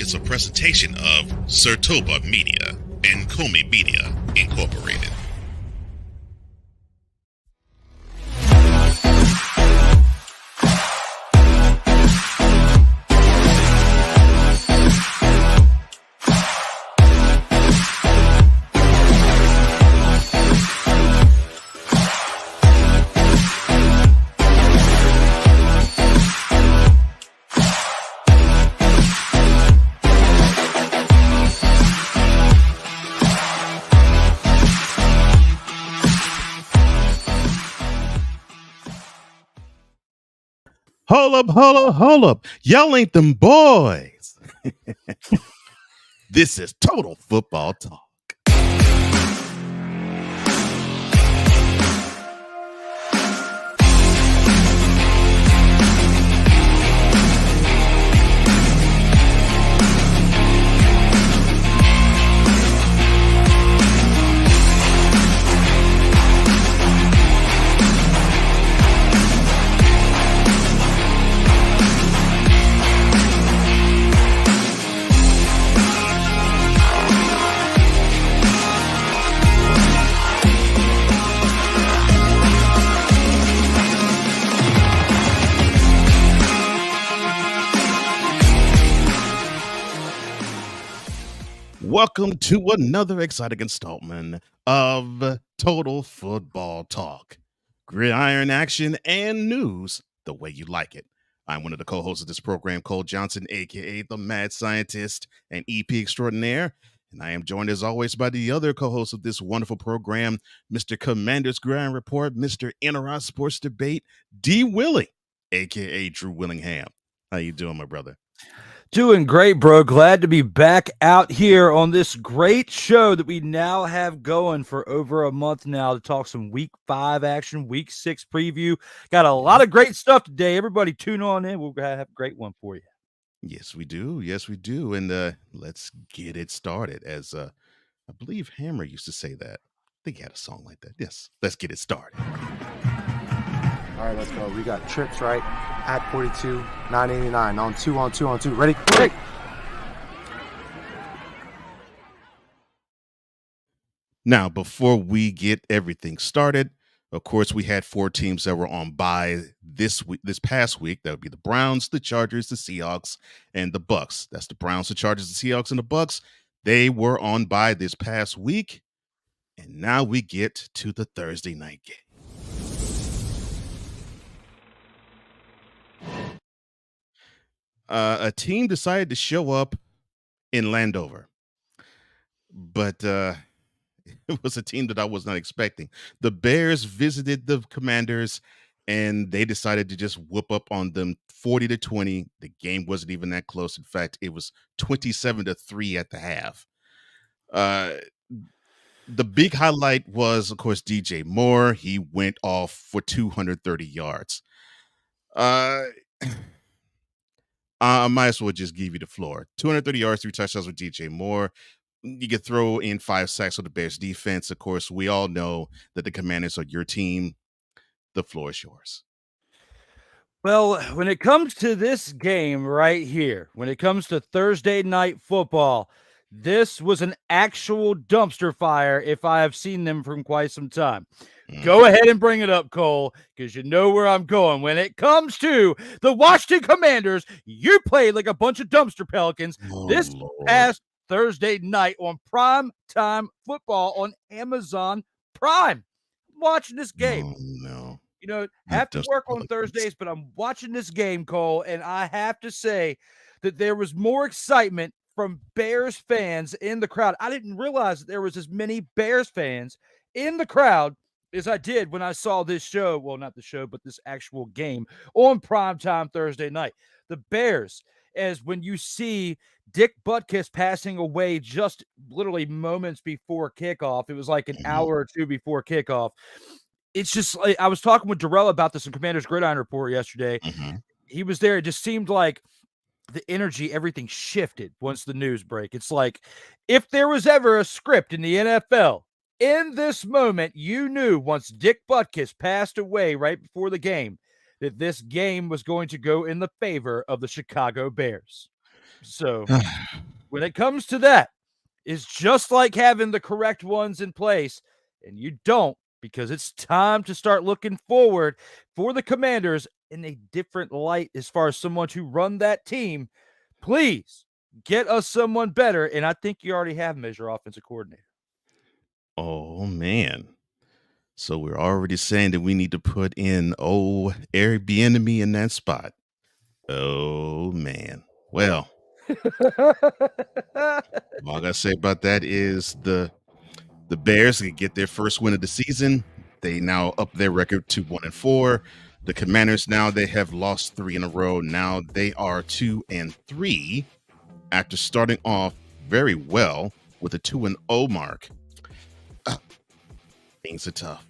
is a presentation of Sertoba Media and Comey Media Incorporated. Hold up. Y'all ain't them boys. This is Total Football Talk. Welcome to another exciting installment of Total Football Talk. Gridiron action and news the way you like it. I'm one of the co-hosts of this program, Cole Johnson, a.k.a. the Mad Scientist and EP Extraordinaire. And I am joined, as always, by the other co-host of this wonderful program, Mr. Commander's Gridiron Report, Mr. Inter Sports Debate, D. Willie, a.k.a. Drew Willingham. How you doing, my brother? Doing great, bro. Glad to be back out here on this great show that we now have going for over a month now to talk some Week 5 action, Week 6 preview. Got a lot of great stuff today. Everybody tune on in. We'll have a great one for you. Yes, we do. Yes, we do. And let's get it started. As I believe Hammer used to say that. I think he had a song like that. Yes, let's get it started. All right, let's go. We got trips, right? At 42, 989. On two. Ready? Ready. Now, before we get everything started, of course, we had 4 teams that were on bye this past week. That would be the Browns, the Chargers, the Seahawks, and the Bucks. That's the Browns, the Chargers, the Seahawks, and the Bucks. They were on bye this past week. And now we get to the Thursday night game. A team decided to show up in Landover, but it was a team that I was not expecting. The Bears visited the Commanders, and they decided to just whoop up on them 40-20. The game wasn't even that close. In fact, it was 27-3 at the half. The big highlight was, of course, DJ Moore. He went off for 230 yards. I might as well just give you the floor. 230 yards, 3 touchdowns with DJ Moore. You could throw in 5 sacks with the Bears defense. Of course, we all know that the Commanders are your team. The floor is yours. Well, when it comes to this game right here, when it comes to Thursday night football, this was an actual dumpster fire if I have seen them from quite some time. Go ahead and bring it up, Cole, because you know where I'm going. When it comes to the Washington Commanders, you played like a bunch of dumpster pelicans this past Thursday night on prime time football on Amazon Prime. I'm watching this game. No. You know, have to work on Thursdays, but I'm watching this game, Cole, and I have to say that there was more excitement from Bears fans in the crowd. I didn't realize that there was as many Bears fans in the crowd as I did when I saw this show. Well, not the show, but this actual game on primetime Thursday night. The Bears, as when you see Dick Butkus passing away just literally moments before kickoff, it was like an hour or two before kickoff. It's just like, I was talking with Darrell about this in Commander's Gridiron Report yesterday. He was there. It just seemed like the energy, everything shifted once the news break. It's like if there was ever a script in the NFL, in this moment, you knew once Dick Butkus passed away right before the game that this game was going to go in the favor of the Chicago Bears. So when it comes to that, it's just like having the correct ones in place, and you don't, because it's time to start looking forward for the Commanders in a different light as far as someone to run that team. Please get us someone better, and I think you already have him as your offensive coordinator. Oh man. So we're already saying that we need to put in Airbnb in that spot. Oh man. Well, all I gotta say about that is the Bears can get their first win of the season. They now up their record to 1-4. The Commanders now they have lost 3 in a row. Now they are 2-3 after starting off very well with a 2-0 mark. Things are tough.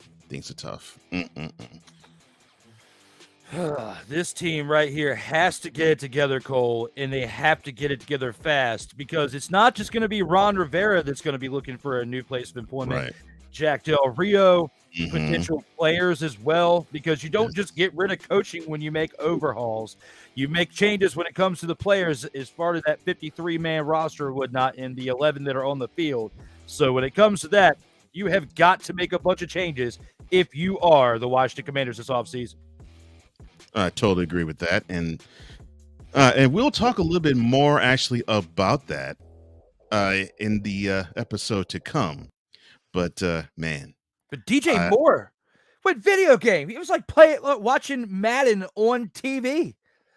This team right here has to get it together, Cole, and they have to get it together fast, because it's not just going to be Ron Rivera that's going to be looking for a new place of employment. Right. Jack Del Rio, potential players as well, because you don't just get rid of coaching when you make overhauls. You make changes when it comes to the players as far as that 53-man roster or whatnot and the 11 that are on the field. So when it comes to that, you have got to make a bunch of changes if you are the Washington Commanders this offseason. I totally agree with that. And we'll talk a little bit more actually about that in the episode to come. But man. But DJ Moore went video game. He was like watching Madden on TV.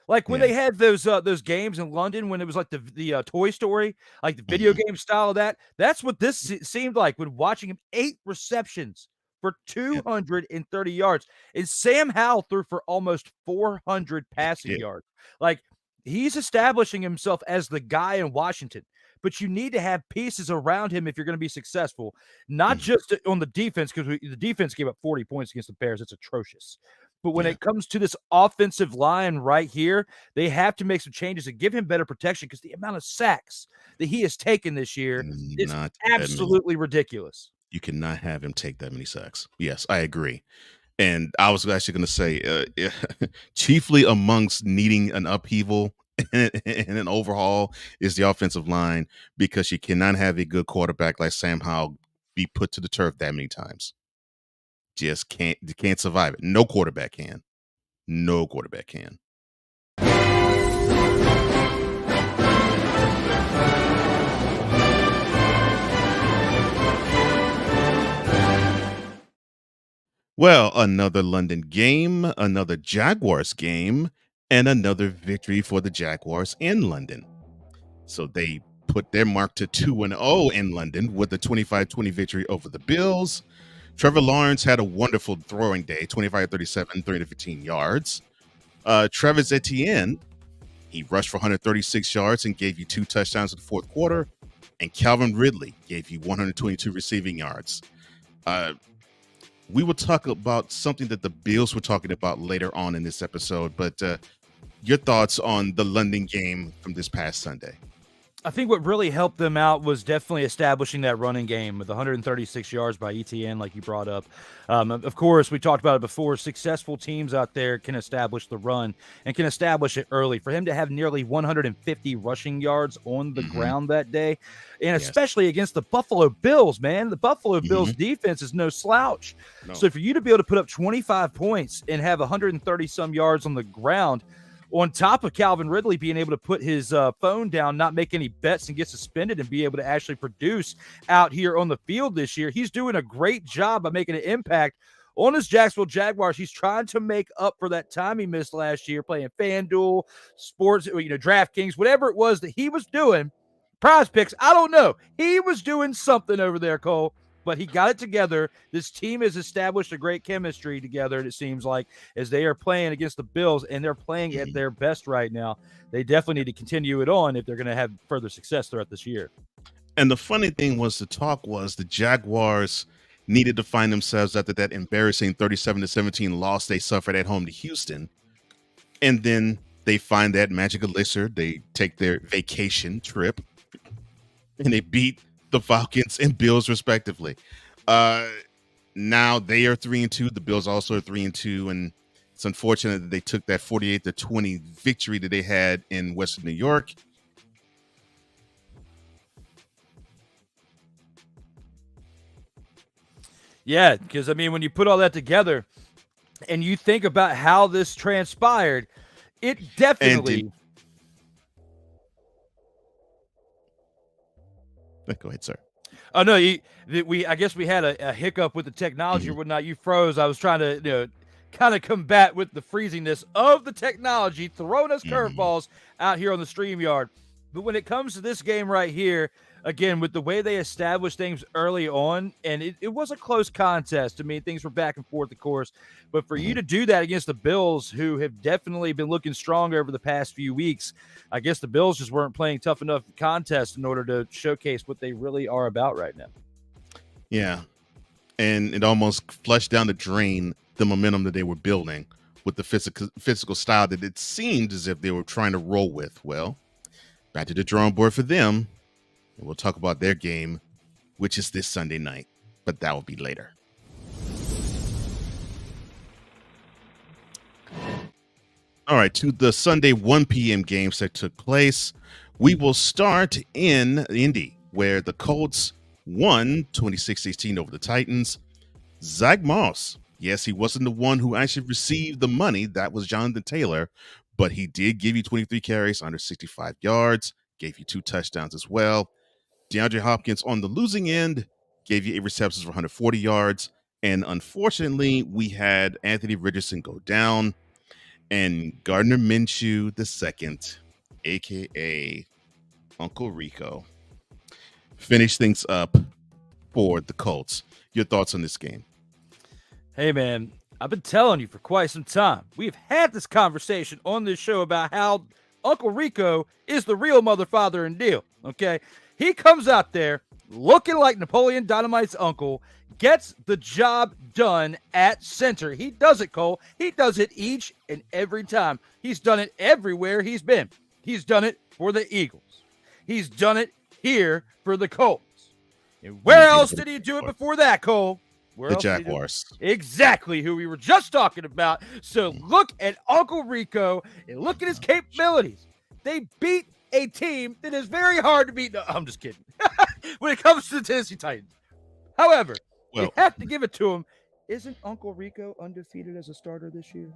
Like when they had those games in London when it was like the Toy Story, like the video game style of that. That's what this seemed like when watching him. 8 receptions for 230 yards. And Sam Howell threw for almost 400 passing yards. Like, he's establishing himself as the guy in Washington. But you need to have pieces around him if you're going to be successful, not just on the defense, because the defense gave up 40 points against the Bears. It's atrocious. But when it comes to this offensive line right here, they have to make some changes and give him better protection, because the amount of sacks that he has taken this year is absolutely ridiculous. You cannot have him take that many sacks. Yes, I agree. And I was actually going to say, chiefly amongst needing an upheaval and an overhaul is the offensive line, because you cannot have a good quarterback like Sam Howell be put to the turf that many times. Just can't survive it. No quarterback can. Well, another London game, another Jaguars game, and another victory for the Jaguars in London. So they put their mark to 2-0 in London with a 25-20 victory over the Bills. Trevor Lawrence had a wonderful throwing day, 25-37, 315 yards. Travis Etienne, he rushed for 136 yards and gave you 2 touchdowns in the fourth quarter. And Calvin Ridley gave you 122 receiving yards. We will talk about something that the Bills were talking about later on in this episode, but your thoughts on the London game from this past Sunday? I think what really helped them out was definitely establishing that running game with 136 yards by ETN, like you brought up. Of course, we talked about it before. Successful teams out there can establish the run and can establish it early. For him to have nearly 150 rushing yards on the ground that day, and especially against the Buffalo Bills, man. The Buffalo Bills defense is no slouch. No. So for you to be able to put up 25 points and have 130-some yards on the ground, on top of Calvin Ridley being able to put his phone down, not make any bets and get suspended, and be able to actually produce out here on the field this year, he's doing a great job by making an impact on his Jacksonville Jaguars. He's trying to make up for that time he missed last year playing FanDuel, sports, DraftKings, whatever it was that he was doing. Prize Picks, I don't know. He was doing something over there, Cole. But he got it together. This team has established a great chemistry together, it seems like, as they are playing against the Bills, and they're playing at their best right now. They definitely need to continue it on if they're going to have further success throughout this year. And the funny thing was, the talk was the Jaguars needed to find themselves after that embarrassing 37-17 loss they suffered at home to Houston. And then they find that magic elixir. They take their vacation trip, and they beat the Falcons and Bills respectively. Now they are 3-2. The Bills also are 3-2, and it's unfortunate that they took that 48-20 victory that they had in Western New York. Yeah, because I mean, when you put all that together and you think about how this transpired, it definitely. Go ahead, sir. Oh no, I guess we had a hiccup with the technology or whatnot. You froze. I was trying to kind of combat with the freezingness of the technology, throwing us curveballs out here on the StreamYard. But when it comes to this game right here, again, with the way they established things early on, and it was a close contest. I mean, things were back and forth, of course. But for you to do that against the Bills, who have definitely been looking strong over the past few weeks, I guess the Bills just weren't playing tough enough contests in order to showcase what they really are about right now. Yeah. And it almost flushed down the drain the momentum that they were building with the physical style that it seemed as if they were trying to roll with. Well, back to the drawing board for them. And we'll talk about their game, which is this Sunday night, but that will be later. All right, to the Sunday 1 p.m. games that took place. We will start in Indy, where the Colts won 26-16 over the Titans. Zach Moss, yes, he wasn't the one who actually received the money. That was Jonathan Taylor, but he did give you 23 carries, under 65 yards, gave you 2 touchdowns as well. DeAndre Hopkins on the losing end gave you 8 receptions for 140 yards. And unfortunately, we had Anthony Richardson go down, and Gardner Minshew II, a.k.a. Uncle Rico, finished things up for the Colts. Your thoughts on this game? Hey, man, I've been telling you for quite some time. We've had this conversation on this show about how Uncle Rico is the real mother, father, and deal, okay? He comes out there looking like Napoleon Dynamite's uncle, gets the job done at center. He does it, Cole. He does it each and every time. He's done it everywhere he's been. He's done it for the Eagles. He's done it here for the Colts. And where else did he do it before that, Cole? Where the Jaguars. Exactly, who we were just talking about. So look at Uncle Rico and look at his capabilities. They beat a team that is very hard to beat. No, I'm just kidding. When it comes to the Tennessee Titans. However, you have to give it to him. Isn't Uncle Rico undefeated as a starter this year?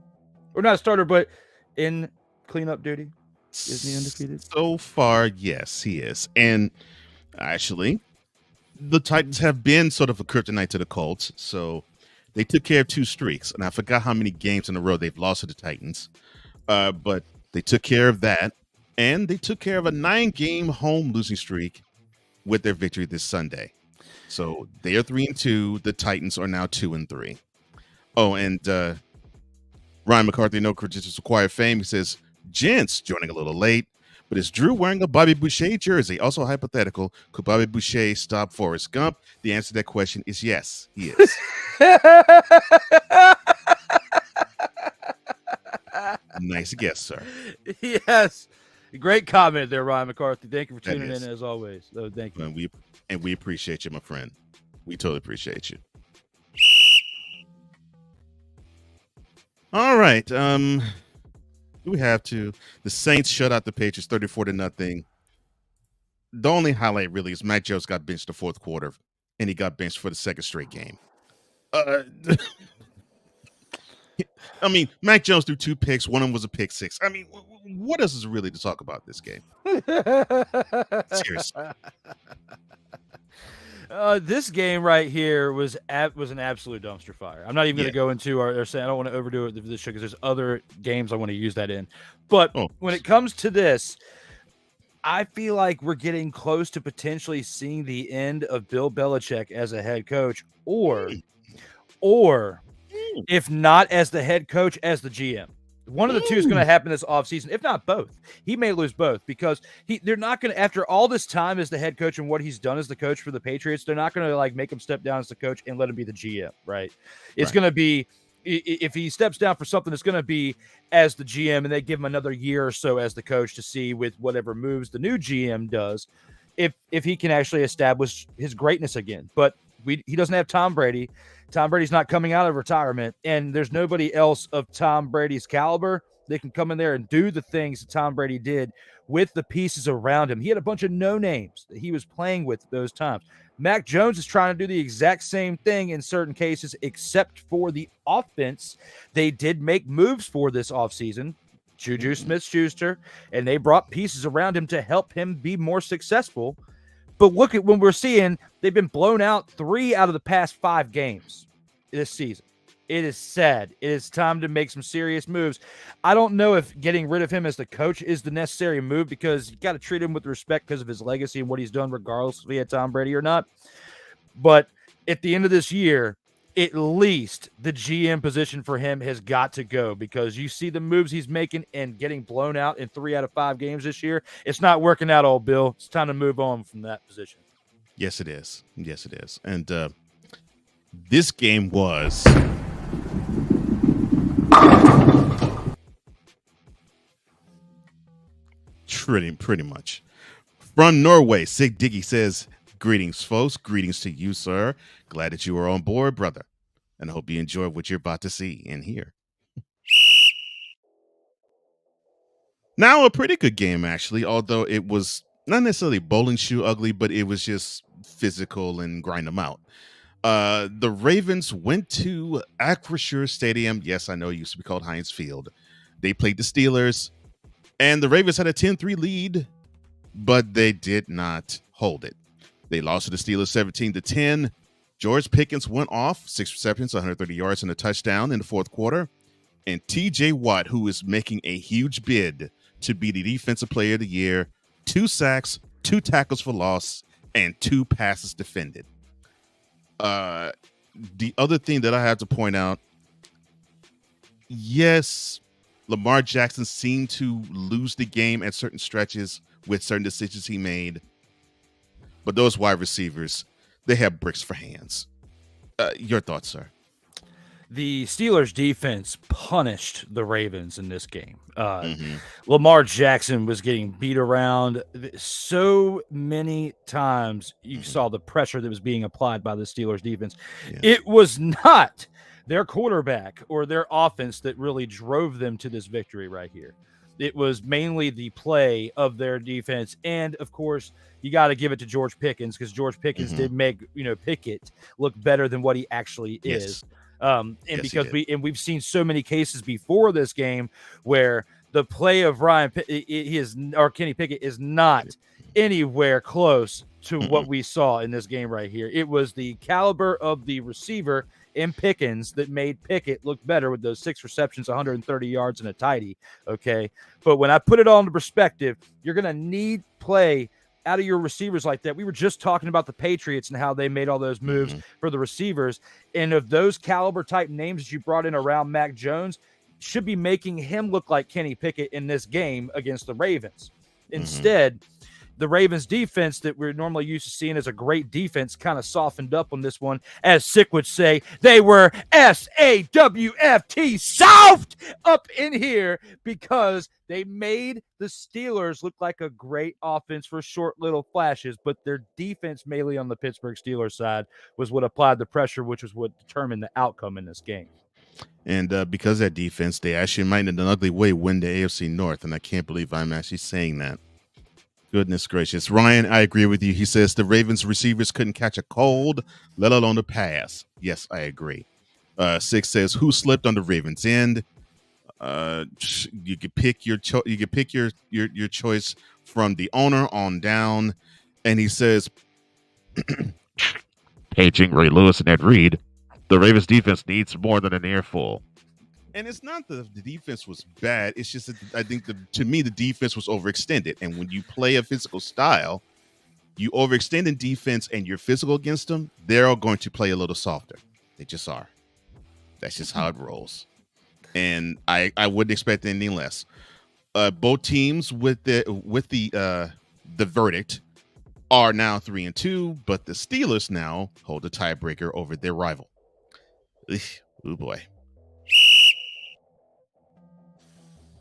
Or not a starter, but in cleanup duty? Isn't he undefeated? So far, yes, he is. And actually, the Titans have been sort of a kryptonite to the Colts. So they took care of 2 streaks. And I forgot how many games in a row they've lost to the Titans. But they took care of that. And they took care of a 9-game home losing streak with their victory this Sunday. So they are 3-2. The Titans are now 2-3. Oh, and Ryan McCarthy, no credentials required fame. He says, gents, joining a little late, but is Drew wearing a Bobby Boucher jersey? Also hypothetical, could Bobby Boucher stop Forrest Gump? The answer to that question is yes, he is. Nice guess, sir. Yes. Great comment there, Ryan McCarthy. Thank you for tuning in as always. So thank you. And we appreciate you, my friend. We totally appreciate you. All right. We have to. The Saints shut out the Patriots 34-0. The only highlight really is Mac Jones got benched the 4th quarter, and he got benched for the 2nd straight game. I mean, Mac Jones threw 2 picks. One of them was a pick 6. I mean, what else is really to talk about this game? Seriously. This game right here was an absolute dumpster fire. I'm not even going to go into our saying I don't want to overdo it for this show because there's other games I want to use that in. But when it comes to this, I feel like we're getting close to potentially seeing the end of Bill Belichick as a head coach, or if not as the head coach, as the GM. One of the two is going to happen this offseason, if not both. He may lose both because they're not going to, after all this time as the head coach and what he's done as the coach for the Patriots, they're not going to like make him step down as the coach and let him be the GM, right? It's going to be, if he steps down for something, it's going to be as the GM, and they give him another year or so as the coach to see with whatever moves the new GM does, if he can actually establish his greatness again. But he doesn't have Tom Brady. Tom Brady's not coming out of retirement, and there's nobody else of Tom Brady's caliber that can come in there and do the things that Tom Brady did with the pieces around him. He had a bunch of no names that he was playing with those times. Mac Jones is trying to do the exact same thing in certain cases, except for the offense. They did make moves for this offseason, Juju Smith-Schuster, and they brought pieces around him to help him be more successful. But look at when we're seeing they've been blown out 3 out of the past 5 games this season. It is sad. It is time to make some serious moves. I don't know if getting rid of him as the coach is the necessary move, because you got to treat him with respect because of his legacy and what he's done, regardless if he had Tom Brady or not. But at the end of this year, at least the GM position for him has got to go, because you see the moves he's making and getting blown out in 3 out of 5 games this year. It's not working out, old Bill. It's time to move on from that position. Yes, it is. Yes, it is. And this game was pretty much. From Norway, Sig Diggy says, greetings, folks. Greetings to you, sir. Glad that you are on board, brother. And I hope you enjoy what you're about to see and hear. Now, a pretty good game, actually, although it was not necessarily bowling shoe ugly, but it was just physical and grind them out. The Ravens went to Acrisure Stadium. Yes, I know it used to be called Heinz Field. They played the Steelers, and the Ravens had a 10-3 lead, but they did not hold it. They lost to the Steelers 17-10. George Pickens went off, 6 receptions, 130 yards, and a touchdown in the fourth quarter. And TJ Watt, who is making a huge bid to be the defensive player of the year, 2 sacks, 2 tackles for loss, and 2 passes defended. The other thing that I have to point out, yes, Lamar Jackson seemed to lose the game at certain stretches with certain decisions he made, but those wide receivers, they have bricks for hands. Your thoughts, sir? The Steelers defense punished the Ravens in this game. Lamar Jackson was getting beat around so many times. You saw the pressure that was being applied by the Steelers defense. Yeah. It was not their quarterback or their offense that really drove them to this victory right here. It was mainly the play of their defense. And of course, you got to give it to George Pickens, because George Pickens did make, Pickett look better than what he actually is. Because we've seen so many cases before this game where the play of Kenny Pickett is not anywhere close to what we saw in this game right here. It was the caliber of the receiver in Pickens that made Pickett look better with those 6 receptions, 130 yards, and a tidy. Okay. But when I put it all into perspective, you're going to need play out of your receivers like that. We were just talking about the Patriots and how they made all those moves for the receivers. And of those caliber type names that you brought in around Mac Jones, should be making him look like Kenny Pickett in this game against the Ravens. Instead, the Ravens defense that we're normally used to seeing as a great defense kind of softened up on this one. As Sick would say, they were SAWFT soft up in here, because they made the Steelers look like a great offense for short little flashes, but their defense, mainly on the Pittsburgh Steelers side, was what applied the pressure, which was what determined the outcome in this game. And because of that defense, they actually might in an ugly way win the AFC North, and I can't believe I'm actually saying that. Goodness gracious. Ryan, I agree with you. He says the Ravens receivers couldn't catch a cold, let alone a pass. Yes, I agree. 6 says, who slipped on the Ravens end? You could pick your choice from the owner on down. And he says, paging Ray Lewis and Ed Reed, the Ravens defense needs more than an earful. And it's not that the defense was bad. It's just that I think to me, the defense was overextended. And when you play a physical style, you overextend in defense and you're physical against them, they're all going to play a little softer. They just are. That's just how it rolls. And I wouldn't expect anything less. Both teams with the verdict are now 3-2, but the Steelers now hold a tiebreaker over their rival. Oh boy.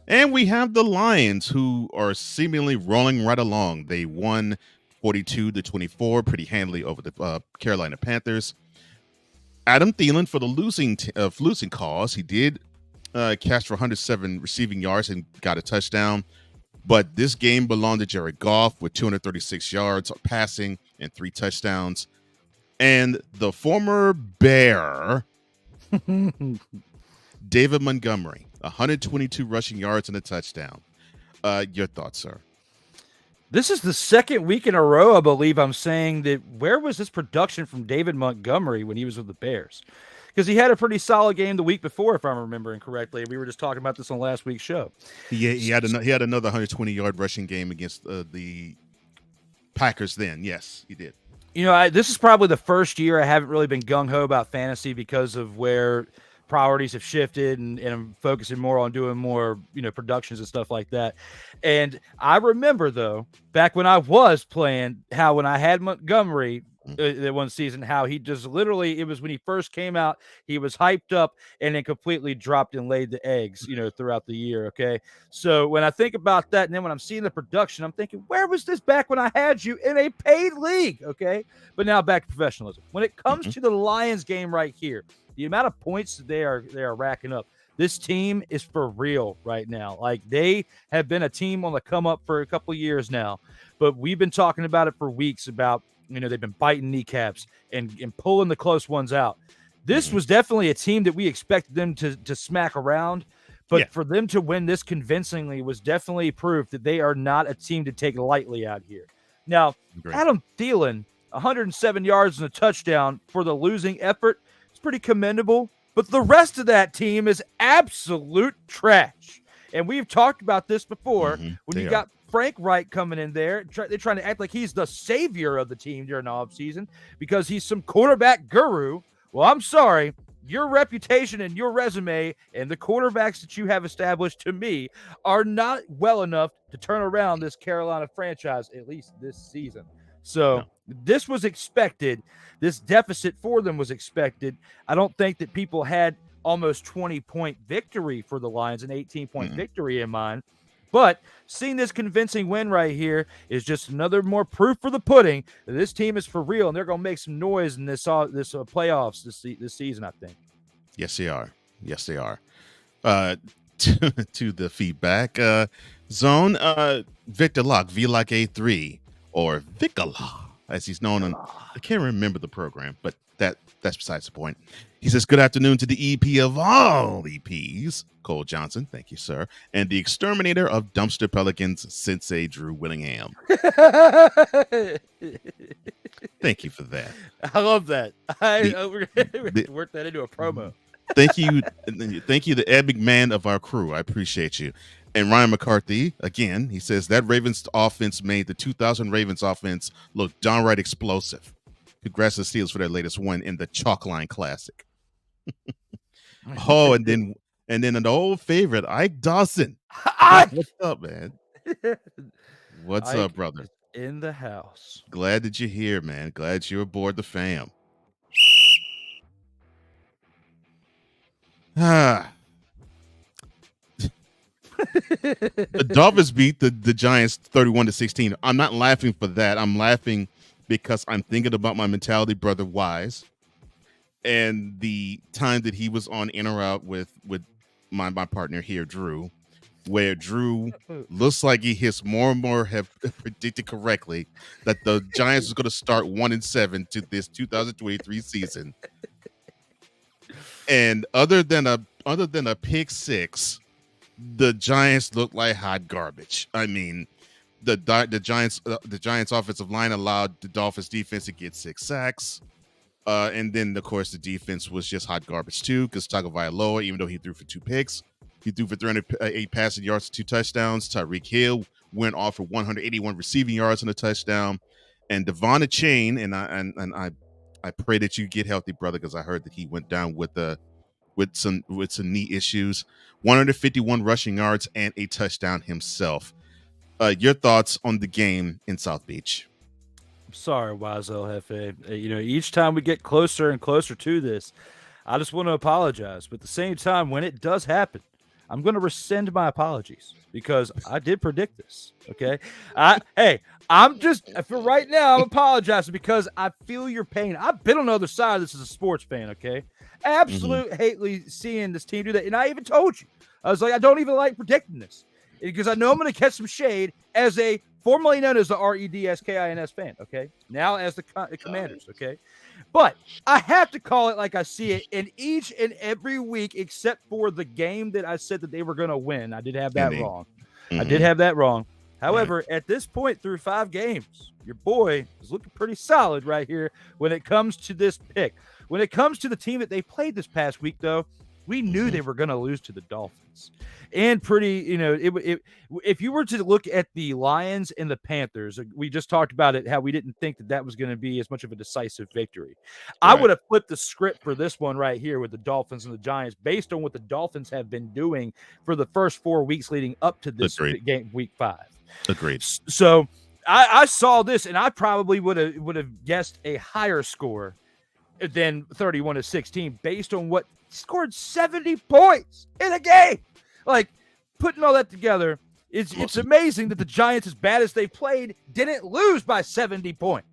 And we have the Lions, who are seemingly rolling right along. They won 42-24 pretty handily over the Carolina Panthers. Adam Thielen, for the losing cause, he did catch for 107 receiving yards and got a touchdown. But this game belonged to Jared Goff with 236 yards passing and 3 touchdowns. And the former Bear, David Montgomery, 122 rushing yards and a touchdown. Your thoughts, sir? This is the second week in a row, I believe I'm saying that where was this production from David Montgomery when he was with the Bears? Because he had a pretty solid game the week before, if I'm remembering correctly. We were just talking about this on last week's show. He had another 120-yard rushing game against the Packers then. Yes, he did. You know, this is probably the first year I haven't really been gung-ho about fantasy because of where priorities have shifted, and I'm focusing more on doing more, productions and stuff like that. And I remember, though, back when I was playing, how when I had Montgomery that one season, how he just literally, it was when he first came out, he was hyped up and then completely dropped and laid the eggs, throughout the year. Okay. So when I think about that, and then when I'm seeing the production, I'm thinking, where was this back when I had you in a paid league? Okay. But now back to professionalism. When it comes to the Lions game right here, the amount of points that they are racking up, this team is for real right now. Like, they have been a team on the come up for a couple of years now, but we've been talking about it for weeks about, they've been biting kneecaps and pulling the close ones out. This was definitely a team that we expected them to smack around, but for them to win this convincingly was definitely proof that they are not a team to take lightly out here. Now, Adam Thielen, 107 yards and a touchdown for the losing effort. It's pretty commendable, but the rest of that team is absolute trash. And we've talked about this before when you got Frank Wright coming in there. They're trying to act like he's the savior of the team during the offseason because he's some quarterback guru. Well, I'm sorry. Your reputation and your resume and the quarterbacks that you have established, to me, are not well enough to turn around this Carolina franchise, at least this season. So this was expected. This deficit for them was expected. I don't think that people had almost 20-point victory for the Lions, an 18-point victory in mind. But seeing this convincing win right here is just another more proof for the pudding that this team is for real, and they're going to make some noise in this playoffs this season, I think. Yes, they are. Yes, they are. To the feedback zone, Victor Locke, V-Lock A3, or Vicala, as he's known on. I can't remember the program, but that's besides the point. He says, good afternoon to the EP of all EPs, Cole Johnson. Thank you, sir. And the exterminator of dumpster pelicans, Sensei Drew Willingham. Thank you for that. I love that. We're going to work that into a promo. Thank you, the epic man of our crew. I appreciate you. And Ryan McCarthy, again, he says that Ravens offense made the 2000 Ravens offense look downright explosive. Congrats to the Steelers for their latest win in the Chalkline Classic. And then an old favorite, Ike Dawson. What's up, man? What's Ike up, brother? In the house. Glad that you're here, man. Glad you're aboard the fam. The Dolphins beat the Giants 31-16. I'm not laughing for that. I'm laughing because I'm thinking about my mentality brother Wise and the time that he was on in or out with my partner here, Drew, where Drew looks like he hits more and more have predicted correctly that the Giants is going to start 1-7 to this 2023 season. And other than a pick six, the Giants look like hot garbage. I mean, the Giants offensive line allowed the Dolphins defense to get 6 sacks. And then, of course, the defense was just hot garbage, too, because Tagovailoa, even though he threw for 2 picks, he threw for 308 passing yards, 2 touchdowns. Tyreek Hill went off for 181 receiving yards and a touchdown. And Devon Chain, and I pray that you get healthy, brother, because I heard that he went down with some knee issues. 151 rushing yards and a touchdown himself. Your thoughts on the game in South Beach? Sorry, Wise El Jefe. Each time we get closer and closer to this, I just want to apologize. But at the same time, when it does happen, I'm going to rescind my apologies because I did predict this. Okay. I'm just, for right now, I'm apologizing because I feel your pain. I've been on the other side of this as a sports fan. Okay. Absolute hately seeing this team do that. And I even told you, I was like, I don't even like predicting this because I know I'm going to catch some shade as a formerly known as the REDSKINS fan, okay? Now as the Commanders, okay? But I have to call it like I see it in each and every week, except for the game that I said that they were going to win. I did have that wrong. I did have that wrong. However, at this point through 5 games, your boy is looking pretty solid right here when it comes to this pick. When it comes to the team that they played this past week, though, we knew they were going to lose to the Dolphins. And pretty, if you were to look at the Lions and the Panthers, we just talked about it, how we didn't think that was going to be as much of a decisive victory. I would have flipped the script for this one right here with the Dolphins and the Giants based on what the Dolphins have been doing for the first 4 weeks leading up to this game, week 5. Agreed. So I saw this, and I probably would have guessed a higher score than 31-16 based on what scored 70 points in a game. Like, putting all that together, it's amazing that the Giants, as bad as they played, didn't lose by 70 points.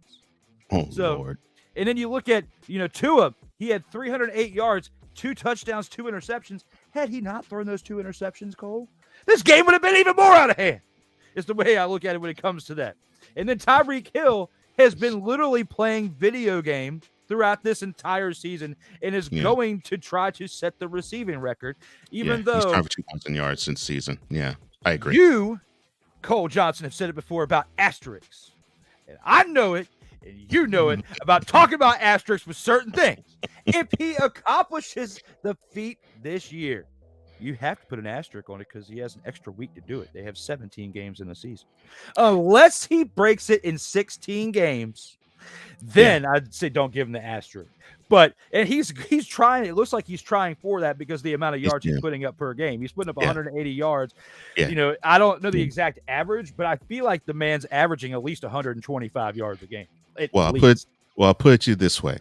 Lord. And then you look at, Tua, he had 308 yards, 2 touchdowns, 2 interceptions. Had he not thrown those 2 interceptions, Cole, this game would have been even more out of hand. It's the way I look at it when it comes to that. And then Tyreek Hill has been literally playing video game throughout this entire season and is going to try to set the receiving record, even though he's trying for 2,000 yards since season. Yeah, I agree. You, Cole Johnson, have said it before about asterisks. And I know it, and you know it, about talking about asterisks with certain things. If he accomplishes the feat this year, you have to put an asterisk on it because he has an extra week to do it. They have 17 games in the season. Unless he breaks it in 16 games, then I'd say don't give him the asterisk. And he's trying. It looks like he's trying for that because the amount of yards he's putting up per game. He's putting up 180 yards. Yeah. I don't know the exact average, but I feel like the man's averaging at least 125 yards a game. I'll put it to you this way: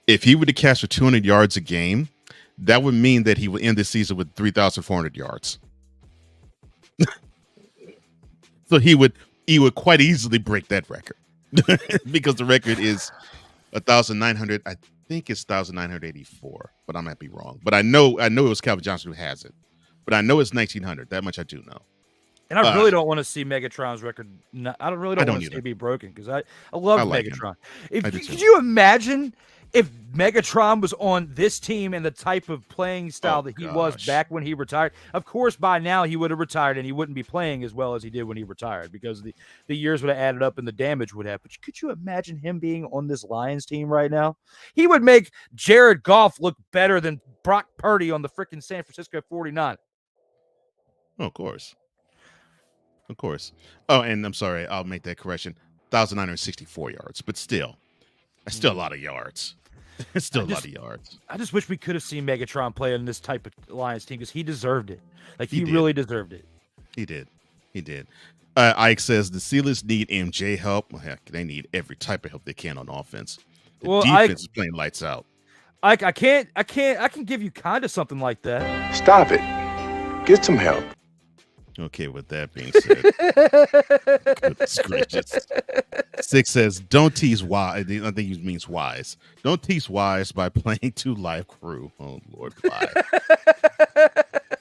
if he were to catch for 200 yards a game, that would mean that he would end the season with 3,400 yards. So he would quite easily break that record because the record is 1,900. I think it's 1,984, but I might be wrong. But I know it was Calvin Johnson who has it. But I know it's 1,900. That much I do know. And I really don't want to see Megatron's record. I don't want to see it be broken because I love Megatron. Could you imagine if Megatron was on this team and the type of playing style that he was back when he retired? Of course, by now he would have retired and he wouldn't be playing as well as he did when he retired because the years would have added up and the damage would have. But could you imagine him being on this Lions team right now? He would make Jared Goff look better than Brock Purdy on the freaking San Francisco 49ers. Oh, of course. Of course. Oh, and I'm sorry, I'll make that correction. 1,964 yards, but still, that's still a lot of yards. It's still a lot of yards. I just wish we could have seen Megatron play on this type of Lions team because he deserved it. Like, he really deserved it. He did. Ike says the Steelers need MJ help. Well, heck, they need every type of help they can on offense. The defense is playing lights out. Ike, I can give you kind of something like that. Stop it. Get some help. Okay, with that being said, goodness gracious. 6 says, don't tease Wise. I think he means Wise. Don't tease Wise by playing 2 live crew. Oh, Lord, Clyde.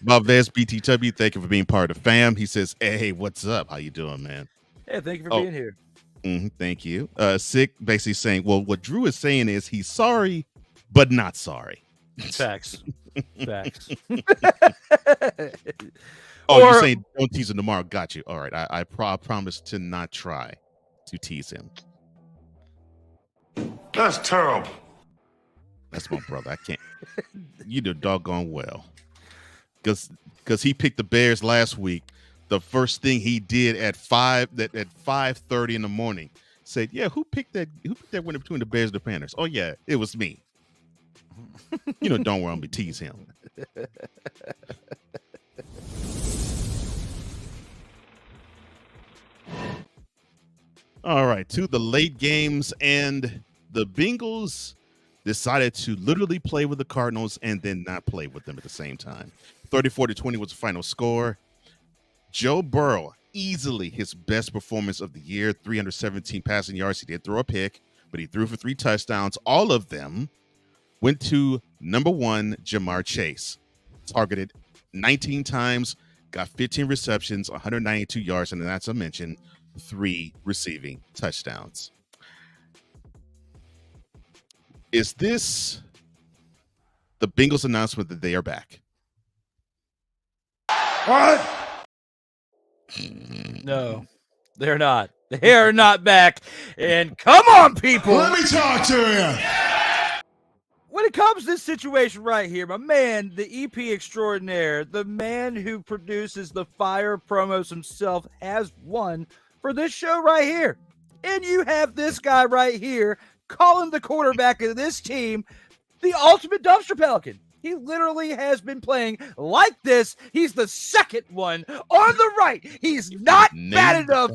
Valdez BT Tubby, thank you for being part of the fam. He says, hey, what's up? How you doing, man? Hey, thank you for being here. Thank you. Sick basically saying, well, what Drew is saying is he's sorry, but not sorry. Facts. You're saying don't tease him tomorrow. Got you. All right. I promise to not try to tease him. That's terrible. That's my brother. I can't. You do doggone well. Because he picked the Bears last week. The first thing he did at 5:30 in the morning said, yeah, who picked that winner between the Bears and the Panthers? Oh, yeah, it was me. Don't worry, I'm going to tease him. All right, to the late games, and the Bengals decided to literally play with the Cardinals and then not play with them at the same time. 34-20 was the final score. Joe Burrow, easily his best performance of the year, 317 passing yards. He did throw a pick, but he threw for 3 touchdowns. All of them went to number 1, Jamar Chase. Targeted 19 times, got 15 receptions, 192 yards, and as I mentioned, 3 receiving touchdowns. Is this the Bengals announcement that they are back? What? No, they're not. They are not back. And come on, people. Let me talk to you. When it comes to this situation right here, my man, the EP extraordinaire, the man who produces the fire promos himself, has won for this show right here. And you have this guy right here calling the quarterback of this team the ultimate dumpster pelican. He literally has been playing like this. He's the second one on the right. He's not bad enough.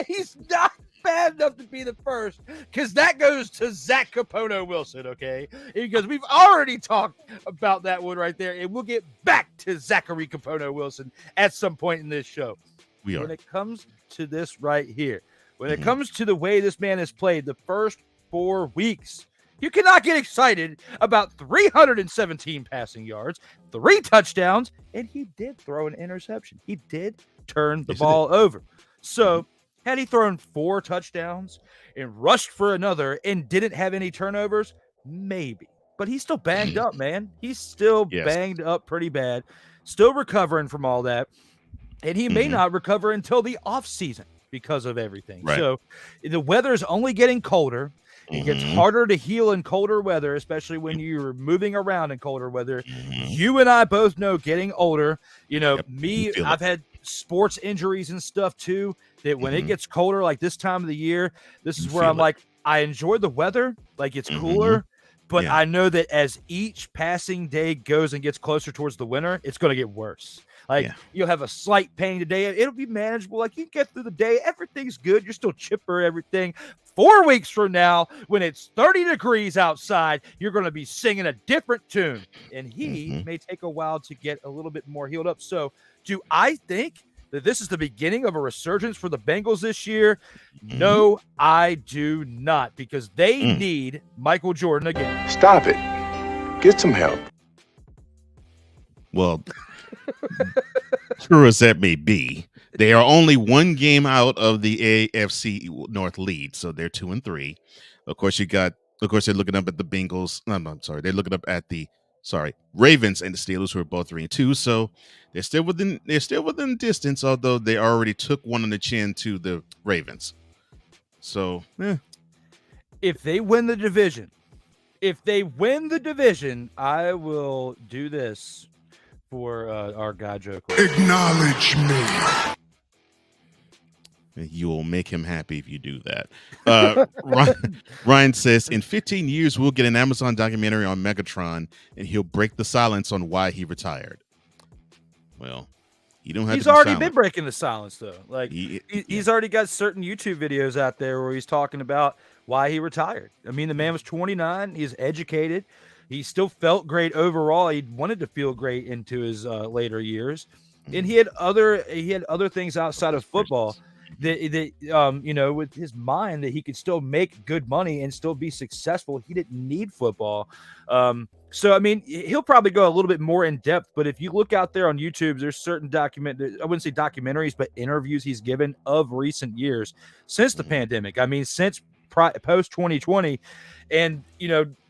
He's not bad enough to be the first, because that goes to Zach Capono Wilson, okay? Because we've already talked about that one right there, and we'll get back to Zachary Capono Wilson at some point in this show. When it comes to this right here, when it comes to the way this man has played the first 4 weeks, you cannot get excited about 317 passing yards, 3 touchdowns, and he did throw an interception. He did turn the ball over. So had he thrown 4 touchdowns and rushed for another and didn't have any turnovers, maybe. But he's still banged up, man. He's still banged up pretty bad, still recovering from all that. And he may not recover until the offseason because of everything. Right. So the weather's only getting colder. It gets harder to heal in colder weather, especially when you're moving around in colder weather. You and I both know getting older, I've had sports injuries and stuff too, that when it gets colder, like this time of the year, this is where I'm like, I enjoy the weather, like it's cooler, but I know that as each passing day goes and gets closer towards the winter, it's going to get worse. Like you'll have a slight pain today. It'll be manageable. Like you get through the day. Everything's good. You're still chipper, everything. 4 weeks from now, when it's 30 degrees outside, you're going to be singing a different tune. And he may take a while to get a little bit more healed up. So do I think that this is the beginning of a resurgence for the Bengals this year? No, I do not, because they need Michael Jordan again. Stop it. Get some help. Well, true as that may be, they are only 1 game out of the AFC North lead, so they're 2-3. Of course, they're looking up at the Bengals. I'm sorry, they're looking up at the Ravens and the Steelers, who are both 3-2. So they're still within distance, although they already took one on the chin to the Ravens. So, if they win the division, I will do this for our guy Joe. Acknowledge me. You will make him happy if you do that. Ryan says, in 15 years, we'll get an Amazon documentary on Megatron, and he'll break the silence on why he retired. Well, you don't have He's to be already silent. been breaking the silence, though. Like he's already got certain YouTube videos out there where he's talking about why he retired. I mean, the man was 29. He's educated. He still felt great overall. He wanted to feel great into his later years, and he had other things outside of football that with his mind, that he could still make good money and still be successful. He didn't need football. So, I mean, he'll probably go a little bit more in depth, but if you look out there on YouTube, there's certain I wouldn't say documentaries, but interviews he's given of recent years since the pandemic. I mean, since post 2020, and,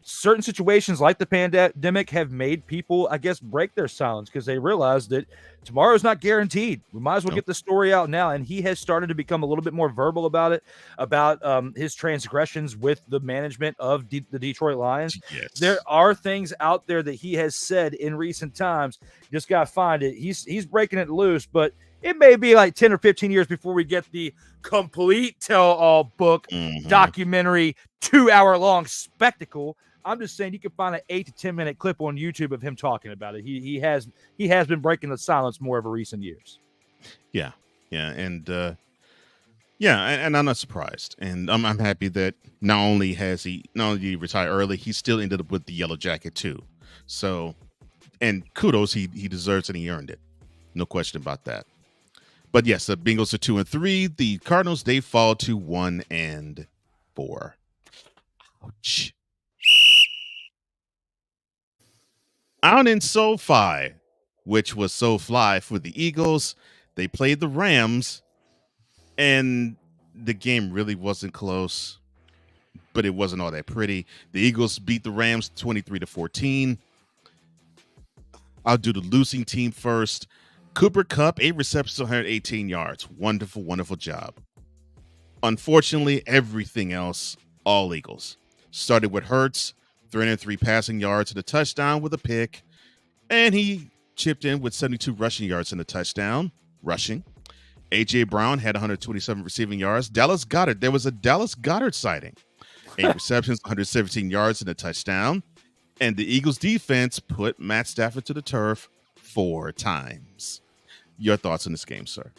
certain situations like the pandemic have made people, I guess, break their silence because they realize that tomorrow's not guaranteed. We might as well get the story out now. And he has started to become a little bit more verbal about it, about his transgressions with the management of the Detroit Lions. Yes. There are things out there that he has said in recent times. You just got to find it. He's breaking it loose, but it may be like 10 or 15 years before we get the complete tell-all book, documentary, 2-hour-long spectacle. I'm just saying you can find an 8 to 10 minute clip on YouTube of him talking about it. He has been breaking the silence more over recent years. Yeah, and and I'm not surprised, and I'm happy that not only did he retire early, he still ended up with the yellow jacket too. So, and kudos, he deserves it and he earned it, no question about that. But yes, the Bengals are 2-3. The Cardinals, they fall to 1-4. Ouch. Out in SoFi, which was so fly for the Eagles, they played the Rams, And the game really wasn't close, but it wasn't all that pretty. The Eagles beat the Rams 23-14. I'll do the losing team first. Cooper Kupp, 8 receptions, 118 yards. Wonderful, wonderful job. Unfortunately, everything else, all Eagles. Started with Hurts, 303 passing yards and a touchdown with a pick. And he chipped in with 72 rushing yards and a touchdown, rushing. A.J. Brown had 127 receiving yards. Dallas Goedert, there was a Dallas Goedert sighting. 8 receptions, 117 yards and a touchdown. And the Eagles defense put Matt Stafford to the turf 4 times. Your thoughts on this game, sir?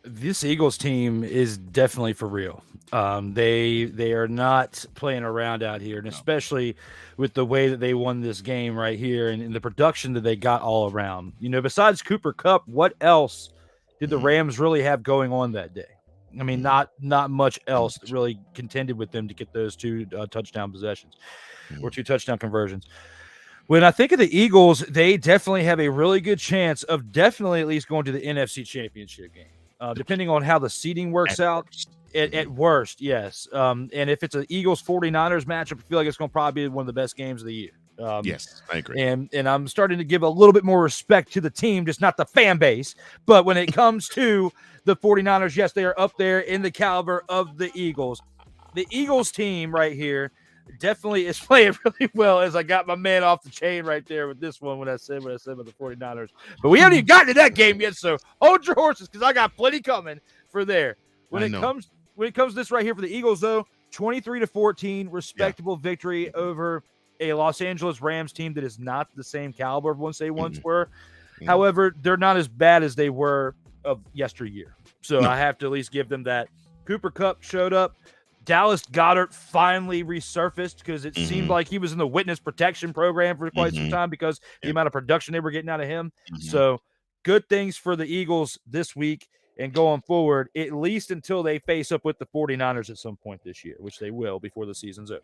This Eagles team is definitely for real. They are not playing around out here, and especially with the way that they won this game right here and the production that they got all around. You know, besides Cooper Kupp, what else did the Rams really have going on that day? I mean, not much else that really contended with them to get those 2 touchdown possessions or 2 touchdown conversions. When I think of the Eagles, they definitely have a really good chance of definitely at least going to the NFC Championship game. Depending on how the seeding works out, at worst, yes. And if it's an Eagles 49ers matchup, I feel like it's going to probably be one of the best games of the year. Yes, I agree. And I'm starting to give a little bit more respect to the team, just not the fan base. But when it comes to the 49ers, yes, they are up there in the caliber of the Eagles. The Eagles team right here definitely is playing really well, as I got my man off the chain right there with this one when I said about the 49ers. But we haven't even gotten to that game yet, so hold your horses because I got plenty coming for there. When it comes to this right here for the Eagles, though, 23-14, respectable victory over a Los Angeles Rams team that is not the same caliber of once they once were. However, they're not as bad as they were of yesteryear. So I have to at least give them that. Cooper Kupp showed up. Dallas Goedert finally resurfaced because it seemed like he was in the witness protection program for quite some time because the amount of production they were getting out of him. So good things for the Eagles this week and going forward, at least until they face up with the 49ers at some point this year, which they will before the season's over.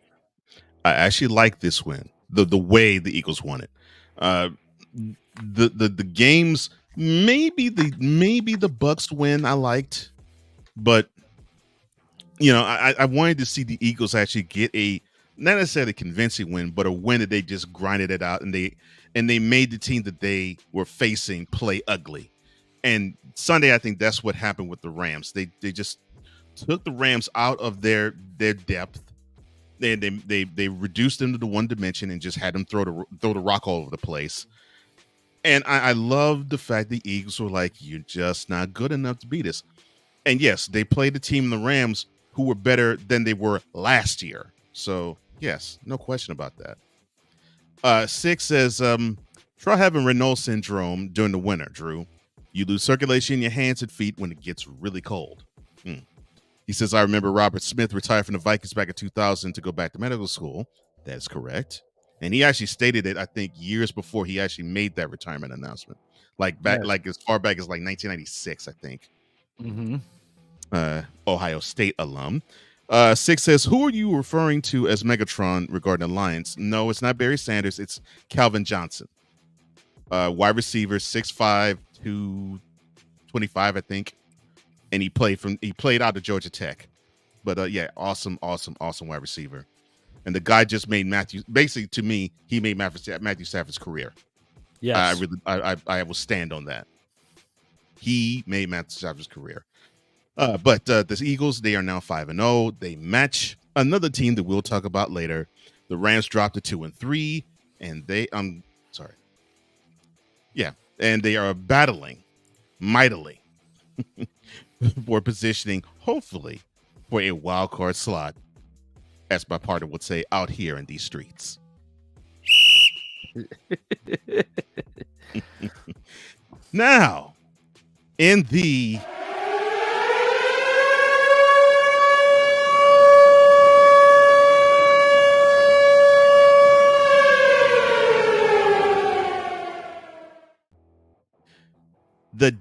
I actually like this win, the way the Eagles won it. The games, maybe the Bucs win I liked, but you know, I wanted to see the Eagles actually get a not necessarily convincing win, but a win that they just grinded it out and they made the team that they were facing play ugly. And Sunday, I think that's what happened with the Rams. They just took the Rams out of their depth. They reduced them to the one dimension and just had them throw the rock all over the place. And I love the fact the Eagles were like, you're just not good enough to beat us. And yes, they played the team, the Rams, who were better than they were last year. So yes, no question about that. 6 says, try having Renault syndrome during the winter, Drew. You lose circulation in your hands and feet when it gets really cold. He says, I remember Robert Smith retired from the Vikings back in 2000 to go back to medical school. That is correct. And he actually stated it, I think, years before he actually made that retirement announcement. Like as far back as like 1996, I think. Ohio State alum. 6 says, who are you referring to as Megatron regarding the Lions? No, it's not Barry Sanders. It's Calvin Johnson. Wide receiver, 6'5", 225, I think. And he played out of Georgia Tech. But yeah, awesome wide receiver. And the guy just made basically to me, he made Matthew Stafford's career. Yeah, I will stand on that. He made Matthew Stafford's career. But the Eagles, they are now 5-0. They match another team that we'll talk about later. The Rams dropped to 2-3, and and they are battling mightily for positioning, hopefully, for a wild card slot, as my partner would say, out here in these streets. Now, in the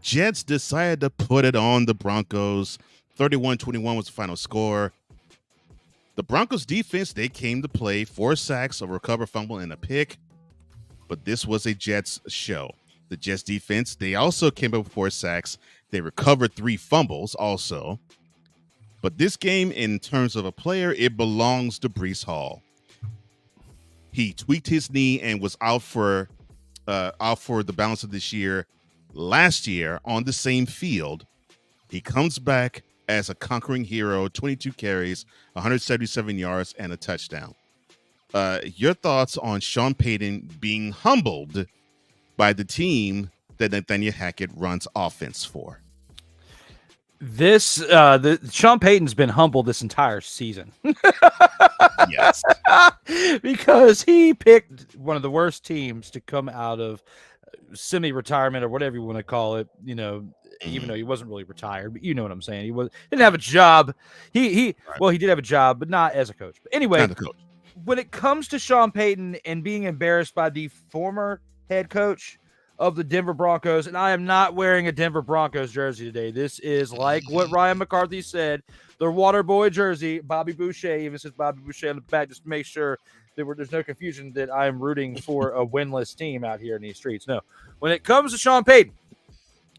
Jets decided to put it on the Broncos. 31-21 was the final score. The Broncos defense, they came to play. 4 sacks, a recovered fumble, and a pick. But this was a Jets show. The Jets defense, they also came up with 4 sacks, They recovered 3 fumbles also. But this game, in terms of a player, it belongs to Breece Hall. He tweaked his knee and was out for the balance of this year. Last year on the same field, he comes back as a conquering hero, 22 carries, 177 yards, and a touchdown. Your thoughts on Sean Payton being humbled by the team that Nathaniel Hackett runs offense for? Sean Payton's been humbled this entire season. Yes. Because he picked one of the worst teams to come out of semi-retirement or whatever you want to call it, even though he wasn't really retired, but you know what I'm saying. He didn't have a job. He did have a job, but not as a coach. But anyway, Not the coach. when it comes to Sean Payton and being embarrassed by the former head coach of the Denver Broncos, and I am not wearing a Denver Broncos jersey today. This is like what Ryan McCarthy said, the water boy jersey. Bobby Boucher even says Bobby Boucher on the back, just to make sure there's no confusion that I am rooting for a winless team out here in these streets. No, when it comes to Sean Payton,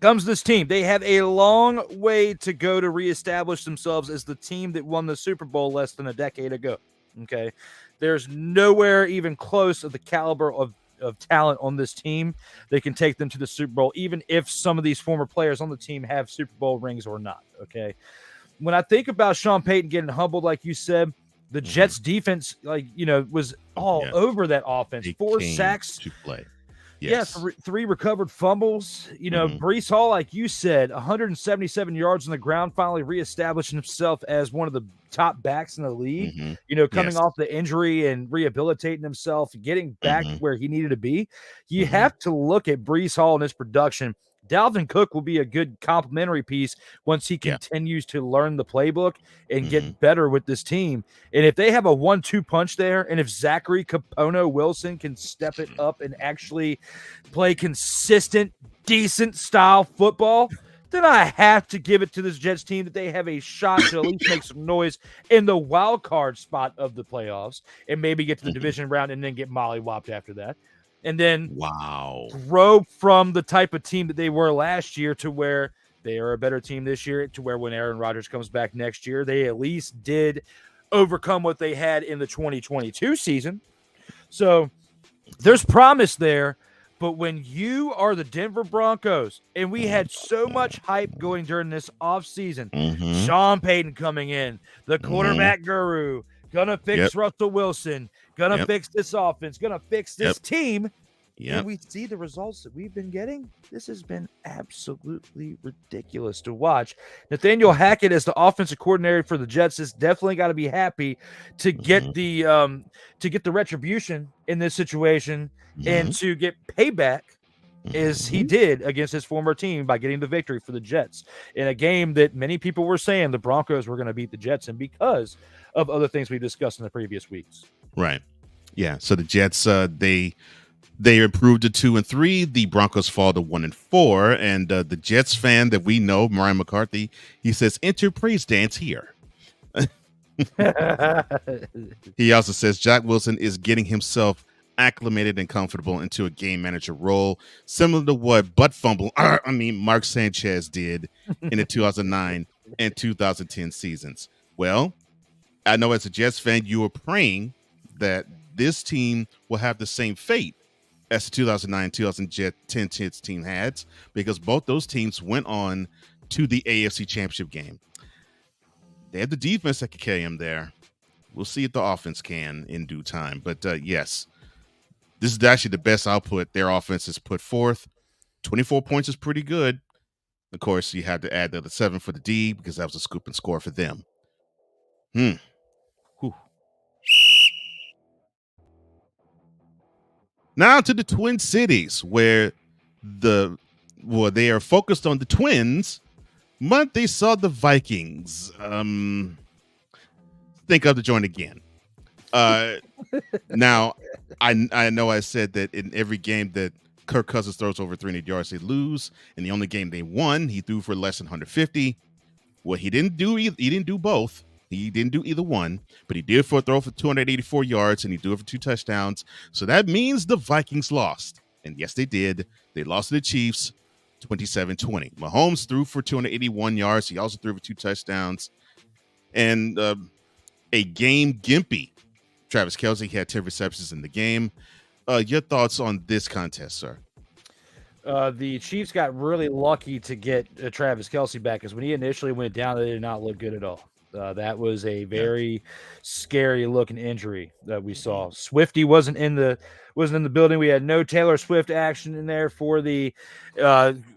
comes this team, they have a long way to go to reestablish themselves as the team that won the Super Bowl less than a decade ago. Okay, there's nowhere even close of the caliber of talent on this team that can take them to the Super Bowl, even if some of these former players on the team have Super Bowl rings or not. Okay, when I think about Sean Payton getting humbled, like you said, the Jets defense, was all over that offense. They 4 came sacks to play. Yes. Yeah, 3 recovered fumbles. Breece Hall, like you said, 177 yards on the ground, finally reestablishing himself as one of the top backs in the league, coming off the injury and rehabilitating himself, getting back where he needed to be. You have to look at Breece Hall and his production. Dalvin Cook will be a good complementary piece once he continues to learn the playbook and get better with this team. And if they have a 1-2 punch there, and if Zachary Capono Wilson can step it up and actually play consistent, decent style football, then I have to give it to this Jets team that they have a shot to at least make some noise in the wild card spot of the playoffs and maybe get to the division round and then get mollywopped after that. And then grow from the type of team that they were last year to where they are a better team this year, to where when Aaron Rodgers comes back next year, they at least did overcome what they had in the 2022 season. So there's promise there. But when you are the Denver Broncos, and we had so much hype going during this offseason, Sean Payton coming in, the quarterback guru, gonna fix Russell Wilson, gonna fix this offense, gonna fix this team. And we see the results that we've been getting. This has been absolutely ridiculous to watch. Nathaniel Hackett as the offensive coordinator for the Jets has definitely got to be happy to get the retribution in this situation and to get payback as he did against his former team by getting the victory for the Jets in a game that many people were saying the Broncos were going to beat the Jets in because of other things we discussed in the previous weeks. Right. Yeah. So the Jets, they improved to 2-3. The Broncos fall to 1-4. And the Jets fan that we know, Ryan McCarthy, he says, "Enter praise dance here." He also says Jack Wilson is getting himself acclimated and comfortable into a game manager role, similar to what Mark Sanchez did in the 2009 and 2010 seasons. Well, I know as a Jets fan, you were praying that this team will have the same fate as the 2009-2010 Jets team had, because both those teams went on to the AFC Championship game. They have the defense that can carry them there. We'll see if the offense can in due time. But yes, this is actually the best output their offense has put forth. 24 points is pretty good. Of course, you had to add the 7 for the D because that was a scoop and score for them. Whew. Now to the Twin Cities, where they are focused on the Twins, but they saw the Vikings. Think of the joint again. Now, I know I said that in every game that Kirk Cousins throws over 300 yards, they lose. In the only game they won, he threw for less than 150. Well, he didn't do both. He didn't do either one, but he did throw for 284 yards, and he did it for 2 touchdowns. So that means the Vikings lost. And yes, they did. They lost to the Chiefs 27-20. Mahomes threw for 281 yards. He also threw for 2 touchdowns. And a game gimpy Travis Kelce had 10 receptions in the game. Your thoughts on this contest, sir? The Chiefs got really lucky to get Travis Kelce back, because when he initially went down, they did not look good at all. That was a very scary looking injury that we saw. Swifty wasn't in the building. We had no Taylor Swift action in there for the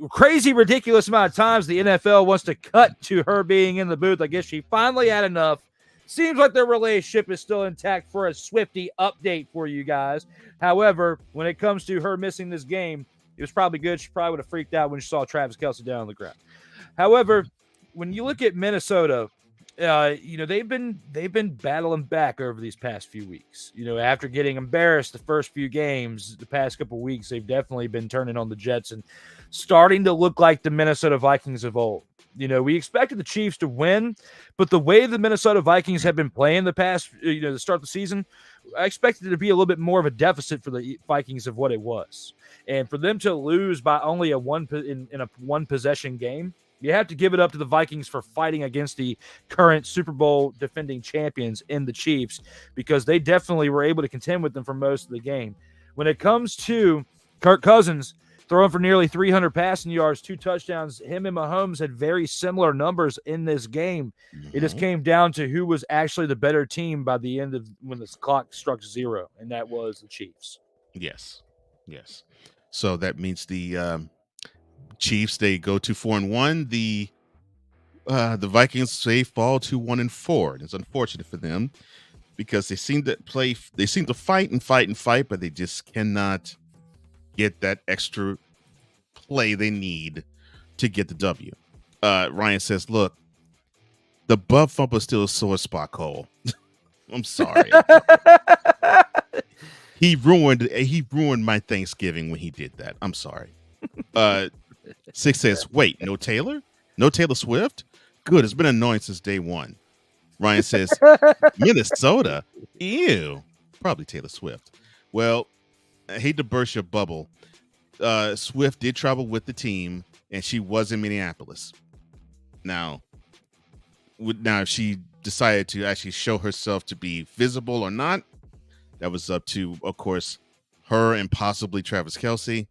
crazy, ridiculous amount of times the NFL wants to cut to her being in the booth. I guess she finally had enough. Seems like their relationship is still intact for a Swifty update for you guys. However, when it comes to her missing this game, it was probably good. She probably would have freaked out when she saw Travis Kelce down on the ground. However, when you look at Minnesota, they've been battling back over these past few weeks. After getting embarrassed the first few games, the past couple of weeks, they've definitely been turning on the Jets and starting to look like the Minnesota Vikings of old. We expected the Chiefs to win, but the way the Minnesota Vikings have been playing the past, to start the season, I expected it to be a little bit more of a deficit for the Vikings of what it was. And for them to lose by only in a one possession game, you have to give it up to the Vikings for fighting against the current Super Bowl defending champions in the Chiefs, because they definitely were able to contend with them for most of the game. When it comes to Kirk Cousins throwing for nearly 300 passing yards, 2 touchdowns, him and Mahomes had very similar numbers in this game. It just came down to who was actually the better team by the end of when the clock struck 0, and that was the Chiefs. Yes. So that means the Chiefs, they go to 4-1. The Vikings, they fall to 1-4. And it's unfortunate for them because they seem to fight, but they just cannot get that extra play they need to get the W. Ryan says, look, the butt thump is still a sore spot, Cole. I'm sorry. He ruined my Thanksgiving when he did that. I'm sorry. 6 says, wait, no Taylor Swift? Good. It's been annoying since day one. Ryan says, Minnesota? Ew. Probably Taylor Swift. Well, I hate to burst your bubble. Swift did travel with the team, and she was in Minneapolis. Now, if she decided to actually show herself to be visible or not, that was up to, of course, her and possibly Travis Kelce.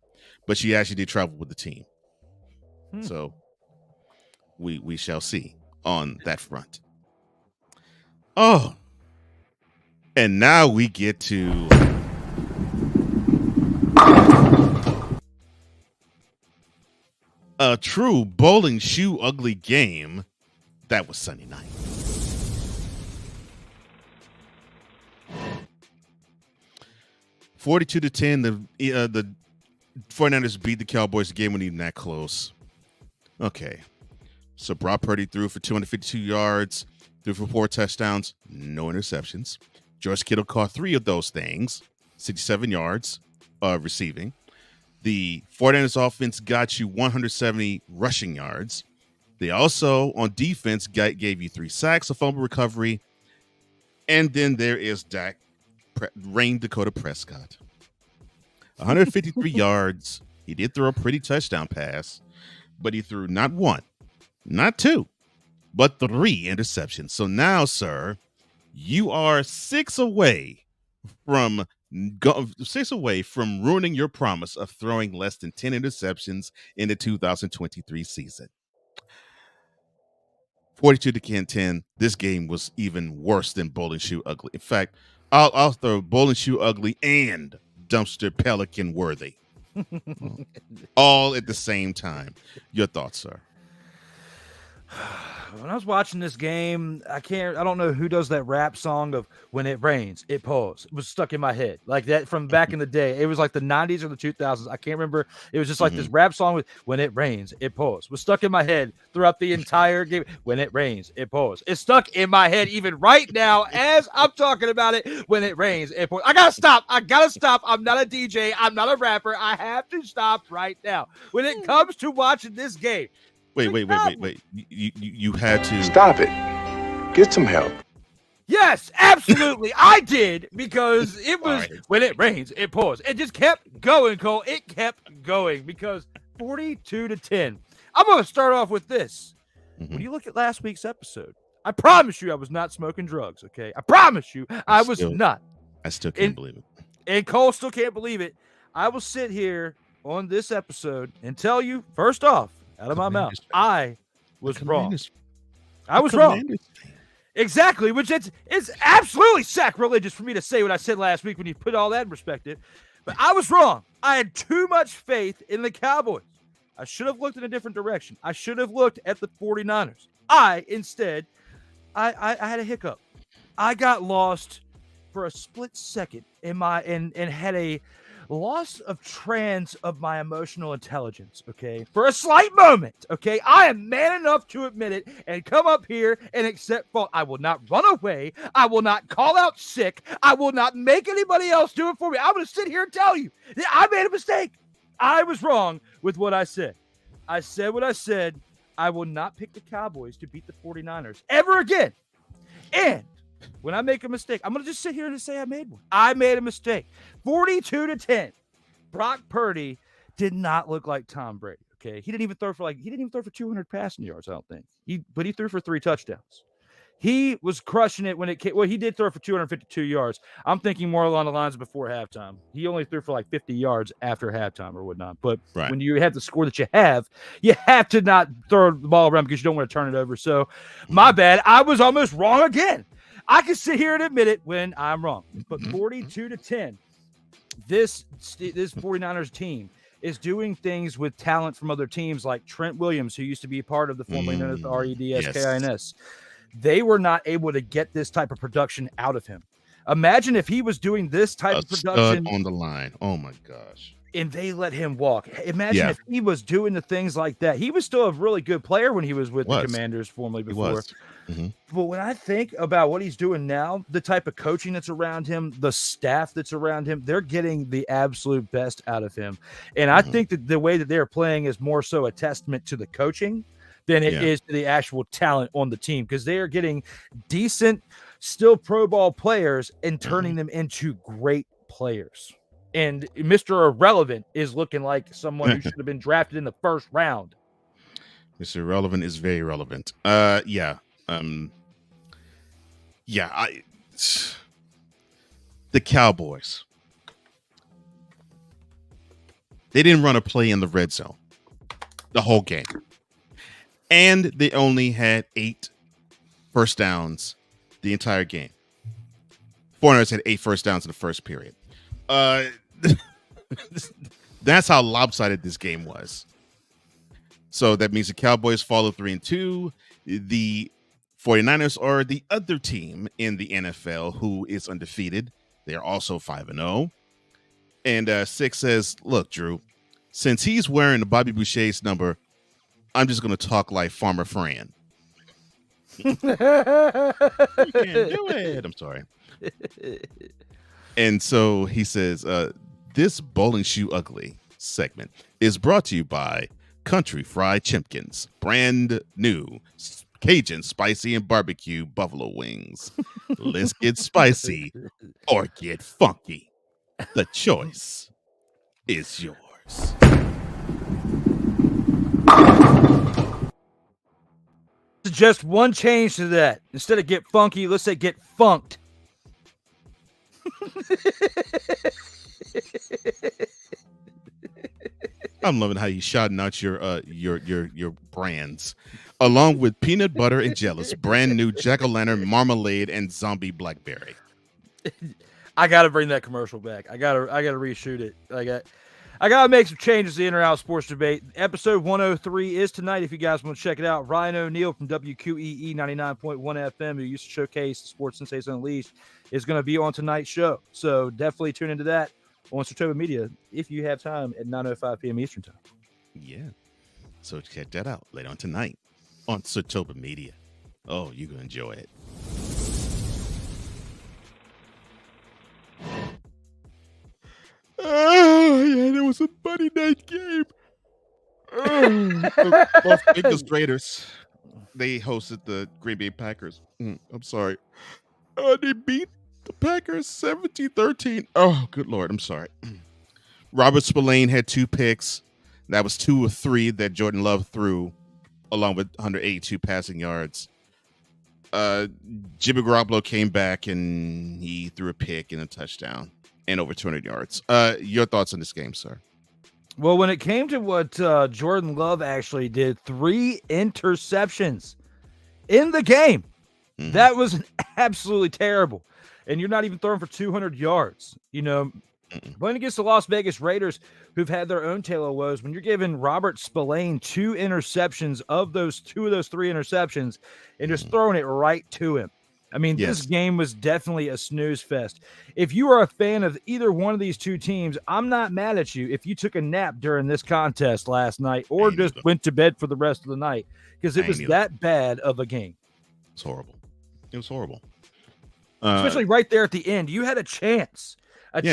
But she actually did travel with the team. So we shall see on that front. Oh, and now we get to a true bowling shoe ugly game. That was Sunday night. $42-10. The 49ers beat the Cowboys. The game wasn't even that close. Okay. So Brock Purdy threw for 252 yards, threw for 4 touchdowns, no interceptions. George Kittle caught 3 of those things, 67 yards receiving. The 49ers offense got you 170 rushing yards. They also, on defense, gave you 3 sacks, a fumble recovery. And then there is Rain Dakota Prescott. 153 yards. He did throw a pretty touchdown pass, but he threw not 1, not 2, but 3 interceptions. So now, sir, you are 6 away from ruining your promise of throwing less than 10 interceptions in the 2023 season. 42-10. This game was even worse than bowling shoe ugly. In fact, I'll throw bowling shoe ugly and dumpster pelican worthy all at the same time. Your thoughts, sir? When I was watching this game, I don't know who does that rap song of when it rains, it pours. It was stuck in my head like that from back in the day. It was like the 90s or the 2000s. I can't remember. It was just like this rap song with when it rains, it pours. Was stuck in my head throughout the entire game. When it rains, it pours. It's stuck in my head even right now as I'm talking about it. When it rains, it pours. I gotta stop. I'm not a DJ. I'm not a rapper. I have to stop right now. When it comes to watching this game. Wait. You had to Stop it. Get some help. Yes, absolutely. I did, because it was when it rains, it pours. It just kept going, Cole. It kept going because 42-10. I'm going to start off with this. Mhm. When you look at last week's episode, I promise you I was not smoking drugs, okay? I promise you I was not. I still can't believe it. And Cole still can't believe it. I will sit here on this episode and tell you, first off, out of my mouth, I was wrong. I was wrong. Exactly, which it's absolutely sacrilegious for me to say what I said last week when you put all that in perspective. But I was wrong. I had too much faith in the Cowboys. I should have looked in a different direction. I should have looked at the 49ers. Instead, I had a hiccup. I got lost for a split second and had a loss of trans of my emotional intelligence, okay? For a slight moment, okay? I am man enough to admit it and come up here and accept fault. I will not run away. I will not call out sick. I will not make anybody else do it for me. I'm going to sit here and tell you that I made a mistake. I was wrong with what I said. I said what I said. I will not pick the Cowboys to beat the 49ers ever again. And when I make a mistake, I'm going to just sit here and say I made one. I made a mistake. 42-10. Brock Purdy did not look like Tom Brady, okay? He didn't even throw for 200 passing yards, I don't think. But he threw for 3 touchdowns. He was crushing it when it came. Well, he did throw for 252 yards. I'm thinking more along the lines of before halftime. He only threw for like 50 yards after halftime or whatnot. But when you have the score that you have to not throw the ball around because you don't want to turn it over. So, my bad. I was almost wrong again. I can sit here and admit it when I'm wrong. But 42-10, this 49ers team is doing things with talent from other teams like Trent Williams, who used to be part of the formerly known as the REDSKINS. Yes. They were not able to get this type of production out of him. Imagine if he was doing this type of production on the line. Oh my gosh. And they let him walk. Imagine if he was doing the things like that. He was still a really good player when he was with the Commanders formerly before. But when I think about what he's doing now, the type of coaching that's around him, the staff that's around him, they're getting the absolute best out of him. And I think that the way that they're playing is more so a testament to the coaching than it is to the actual talent on the team, because they are getting decent, still pro ball players and turning them into great players. And Mr. Irrelevant is looking like someone who should have been drafted in the first round. Mr. Irrelevant is very relevant. The Cowboys. They didn't run a play in the red zone the whole game. And they only had 8 first downs the entire game. 49ers had 8 first downs in the first period. That's how lopsided this game was. So that means the Cowboys follow 3-2. The 49ers are the other team in the NFL who is undefeated. They are also 5-0. And Six says, look, Drew, since he's wearing the Bobby Boucher's number, I'm just going to talk like Farmer Fran. You can't do it. I'm sorry. And so he says, this Bowling Shoe Ugly segment is brought to you by Country Fried Chimpkins, brand new Cajun spicy and barbecue buffalo wings. Let's get spicy or get funky. The choice is yours. Just one change to that. Instead of get funky, let's say get funked. I'm loving how you shouting out your brands, along with peanut butter and jealous, brand new jack-o'-lantern marmalade and zombie blackberry. I gotta bring that commercial back. I gotta reshoot it. I gotta make some changes to the In or Out Sports Debate. Episode 103 is tonight. If you guys want to check it out, Ryan O'Neal from WQEE 99.1 FM, who used to showcase Sports Sensations Unleashed, is going to be on tonight's show. So definitely tune into that on Sartoba Media if you have time at 9:05 p.m. Eastern Time. Yeah. So check that out later on tonight on Sartoba Media. Oh, you're going to enjoy it. Oh, yeah, there was a Monday night game. The Las Vegas Raiders, they hosted the Green Bay Packers. I'm sorry. They beat the Packers 17-13. Oh, good Lord. I'm sorry. Robert Spillane had 2 picks. That was 2 of 3 that Jordan Love threw, along with 182 passing yards. Jimmy Garoppolo came back and he threw a pick and a touchdown and over 200 yards. Your thoughts on this game, sir? Well, when it came to what Jordan Love actually did, 3 interceptions in the game. Mhm. That was absolutely terrible. And you're not even throwing for 200 yards. You know, playing against the Las Vegas Raiders, who've had their own tale of woes, when you're giving Robert Spillane 2 interceptions of those 2 of those 3 interceptions and just throwing it right to him. I mean, this game was definitely a snooze fest. If you are a fan of either one of these two teams, I'm not mad at you if you took a nap during this contest last night or just went to bed for the rest of the night, because it was that bad of a game. It's horrible. It was horrible. Especially right there at the end. You had a chance at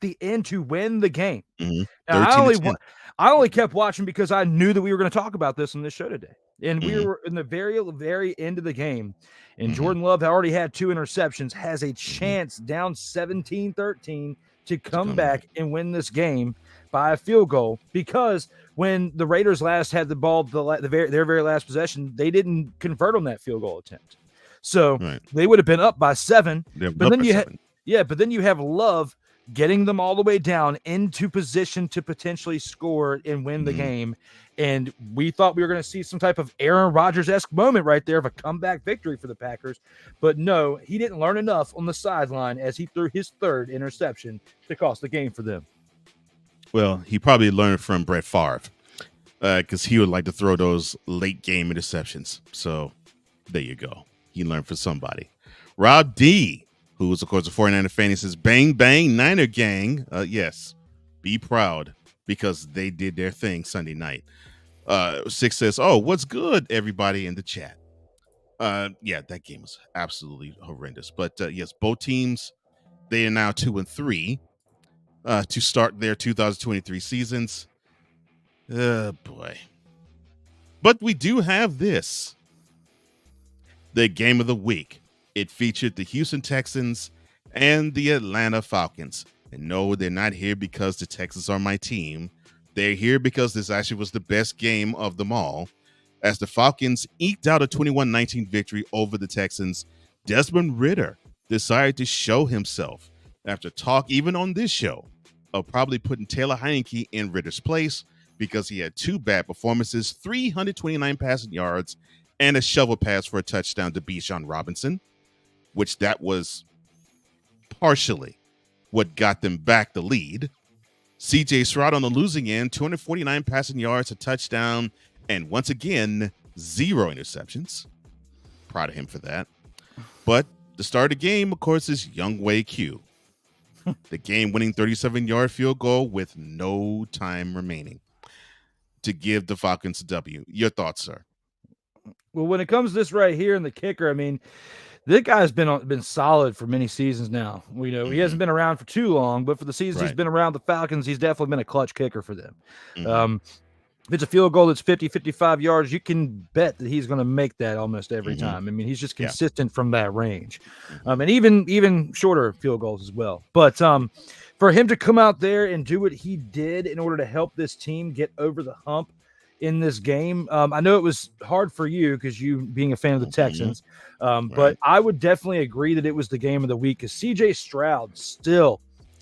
the end to win the game. Mm-hmm. Now, I only kept watching because I knew that we were going to talk about this on this show today. And we were in the very, very end of the game. And Jordan Love already had 2 interceptions, has a chance down 17-13 to come back and win this game by a field goal, because when the Raiders last had the ball, their very last possession, they didn't convert on that field goal attempt. So they would have been up by 7. But then you have Love getting them all the way down into position to potentially score and win the game. And we thought we were going to see some type of Aaron Rodgers-esque moment right there of a comeback victory for the Packers. But no, he didn't learn enough on the sideline as he threw his 3rd interception to cost the game for them. Well, he probably learned from Brett Favre, because he would like to throw those late game interceptions. So there you go. He learned from somebody. Rob D, who is, of course, a 49er fan, he says, bang, bang, Niner gang. Yes, be proud, because they did their thing Sunday night. 6 says, oh, what's good, everybody in the chat? Yeah, that game was absolutely horrendous. But yes, both teams, they are now 2-3 to start their 2023 seasons. Boy. But we do have this. The game of the week. It featured the Houston Texans and the Atlanta Falcons. And no, they're not here because the Texans are my team. They're here because this actually was the best game of them all. As the Falcons eked out a 21-19 victory over the Texans, Desmond Ridder decided to show himself after talk, even on this show, of probably putting Taylor Heineke in Ridder's place, because he had 2 bad performances, 329 passing yards, and a shovel pass for a touchdown to Bijan Robinson, which that was partially what got them back the lead. CJ Stroud on the losing end, 249 passing yards, a touchdown, and once again, 0 interceptions. Proud of him for that. But the start of the game, of course, is Younghoe Q. The game-winning 37-yard field goal with no time remaining to give the Falcons a W. Your thoughts, sir? Well, when it comes to this right here and the kicker, I mean, this guy's been solid for many seasons now. We know he hasn't been around for too long, but for the seasons he's been around the Falcons, he's definitely been a clutch kicker for them. If it's a field goal that's 50, 55 yards, you can bet that he's going to make that almost every time. I mean, he's just consistent from that range. And even shorter field goals as well. But for him to come out there and do what he did in order to help this team get over the hump in this game, I know it was hard for you because you being a fan of the Texans, but I would definitely agree that it was the game of the week, because CJ Stroud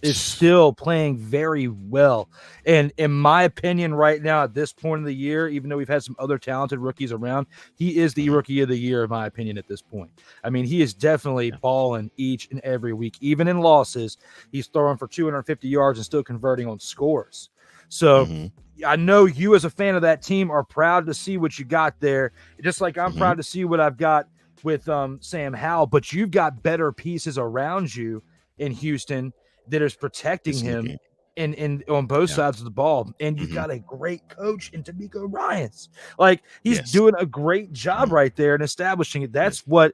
is still playing very well. And in my opinion, right now at this point of the year, even though we've had some other talented rookies around, he is the rookie of the year, in my opinion, at this point. I mean, he is definitely balling each and every week. Even in losses, he's throwing for 250 yards and still converting on scores. So I know you as a fan of that team are proud to see what you got there, just like I'm proud to see what I've got with Sam Howell, but you've got better pieces around you in Houston that is protecting him in on both sides of the ball. And you've got a great coach in D'Amico Ryans. Like, he's doing a great job right there and establishing it. That's what,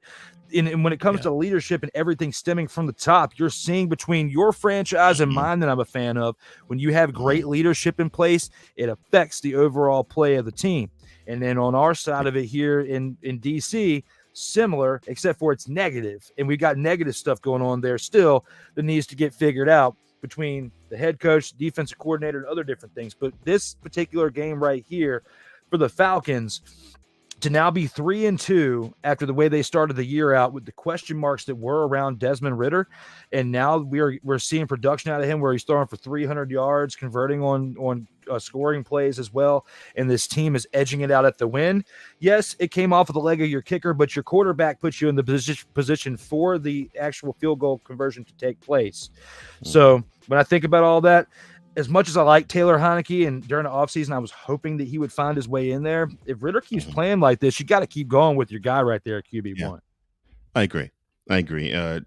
and when it comes to leadership and everything stemming from the top, you're seeing between your franchise and mine that I'm a fan of, when you have great leadership in place, it affects the overall play of the team. And then on our side of it here in DC, similar, except for it's negative. And we got negative stuff going on there still that needs to get figured out. between the head coach, defensive coordinator, and other different things. But this particular game right here for the Falcons, to now be 3-2 after the way they started the year out with the question marks that were around Desmond Ridder, and now we're seeing production out of him where he's throwing for 300 yards, converting on scoring plays as well, and this team is edging it out at the win. Yes, it came off of the leg of your kicker, but your quarterback puts you in the position for the actual field goal conversion to take place. So when I think about all that, as much as I like Taylor Heineke, and during the offseason, I was hoping that he would find his way in there. If Ridder keeps playing like this, you got to keep going with your guy right there at QB1. Yeah. I agree.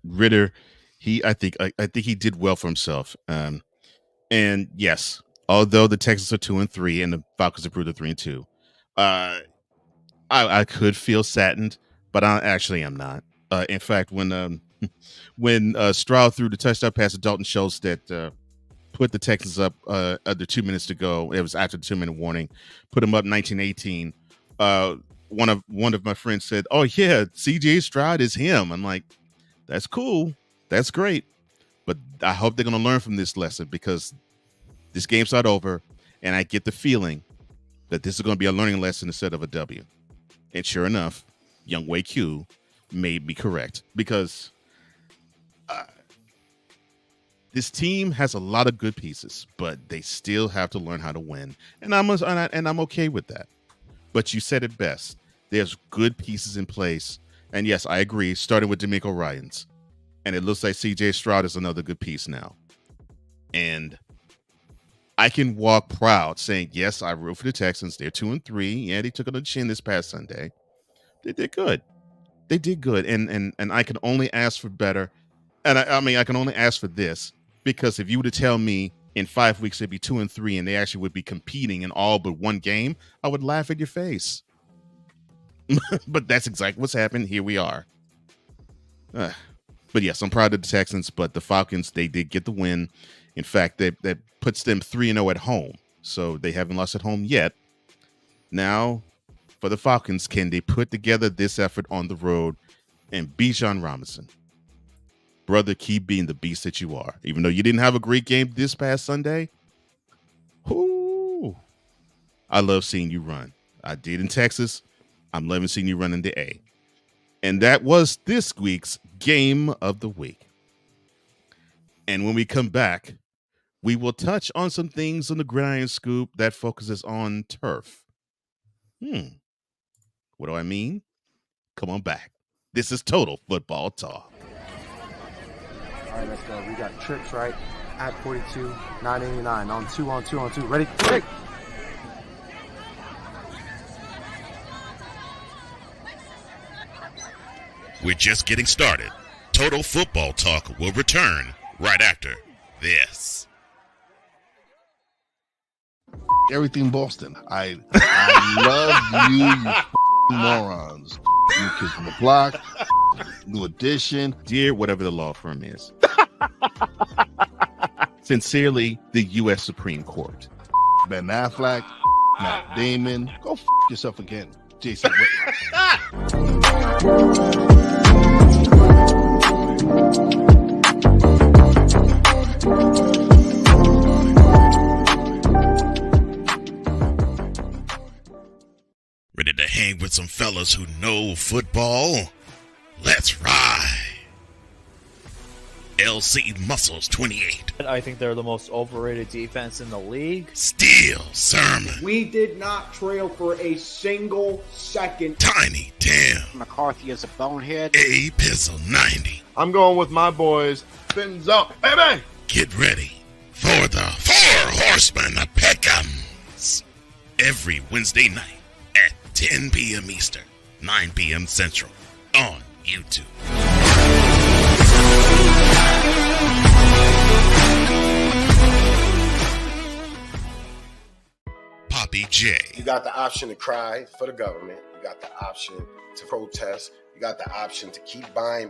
Ridder, I think he did well for himself. And yes, although the Texans are 2-3 and the Falcons improved to 3-2, I could feel saddened, but I actually am not. In fact, when Stroud threw the touchdown pass to Dalton Schultz that put the Texans up under 2 minutes to go. It was after the 2-minute warning. Put them up 19-18. One of my friends said, "Oh yeah, CJ Stroud is him." I'm like, "That's cool, that's great," but I hope they're going to learn from this lesson because this game's not over, and I get the feeling that this is going to be a learning lesson instead of a W. And sure enough, Young Wei Q made me correct because this team has a lot of good pieces, but they still have to learn how to win. And I'm okay with that. But you said it best. There's good pieces in place. And yes, I agree, starting with D'Amico Ryans. And it looks like CJ Stroud is another good piece now. And I can walk proud saying, yes, I root for the Texans. They're 2-3. Yeah, they took on the chin this past Sunday. They did good. And I can only ask for better. And I can only ask for this. Because if you were to tell me in 5 weeks they'd be 2-3 and they actually would be competing in all but one game, I would laugh at your face. But that's exactly what's happened. Here we are. But yes, I'm proud of the Texans, but the Falcons, they did get the win. In fact, that puts them 3-0 at home. So they haven't lost at home yet. Now, for the Falcons, can they put together this effort on the road and beat John Robinson? Brother, keep being the beast that you are. Even though you didn't have a great game this past Sunday, I love seeing you run. I did in Texas. I'm loving seeing you run in the A. And that was this week's Game of the Week. And when we come back, we will touch on some things on the Gridiron Scoop that focuses on turf. What do I mean? Come on back. This is Total Football Talk. All right, let's go. We got trips, right? At 42, 989. On two. Ready? Hey! We're just getting started. Total Football Talk will return right after this. Everything Boston. I love you morons. New Kids on the Block, New Edition. Dear whatever the law firm is. Sincerely, the U.S. Supreme Court. Ben Affleck, Matt Damon. Go yourself again, Jason Whitlock. Ready to hang with some fellas who know football? Let's ride. LC Muscles 28. I think they're the most overrated defense in the league. Steel Sermon. We did not trail for a single second. Tiny Tim. McCarthy is a bonehead. A Pizzle 90. I'm going with my boys. Fins up, baby! Get ready for the Four Horsemen of Pick'ems. Every Wednesday night at 10 p.m. Eastern, 9 p.m. Central on YouTube. Poppy J. You got the option to cry for the government. You got the option to protest. You got the option to keep buying.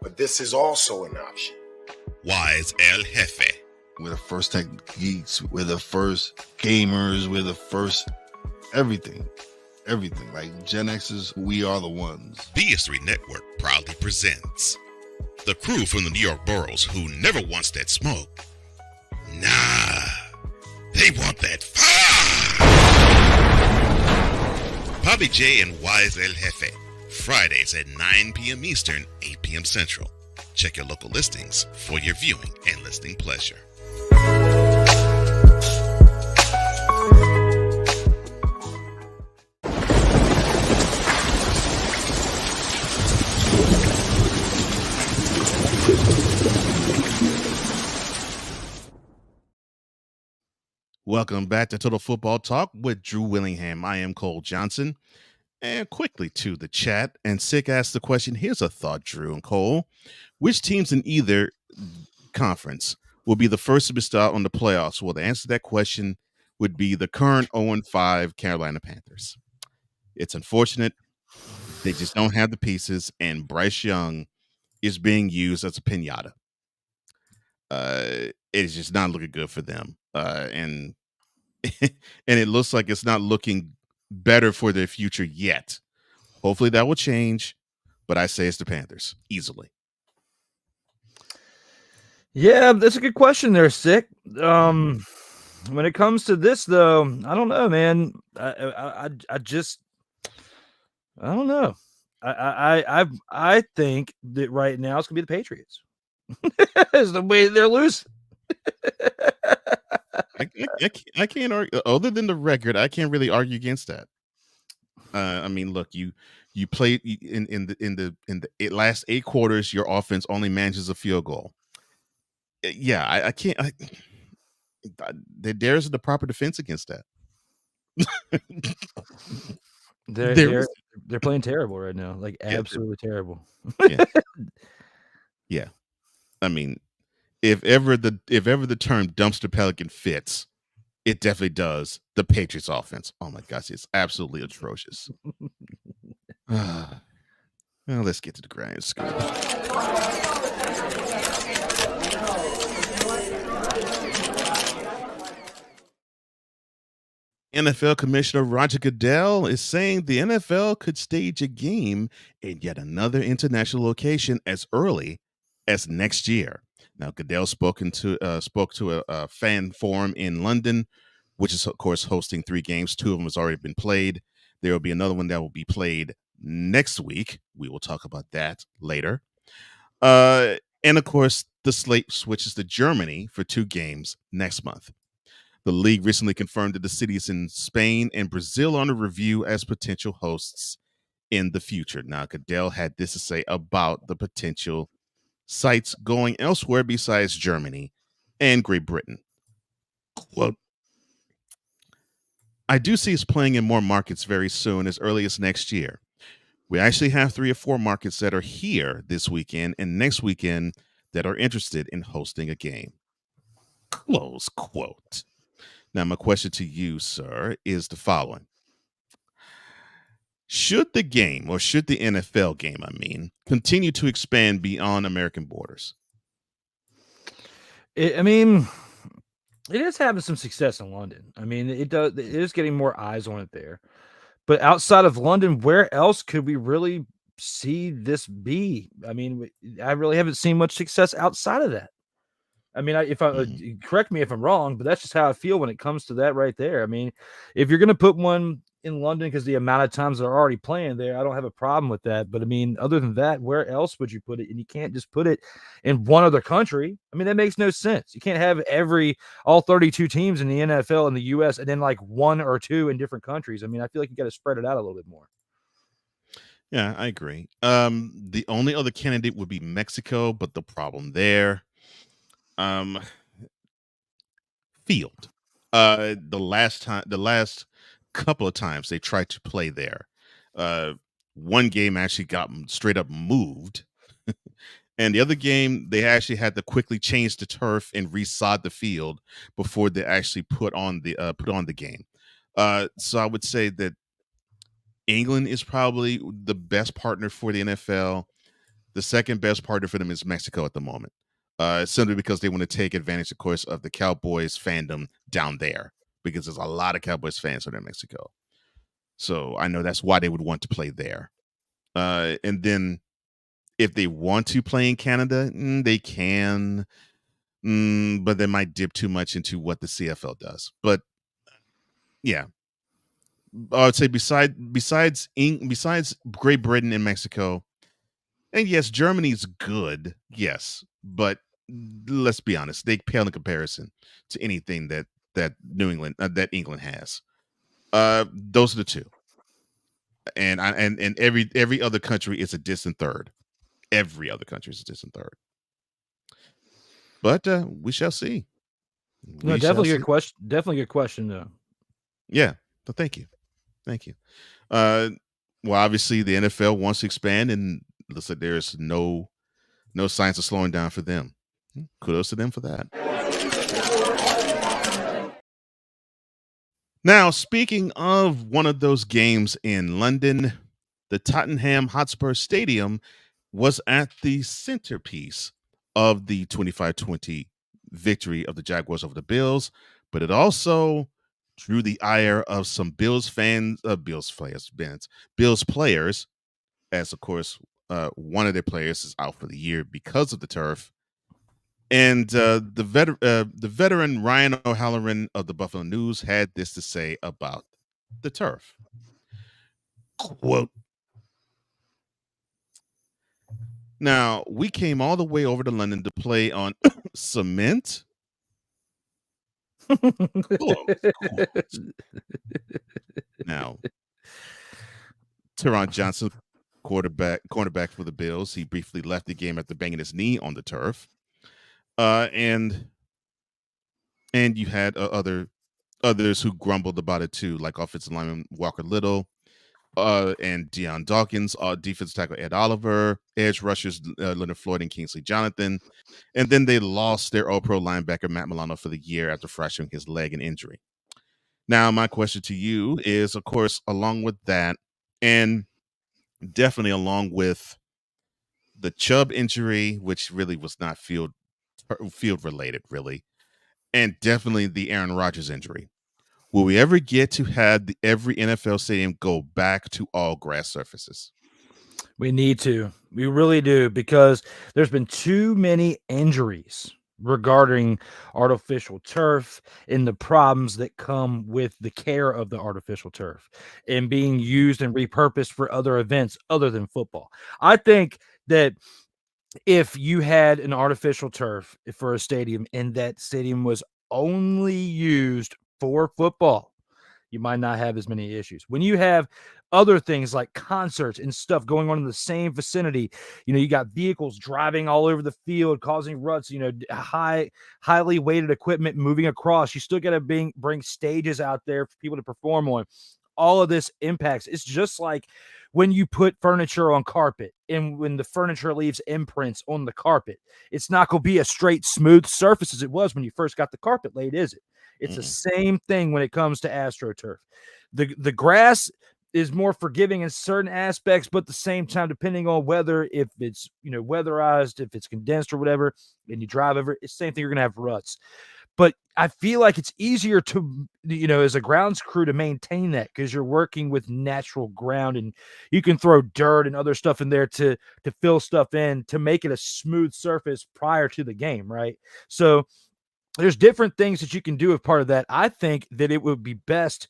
But this is also an option. Wise El Jefe. We're the first tech geeks. We're the first gamers. We're the first everything. Everything. Like Gen X's, we are the ones. BS3 Network proudly presents the crew from the New York boroughs who never wants that smoke, Nah, they want that fire. Bobby J and Wise El Jefe, Fridays at 9 p.m. Eastern, 8 p.m. Central. Check your local listings for your viewing and listening pleasure. Welcome back to Total Football Talk with Drew Willingham. I am Cole Johnson. And quickly to the chat, and Sick asked the question, here's a thought, Drew and Cole. Which teams in either conference will be the first to be started on the playoffs? Well, the answer to that question would be the current 0-5 Carolina Panthers. It's unfortunate. They just don't have the pieces, and Bryce Young is being used as a piñata. It is just not looking good for them. And it looks like it's not looking better for their future yet. Hopefully that will change, but I say it's the Panthers easily. Yeah, that's a good question there, Sick. When it comes to this, though, I don't know, man. I don't know. I think that right now it's gonna be the Patriots. Is the way they're losing. I can't argue. Other than the record, I can't really argue against that. I mean, look, you played in the last 8 quarters. Your offense only manages a field goal. Yeah, I can't. There isn't the proper defense against that. They're playing terrible right now, like absolutely terrible. Yeah, I mean, if ever the term dumpster pelican fits, it definitely does the Patriots offense. Oh my gosh, it's absolutely atrocious. Well, let's get to the grind scoop. NFL Commissioner Roger Goodell is saying the NFL could stage a game in yet another international location as early as next year. Now, Goodell spoke to a fan forum in London, which is, of course, hosting 3 games. 2 of them has already been played. There will be another one that will be played next week. We will talk about that later. And, of course, the slate switches to Germany for 2 games next month. The league recently confirmed that the cities in Spain and Brazil are under review as potential hosts in the future. Now, Goodell had this to say about the potential sites going elsewhere besides Germany and Great Britain. Quote, I do see us playing in more markets very soon, as early as next year. We actually have 3 or 4 markets that are here this weekend and next weekend that are interested in hosting a game. Close quote. Now, my question to you, sir, is the following. Should the game, or should the NFL game, continue to expand beyond American borders? I mean, it is having some success in London. I mean, it is getting more eyes on it there. But outside of London, where else could we really see this be? I mean, I really haven't seen much success outside of that. I mean, correct me if I'm wrong, but that's just how I feel when it comes to that right there. I mean, if you're going to put one in London because the amount of times they're already playing there, I don't have a problem with that. But I mean, other than that, where else would you put it? And you can't just put it in one other country. I mean, that makes no sense. You can't have all 32 teams in the NFL in the US and then like 1 or 2 in different countries. I mean, I feel like you got to spread it out a little bit more. Yeah, I agree. The only other candidate would be Mexico, but the problem there, field. The last couple of times they tried to play there, one game actually got straight up moved, and the other game they actually had to quickly change the turf and resod the field before they actually put on the game. So I would say that England is probably the best partner for the NFL. The second best partner for them is Mexico at the moment. Simply because they want to take advantage, of course, of the Cowboys fandom down there, because there's a lot of Cowboys fans over in Mexico. So I know that's why they would want to play there. And then if they want to play in Canada, they can. but they might dip too much into what the CFL does. But yeah, I would say besides Great Britain and Mexico, and yes, Germany's good, yes, but let's be honest, they pale in comparison to anything that England has. Those are the two, and every other country is a distant third. Every other country is a distant third. But we shall see. No, definitely good question. Definitely good question, though. Yeah. So thank you. Well, obviously the NFL wants to expand, and looks like there's no signs of slowing down for them. Kudos to them for that. Now, speaking of one of those games in London, the Tottenham Hotspur Stadium was at the centerpiece of the 25-20 victory of the Jaguars over the Bills, but it also drew the ire of some Bills players, as of course one of their players is out for the year because of the turf. And the veteran Ryan O'Halloran of the Buffalo News had this to say about the turf. Quote, "Now, we came all the way over to London to play on cement." Now, Teron Johnson, cornerback for the Bills, he briefly left the game after banging his knee on the turf. And you had others who grumbled about it too, like offensive lineman Walker Little, and Deion Dawkins, defensive tackle Ed Oliver, edge rushers Leonard Floyd and Kingsley Jonathan, and then they lost their All-Pro linebacker Matt Milano for the year after fracturing his leg and injury. Now, my question to you is, of course, along with that, and definitely along with the Chubb injury, which really was not field related, really, and definitely the Aaron Rodgers injury, will we ever get to have every NFL stadium go back to all grass surfaces? We need to. We really do, because there's been too many injuries regarding artificial turf and the problems that come with the care of the artificial turf and being used and repurposed for other events other than football. I think that if you had an artificial turf for a stadium and that stadium was only used for football, you might not have as many issues. When you have other things like concerts and stuff going on in the same vicinity, you got vehicles driving all over the field, causing ruts, highly weighted equipment moving across. You still got to bring stages out there for people to perform on. All of this impacts. It's just like when you put furniture on carpet and when the furniture leaves imprints on the carpet, it's not going to be a straight, smooth surface as it was when you first got the carpet laid, is it? It's the same thing when it comes to AstroTurf. The grass is more forgiving in certain aspects, but at the same time, depending on whether, if it's weatherized, if it's condensed or whatever, and you drive over, it's the same thing. You're gonna have ruts. But I feel like it's easier to, as a grounds crew, to maintain that because you're working with natural ground and you can throw dirt and other stuff in there to fill stuff in to make it a smooth surface prior to the game, right? So there's different things that you can do as part of that. I think that it would be best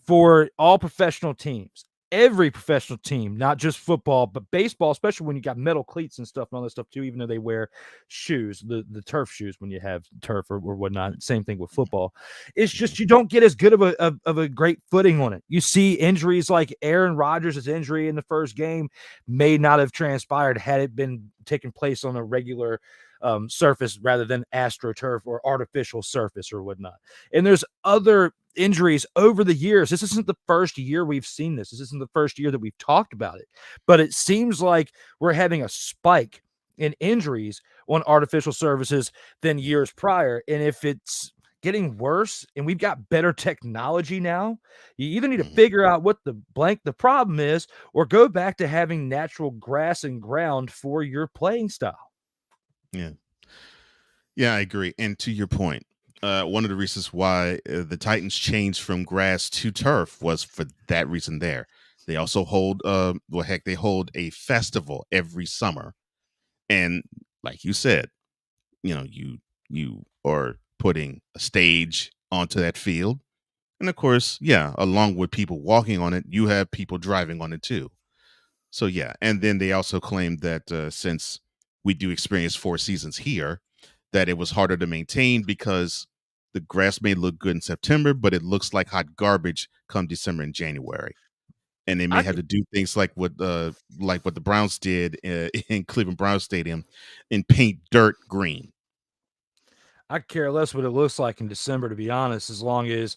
for all professional teams, every professional team, not just football, but baseball, especially when you got metal cleats and stuff and all that stuff too, even though they wear shoes, the turf shoes when you have turf or whatnot. Same thing with football. It's just you don't get as good of a great footing on it. You see injuries like Aaron Rodgers' injury in the first game may not have transpired had it been taking place on a regular surface rather than AstroTurf or artificial surface or whatnot. And there's other injuries over the years. This isn't the first year we've seen this. This isn't the first year that we've talked about it, but it seems like we're having a spike in injuries on artificial surfaces than years prior. And if it's getting worse and we've got better technology now, you either need to figure out what the problem is or go back to having natural grass and ground for your playing style. Yeah, I agree. And to your point, one of the reasons why the Titans changed from grass to turf was for that reason there. They also hold, they hold a festival every summer. And like you said, you you are putting a stage onto that field. And of course, yeah, along with people walking on it, you have people driving on it too. So yeah, and then they also claimed that since we do experience 4 seasons here, that it was harder to maintain because the grass may look good in September, but it looks like hot garbage come December and January. And they may have to do things like what the Browns did in Cleveland Browns Stadium and paint dirt green. I care less what it looks like in December, to be honest, as long as,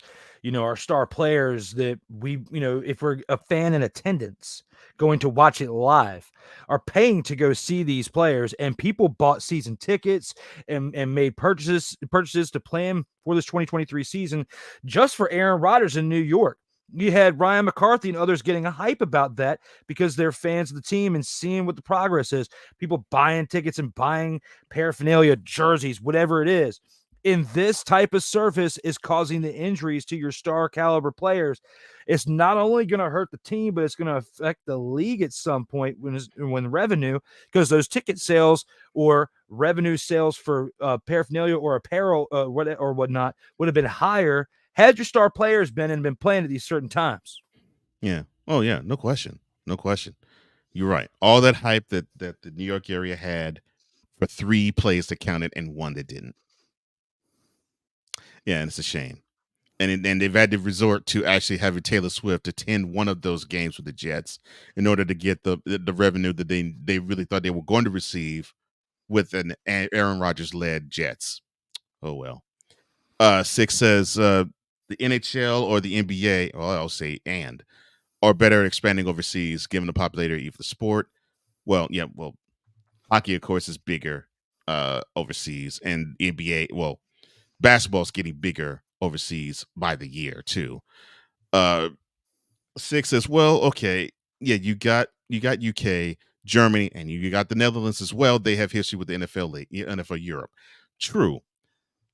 our star players that we, if we're a fan in attendance going to watch it live, are paying to go see these players, and people bought season tickets and made purchases to plan for this 2023 season just for Aaron Rodgers in New York. You had Ryan McCarthy and others getting a hype about that because they're fans of the team and seeing what the progress is. People buying tickets and buying paraphernalia, jerseys, whatever it is. And this type of surface is causing the injuries to your star caliber players. It's not only going to hurt the team, but it's going to affect the league at some point when revenue, because those ticket sales or revenue sales for paraphernalia or apparel or whatnot would have been higher had your star players been playing at these certain times. Yeah. Oh yeah. No question. No question. You're right. All that hype that the New York area had for 3 plays that counted and 1 that didn't. Yeah, and it's a shame. And they've had to resort to actually having Taylor Swift attend one of those games with the Jets in order to get the revenue that they really thought they were going to receive with an Aaron Rodgers led Jets. Oh well. 6 says the NHL or the NBA, well, I'll say are better at expanding overseas given the popularity of the sport. Well, yeah, hockey of course is bigger overseas, and NBA, basketball's getting bigger overseas by the year too. 6 says, well, okay, yeah, you got UK, Germany, and you got the Netherlands as well. They have history with the NFL league, NFL Europe. True.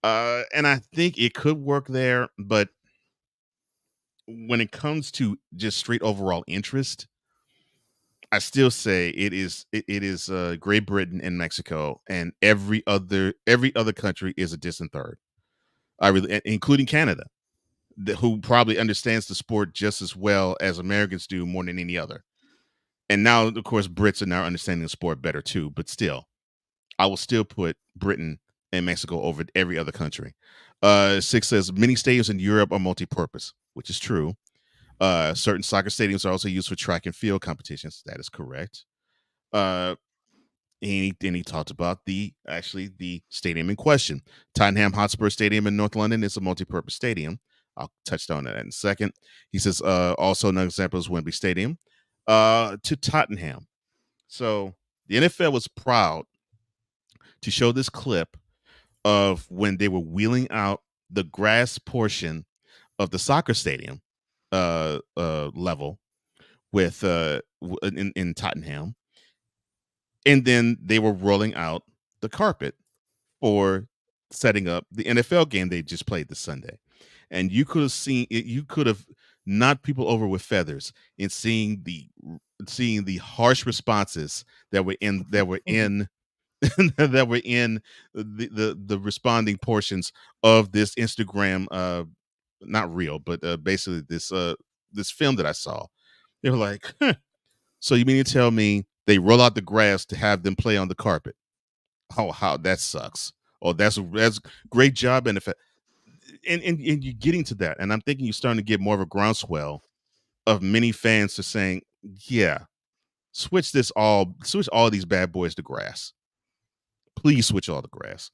And I think it could work there, but when it comes to just straight overall interest, I still say it is Great Britain and Mexico, and every other country is a distant third. Including Canada, who probably understands the sport just as well as Americans do, more than any other. And now, of course, Brits are now understanding the sport better too. But still, I will still put Britain and Mexico over every other country. 6 says many stadiums in Europe are multi-purpose, which is true. Certain soccer stadiums are also used for track and field competitions. That is correct. He talked about the stadium in question. Tottenham Hotspur Stadium in North London is a multi-purpose stadium. I'll touch on that in a second. He says also another example is Wembley Stadium to Tottenham. So the NFL was proud to show this clip of when they were wheeling out the grass portion of the soccer stadium level with in Tottenham. And then they were rolling out the carpet for setting up the NFL game they just played this Sunday. And you could have seen it, you could have knocked people over with feathers in seeing the harsh responses that were in that were in the responding portions of this Instagram not real, but basically this film that I saw. They were like, huh, so you mean to tell me they roll out the grass to have them play on the carpet? Oh, how that sucks. Oh, that's great job. And you're getting to that. And I'm thinking you're starting to get more of a groundswell of many fans to saying, yeah, switch all these bad boys to grass. Please switch all the grass.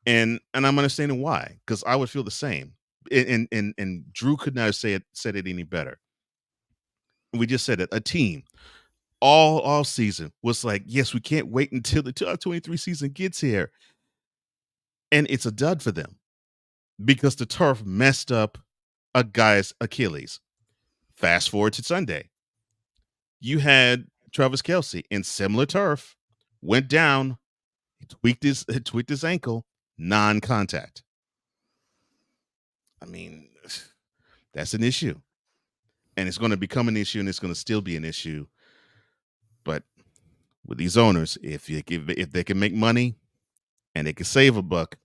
And I'm understanding why, because I would feel the same. And Drew could not have said it any better. We just said it. A team all season was like, yes, we can't wait until the 2023 season gets here. And it's a dud for them because the turf messed up a guy's Achilles. Fast forward to Sunday. You had Travis Kelce in similar turf, went down, he tweaked his ankle, non-contact. I mean, that's an issue. And it's going to become an issue, and it's going to still be an issue. But with these owners, if they can make money and they can save a buck,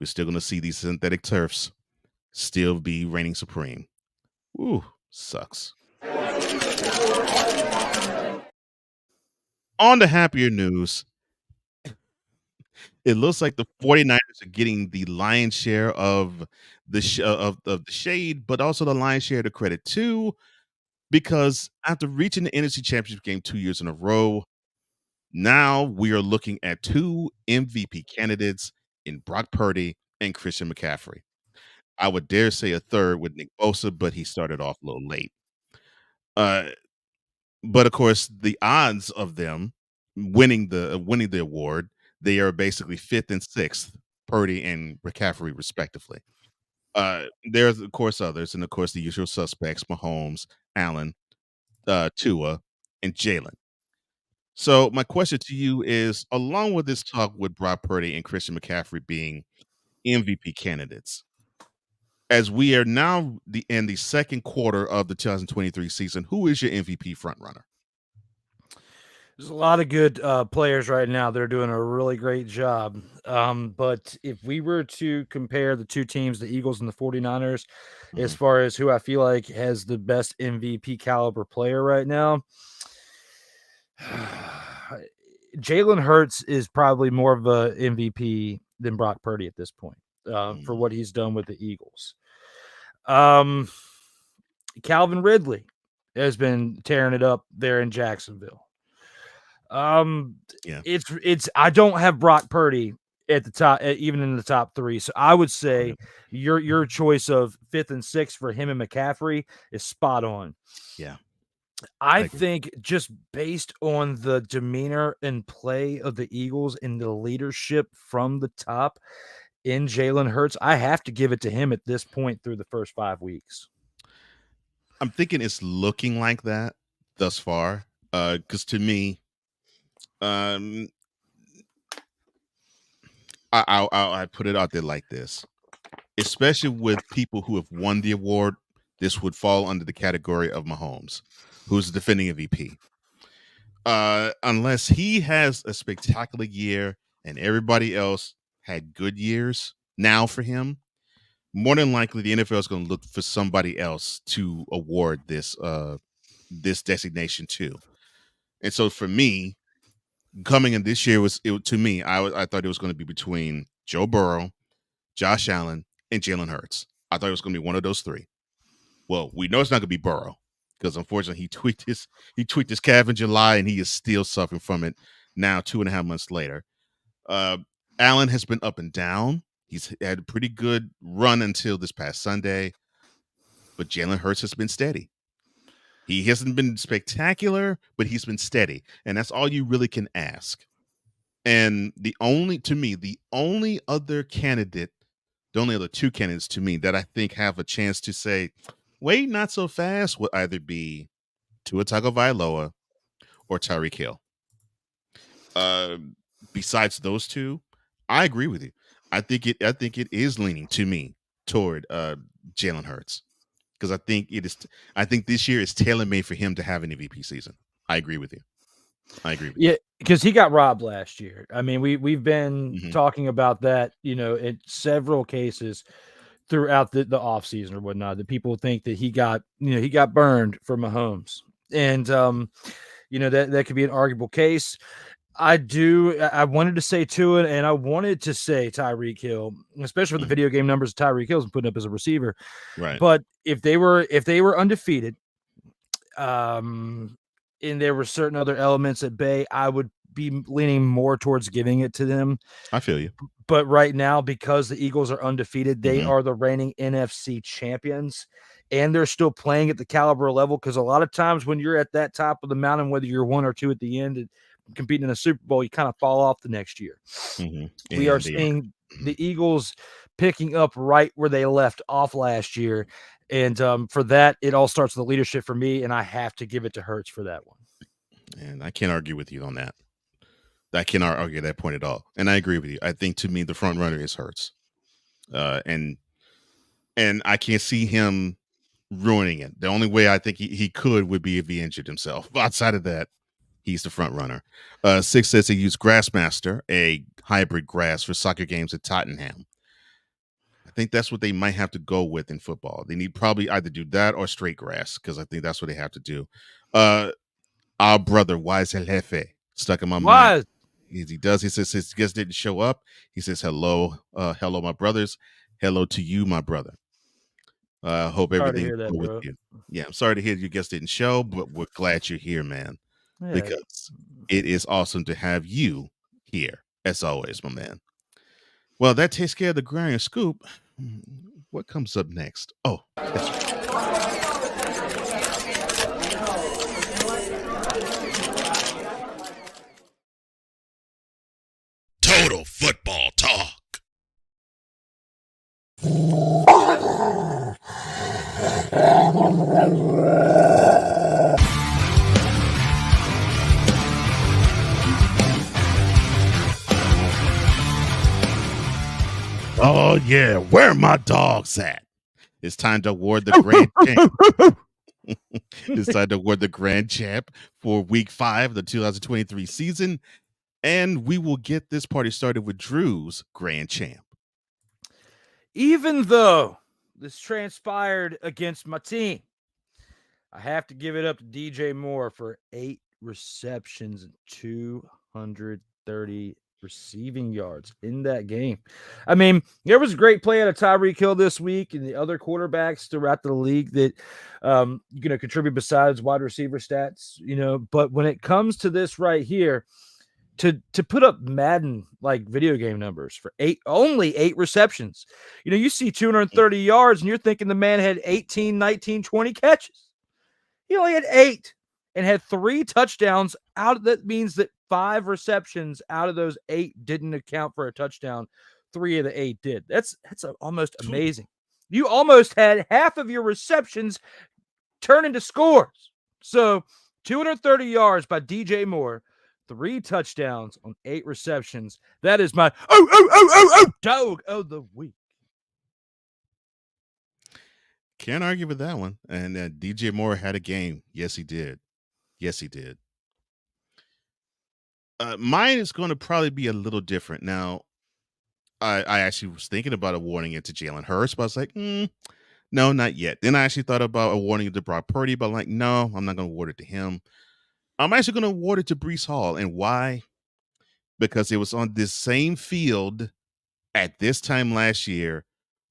we're still going to see these synthetic turfs still be reigning supreme. Ooh, sucks. On to happier news. It looks like the 49ers are getting the lion's share of the shade, but also the lion's share of the credit too, because after reaching the NFC Championship game 2 years in a row, now we are looking at 2 MVP candidates in Brock Purdy and Christian McCaffrey. I would dare say a third with Nick Bosa, but he started off a little late. But of course, the odds of them winning the award, they are basically 5th and 6th, Purdy and McCaffrey respectively. There's of course others, and of course the usual suspects: Mahomes, Allen, Tua, and Jalen. So my question to you is, along with this talk with Brock Purdy and Christian McCaffrey being MVP candidates, as we are now in the second quarter of the 2023 season, who is your MVP frontrunner? There's a lot of good players right now. They're doing a really great job. But if we were to compare the two teams, the Eagles and the 49ers, as far as who I feel like has the best MVP caliber player right now, Jalen Hurts is probably more of a MVP than Brock Purdy at this point for what he's done with the Eagles. Calvin Ridley has been tearing it up there in Jacksonville. It's I don't have Brock Purdy at the top, even in the top 3. So I would say your choice of 5th and 6th for him and McCaffrey is spot on. Yeah. I think just based on the demeanor and play of the Eagles and the leadership from the top in Jalen Hurts, I have to give it to him at this point through the first 5 weeks. I'm thinking it's looking like that thus far. Because to me, I put it out there like this, especially with people who have won the award, this would fall under the category of Mahomes, who's the defending MVP. Unless he has a spectacular year and everybody else had good years now for him, more than likely the NFL is going to look for somebody else to award this designation to. And so for me, coming in this year I thought it was going to be between Joe Burrow, Josh Allen, and Jalen Hurts. I thought it was going to be one of those 3. Well, we know it's not going to be Burrow because unfortunately he tweaked his calf in July and he is still suffering from it now 2.5 months later. Allen has been up and down. He's had a pretty good run until this past Sunday, but Jalen Hurts has been steady. He hasn't been spectacular, but he's been steady, and that's all you really can ask. And the only other 2 candidates to me that I think have a chance to say, wait, not so fast, would either be Tua Tagovailoa or Tyreek Hill. Besides those 2, I agree with you. I think it is leaning to me toward Jalen Hurts. Because I think this year is tailor-made for him to have an MVP season. I agree with you. Yeah, because he got robbed last year. I mean, we've been talking about that, in several cases throughout the offseason or whatnot. That people think that he got burned for Mahomes, and that could be an arguable case. I wanted to say Tua, and I wanted to say Tyreek Hill, especially with the video game numbers Tyreek Hill's putting up as a receiver. Right. But if they were undefeated, and there were certain other elements at bay, I would be leaning more towards giving it to them. I feel you. But right now, because the Eagles are undefeated, they are the reigning NFC champions, and they're still playing at the caliber level. Because a lot of times when you're at that top of the mountain, whether you're 1 or 2 at the end, competing in a Super Bowl, you kind of fall off the next year. We are seeing the Eagles picking up right where they left off last year. And for that, it all starts with the leadership for me, and I have to give it to Hurts for that one. And I can't argue with you on that. I cannot argue that point at all. And I agree with you. I think to me, the front runner is Hurts. And I can't see him ruining it. The only way I think he could would be if he injured himself. Outside of that, he's the front runner. 6 says he used Grassmaster, a hybrid grass for soccer games at Tottenham. think that's what they might have to go with in football. They need probably either do that or straight grass, because I think that's what they have to do. Our brother, Wise El Jefe, stuck in my mind. He does. He says his guest didn't show up. He says, hello, my brothers. Hello to you, my brother. Hope everything is good with you. Yeah, I'm sorry to hear your guest didn't show, but we're glad you're here, man. Yeah. Because it is awesome to have you here, as always, my man. Well, that takes care of the Gridiron Scoop. What comes up next? Oh, that's right. Total Football Talk. Oh, yeah. Where are my dogs at? It's time to award the grand champ. It's time to award the grand champ for week 5 of the 2023 season. And we will get this party started with Drew's grand champ. Even though this transpired against my team, I have to give it up to DJ Moore for 8 receptions and 230 receiving yards in that game. I mean, there was a great play out of Tyreek Hill this week and the other quarterbacks throughout the league that contribute besides wide receiver stats, but when it comes to this right here, to put up Madden like video game numbers for only 8 receptions, you see 230 yards and you're thinking the man had 18, 19, 20 catches. He only had 8 and had 3 touchdowns that means that 5 receptions out of those 8 didn't account for a touchdown. 3 of the 8 did. That's almost amazing. You almost had half of your receptions turn into scores. So 230 yards by DJ Moore, 3 touchdowns on 8 receptions. That is my dog of the week. Can't argue with that one. And DJ Moore had a game. Yes, he did. Mine is going to probably be a little different. Now, I actually was thinking about awarding it to Jalen Hurts, but I was like, no, not yet. Then I actually thought about awarding it to Brock Purdy, but I'm like, no, I'm not going to award it to him. I'm actually going to award it to Breece Hall. And why? Because it was on this same field at this time last year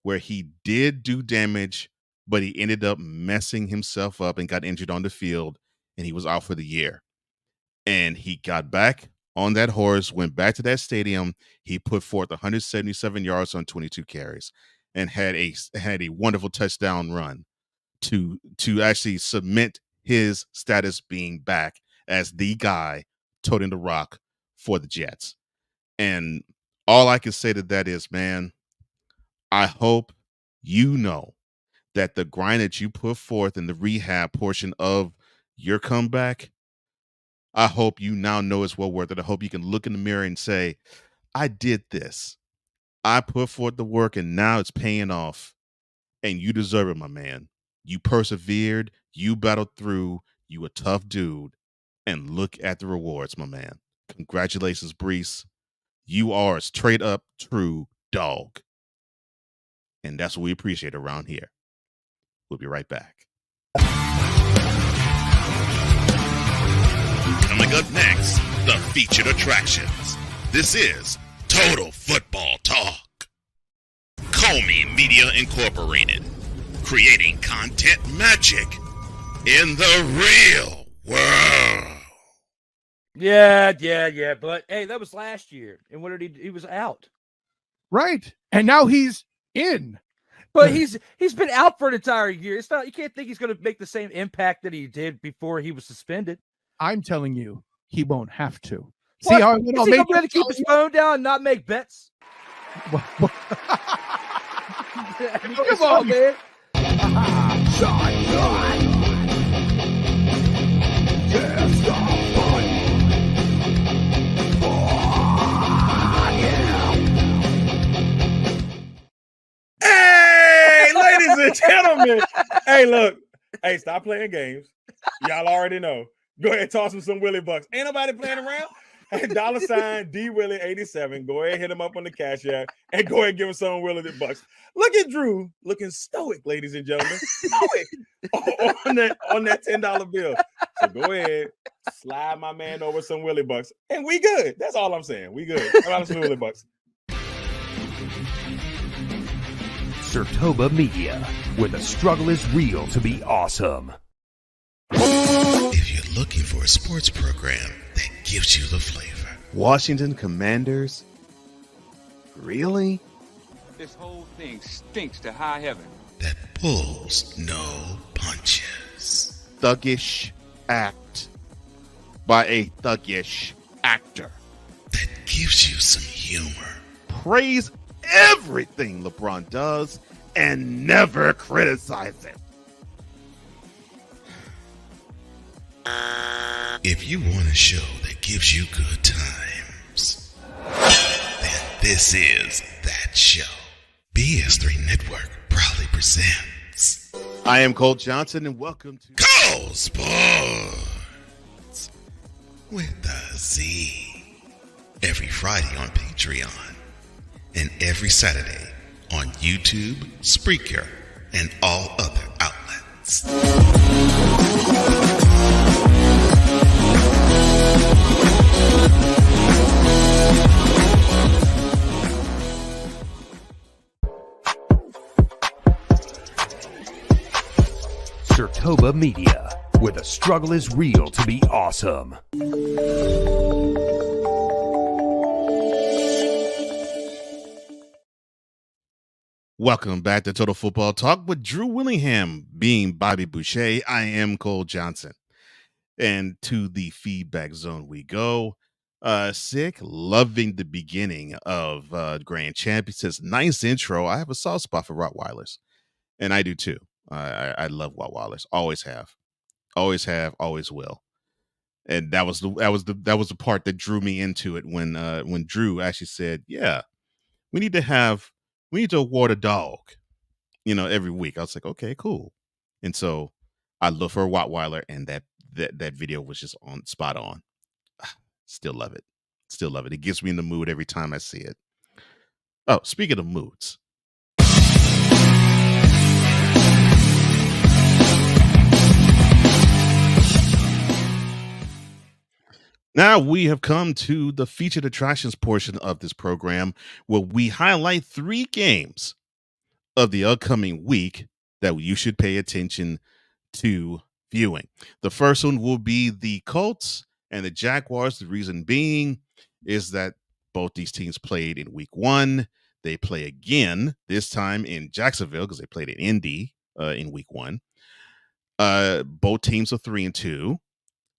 where he did do damage, but he ended up messing himself up and got injured on the field, and he was out for the year. And he got back on that horse, went back to that stadium. He put forth 177 yards on 22 carries and had a wonderful touchdown run to actually cement his status being back as the guy toting the rock for the Jets. And all I can say to that is, man, I hope you know that the grind that you put forth in the rehab portion of your comeback, I hope you now know it's well worth it. I hope you can look in the mirror and say, I did this. I put forth the work and now it's paying off. And you deserve it, my man. You persevered. You battled through. You a tough dude. And look at the rewards, my man. Congratulations, Breece. You are a straight up true dog. And that's what we appreciate around here. We'll be right back. Coming up next, the featured attractions. This is Total Football Talk. Comey Media Incorporated. Creating content magic in the real world. Yeah. But hey, that was last year. And what did he do? He was out. Right. And now he's in. But he's been out for an entire year. It's not, you can't think he's going to make the same impact that he did before he was suspended. I'm telling you, he won't have to. What? See how is he going to keep his phone down and not make bets? Come on, man. Hey, ladies and gentlemen. Hey, look. Hey, stop playing games. Y'all already know. Go ahead and toss him some Willie Bucks. Ain't nobody playing around. $, D Willie 87. Go ahead, hit him up on the Cash App and go ahead and give him some Willie the Bucks. Look at Drew looking stoic, ladies and gentlemen. Stoic on that $10 bill. So go ahead, slide my man over some Willie Bucks, and we good. That's all I'm saying. We good. Some Willie Bucks. Sertoba Media, where the struggle is real to be awesome. If you're looking for a sports program that gives you the flavor. Washington Commanders? Really? This whole thing stinks to high heaven. That pulls no punches. Thuggish act by a thuggish actor. That gives you some humor. Praise everything LeBron does and never criticize it. If you want a show that gives you good times, then this is that show. BS3 Network proudly presents. I am Cole Johnson, and welcome to Cole Sports with a Z. Every Friday on Patreon, and every Saturday on YouTube, Spreaker, and all other outlets. Sertoba Media, where the struggle is real to be awesome. Welcome back to Total Football Talk with Drew Willingham being Bobby Boucher. I am Cole Johnson. And to the feedback zone we go. Sick, loving the beginning of Grand Champ. He says, nice intro. I have a soft spot for Rottweilers. And I do too. I love Rottweilers. Always have, always will. And that was the part that drew me into it when Drew actually said, yeah, we need to award a dog, every week. I was like, okay, cool. And so I look for a Rottweiler, and that video was just spot on. Still love it. It gets me in the mood every time I see it. Oh, speaking of moods. Now we have come to the featured attractions portion of this program, where we highlight 3 games of the upcoming week that you should pay attention to viewing. The first one will be the Colts and the Jaguars. The reason being is that both these teams played in week 1. They play again, this time in Jacksonville, because they played in Indy in week 1. Both teams are 3-2.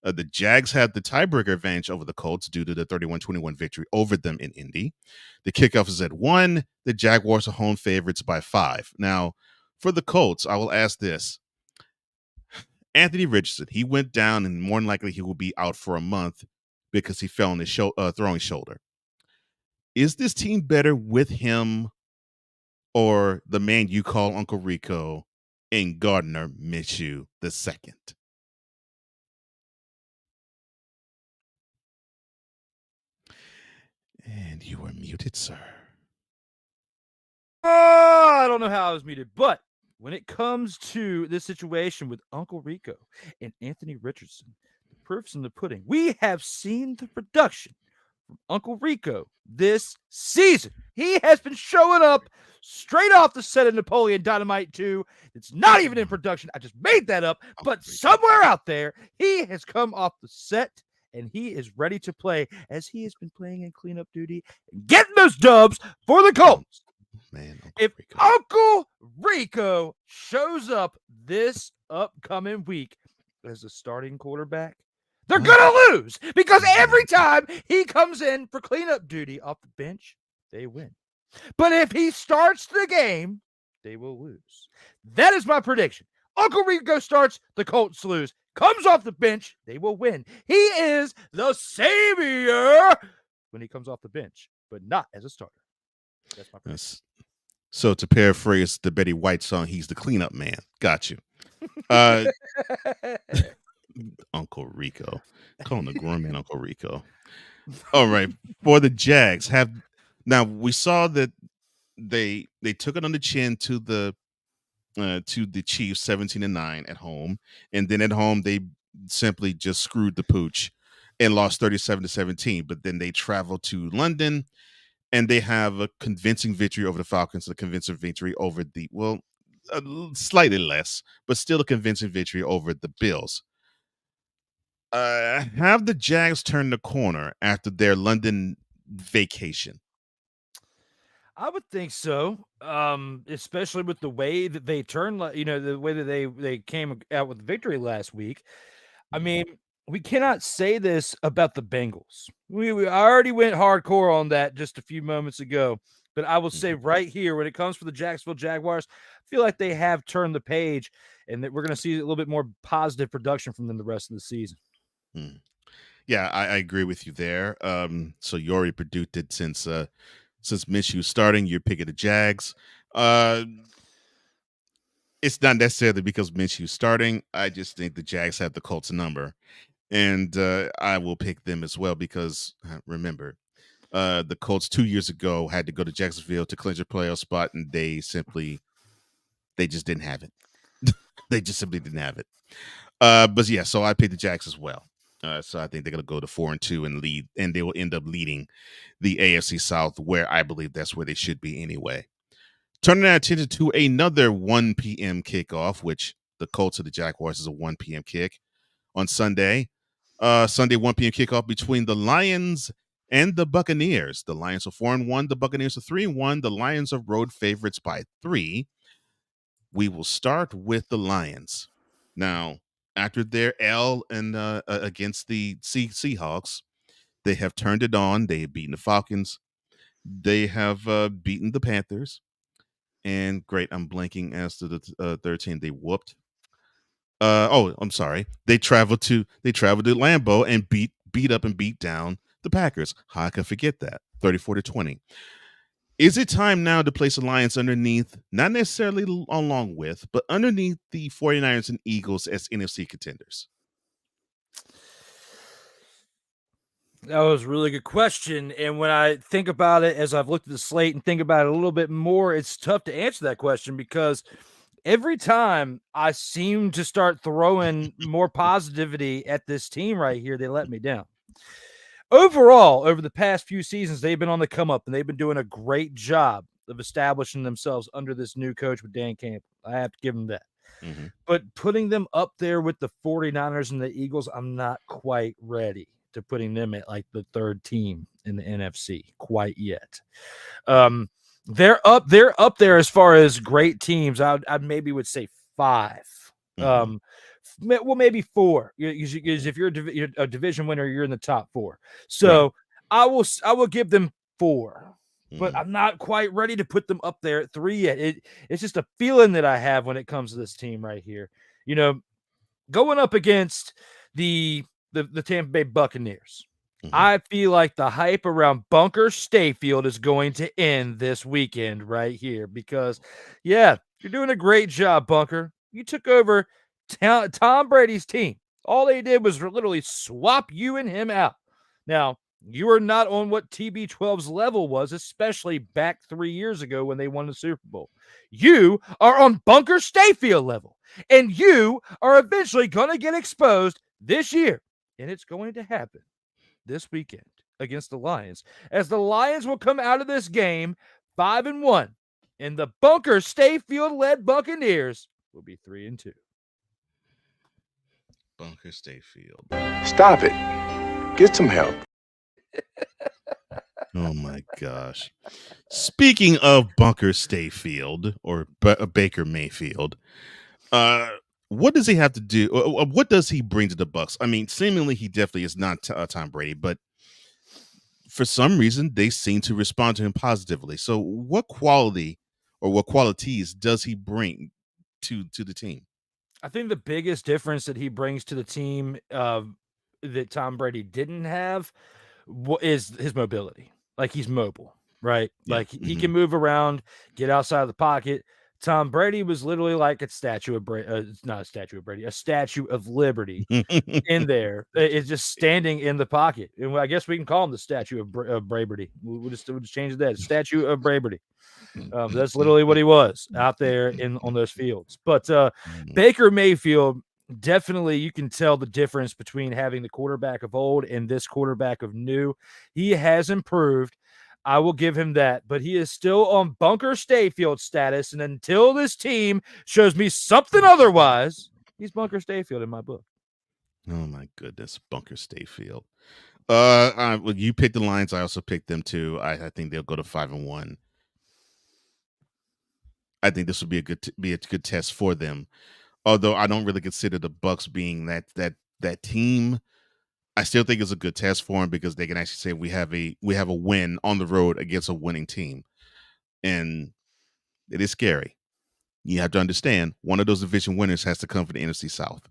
The Jags had the tiebreaker advantage over the Colts due to the 31-21 victory over them in Indy. The kickoff is at 1. The Jaguars are home favorites by 5. Now, for the Colts, I will ask this. Anthony Richardson, he went down, and more than likely he will be out for a month because he fell on his throwing shoulder. Is this team better with him or the man you call Uncle Rico in Gardner Minshew II? And you were muted, sir. Oh, I don't know how I was muted, but when it comes to this situation with Uncle Rico and Anthony Richardson, the proof's in the pudding. We have seen the production from Uncle Rico this season. He has been showing up straight off the set of Napoleon Dynamite 2. It's not even in production. I just made that up, but somewhere out there, he has come off the set. And he is ready to play, as he has been playing in cleanup duty and getting those dubs for the Colts. Man, if Uncle Rico shows up this upcoming week as a starting quarterback, they're going to lose, because every time he comes in for cleanup duty off the bench, they win. But if he starts the game, they will lose. That is my prediction. Uncle Rico starts, the Colts lose. Comes off the bench, they will win. He is the savior when he comes off the bench, but not as a starter. That's my prediction. So to paraphrase the Betty White song, he's the cleanup man. Got you. Uncle Rico. Calling the grown man Uncle Rico. All right. For the Jags, now we saw that they took it on the chin to the Chiefs 17-9 at home, and then at home they simply just screwed the pooch and lost 37-17. But then they traveled to London and they have a convincing victory over the Falcons, a convincing victory over slightly less, but still a convincing victory over the Bills. Have the Jags turned the corner after their London vacation? I would think so, especially with the way that they turned, the way that they came out with victory last week. I mean, we cannot say this about the Bengals. I already went hardcore on that just a few moments ago, but I will say right here, when it comes for the Jacksonville Jaguars, I feel like they have turned the page, and that we're going to see a little bit more positive production from them the rest of the season. Yeah, I agree with you there. So you already predicted since Minshew's starting, you're picking the Jags. It's not necessarily because Minshew's starting. I just think the Jags have the Colts number, and I will pick them as well because remember, the Colts 2 years ago had to go to Jacksonville to clinch a playoff spot, and they just didn't have it. They just simply didn't have it. But yeah, so I picked the Jags as well. So I think they're going to go to 4-2 and lead, and they will end up leading the AFC South, where I believe that's where they should be anyway. Turning our attention to another 1 p.m. kickoff, which the Colts of the Jaguars is a 1 p.m. kick on Sunday. Sunday 1 p.m. kickoff between the Lions and the Buccaneers. The Lions are 4-1. The Buccaneers are 3-1. The Lions are road favorites by 3. We will start with the Lions. Now, after their L and against the Seahawks, they have turned it on. They have beaten the Falcons. They have beaten the Panthers. And great, I'm blanking as to the 13 they whooped. I'm sorry. They traveled to Lambeau and beat up and beat down the Packers. How I can forget that? 34-20. Is it time now to place the Lions underneath, not necessarily along with, but underneath the 49ers and Eagles as NFC contenders? That was a really good question. And when I think about it, as I've looked at the slate and think about it a little bit more, it's tough to answer that question because every time I seem to start throwing more positivity at this team right here, they let me down. Overall, over the past few seasons, they've been on the come up, and they've been doing a great job of establishing themselves under this new coach with Dan Campbell. I have to give them that. Mm-hmm. But putting them up there with the 49ers and the Eagles, I'm not quite ready to putting them at like the third team in the NFC quite yet. They're up there as far as great teams. I maybe would say 5. Mm-hmm. Well, maybe 4. Because if you're a division winner, you're in the top 4. So right. I will give them 4. But I'm not quite ready to put them up there at 3 yet. It's just a feeling that I have when it comes to this team right here. You know, going up against the Tampa Bay Buccaneers, I feel like the hype around Bunker Stayfield is going to end this weekend right here because, yeah, you're doing a great job, Bunker. You took over Tom Brady's team. All they did was literally swap you and him out. Now, you are not on what TB12's level was, especially back 3 years ago when they won the Super Bowl. You are on Bunker Stayfield level, and you are eventually going to get exposed this year, and it's going to happen this weekend against the Lions, as the Lions will come out of this game 5-1, and the Bunker Stayfield-led Buccaneers will be 3-2. Bunker Stayfield. Stop it. Get some help. Oh my gosh. Speaking of Bunker Stayfield or Baker Mayfield, what does he have to do? What does he bring to the Bucs? I mean, seemingly he definitely is not Tom Brady, but for some reason they seem to respond to him positively. So what quality or what qualities does he bring to the team? I think the biggest difference that he brings to the team that Tom Brady didn't have is his mobility. Like, he's mobile, right? Yeah. Like, he can move around, get outside of the pocket. Tom Brady was literally like a statue of not a statue of Brady, a Statue of Liberty in there. It's just standing in the pocket. And I guess we can call him the Statue of Braberty. We'll just change that. Statue of Braberty. That's literally what he was out there on those fields. But Baker Mayfield, definitely you can tell the difference between having the quarterback of old and this quarterback of new. He has improved. I will give him that, but he is still on Bunker Stayfield status. And until this team shows me something otherwise, he's Bunker Stayfield in my book. Oh my goodness, Bunker Stayfield. You picked the Lions. I also picked them too. I think they'll go to 5-1. I think this would be a good test for them. Although I don't really consider the Bucks being that team. I still think it's a good test for them because they can actually say we have a win on the road against a winning team, and it is scary. You have to understand one of those division winners has to come from the NFC South.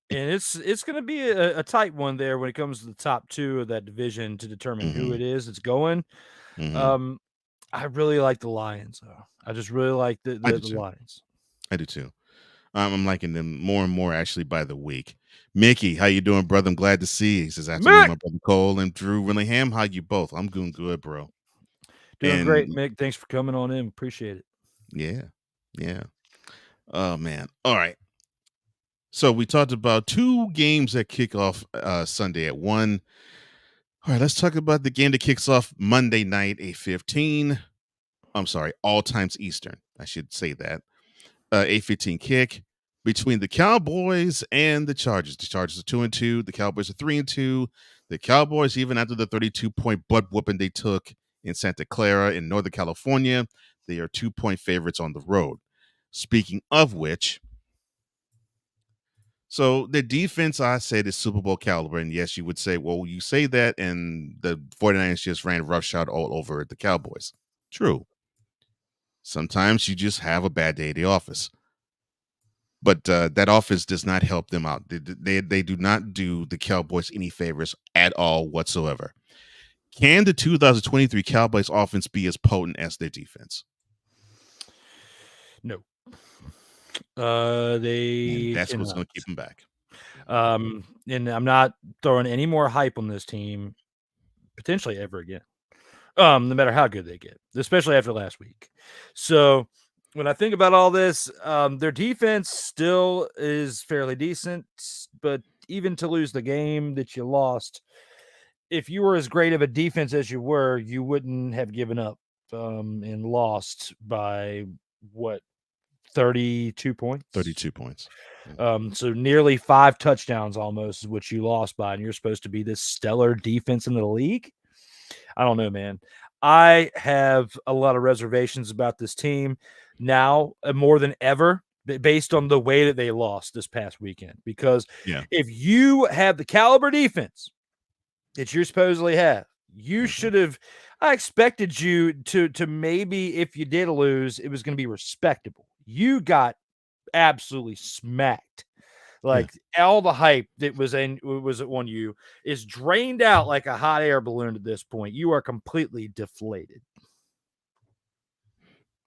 And it's going to be a tight one there when it comes to the top two of that division to determine who it is that's going. I really like the Lions, though. I just really like the Lions. I do too. I'm liking them more and more actually by the week. Mickey, how you doing, brother? I'm glad to see you. He says, afternoon, my brother Cole and Drew Willingham. How you both? I'm doing good, bro. Doing great, Mick. Thanks for coming on in. Appreciate it. Yeah. Oh man. All right. So we talked about two games that kick off Sunday at 1. All right, let's talk about the game that kicks off Monday night, 8:15. I'm sorry, all times Eastern. I should say that. 8:15 kick between the Cowboys and the Chargers. The Chargers are 2-2. The Cowboys are 3-2. The Cowboys, even after the 32-point butt whooping they took in Santa Clara in Northern California, they are 2-point favorites on the road. Speaking of which, so the defense, I said, is Super Bowl caliber. And yes, you would say, well, you say that, and the 49ers just ran roughshod all over the Cowboys. True. Sometimes you just have a bad day at the office. But that offense does not help them out. They do not do the Cowboys any favors at all whatsoever. Can the 2023 Cowboys offense be as potent as their defense? No. That's what's going to keep them back. And I'm not throwing any more hype on this team potentially ever again. No matter how good they get, especially after last week. So when I think about all this, their defense still is fairly decent, but even to lose the game that you lost, if you were as great of a defense as you were, you wouldn't have given up and lost by 32 points. 32 points. So nearly 5 touchdowns almost is what you lost by, and you're supposed to be this stellar defense in the league. I don't know, man. I have a lot of reservations about this team now more than ever based on the way that they lost this past weekend. Because if you have the caliber defense that you supposedly have, you should have – I expected you to maybe, if you did lose, it was going to be respectable. You got absolutely smacked. Like all the hype that was on you is drained out like a hot air balloon at this point. You are completely deflated.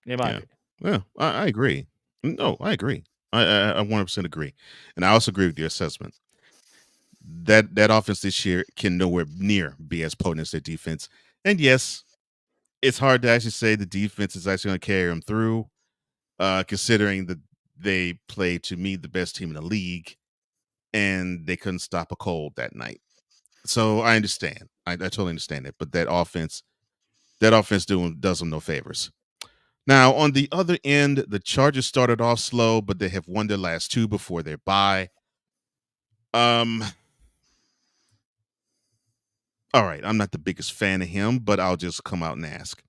In my opinion. Yeah, I agree. No, I agree. I 100% agree. And I also agree with your assessment. That offense this year can nowhere near be as potent as their defense. And yes, it's hard to actually say the defense is actually going to carry them through, considering that they played, to me, the best team in the league, and they couldn't stop a cold that night. So I understand. I totally understand it. But that offense does them no favors. Now, on the other end, the Chargers started off slow, but they have won their last 2 before their bye. All right, I'm not the biggest fan of him, but I'll just come out and ask.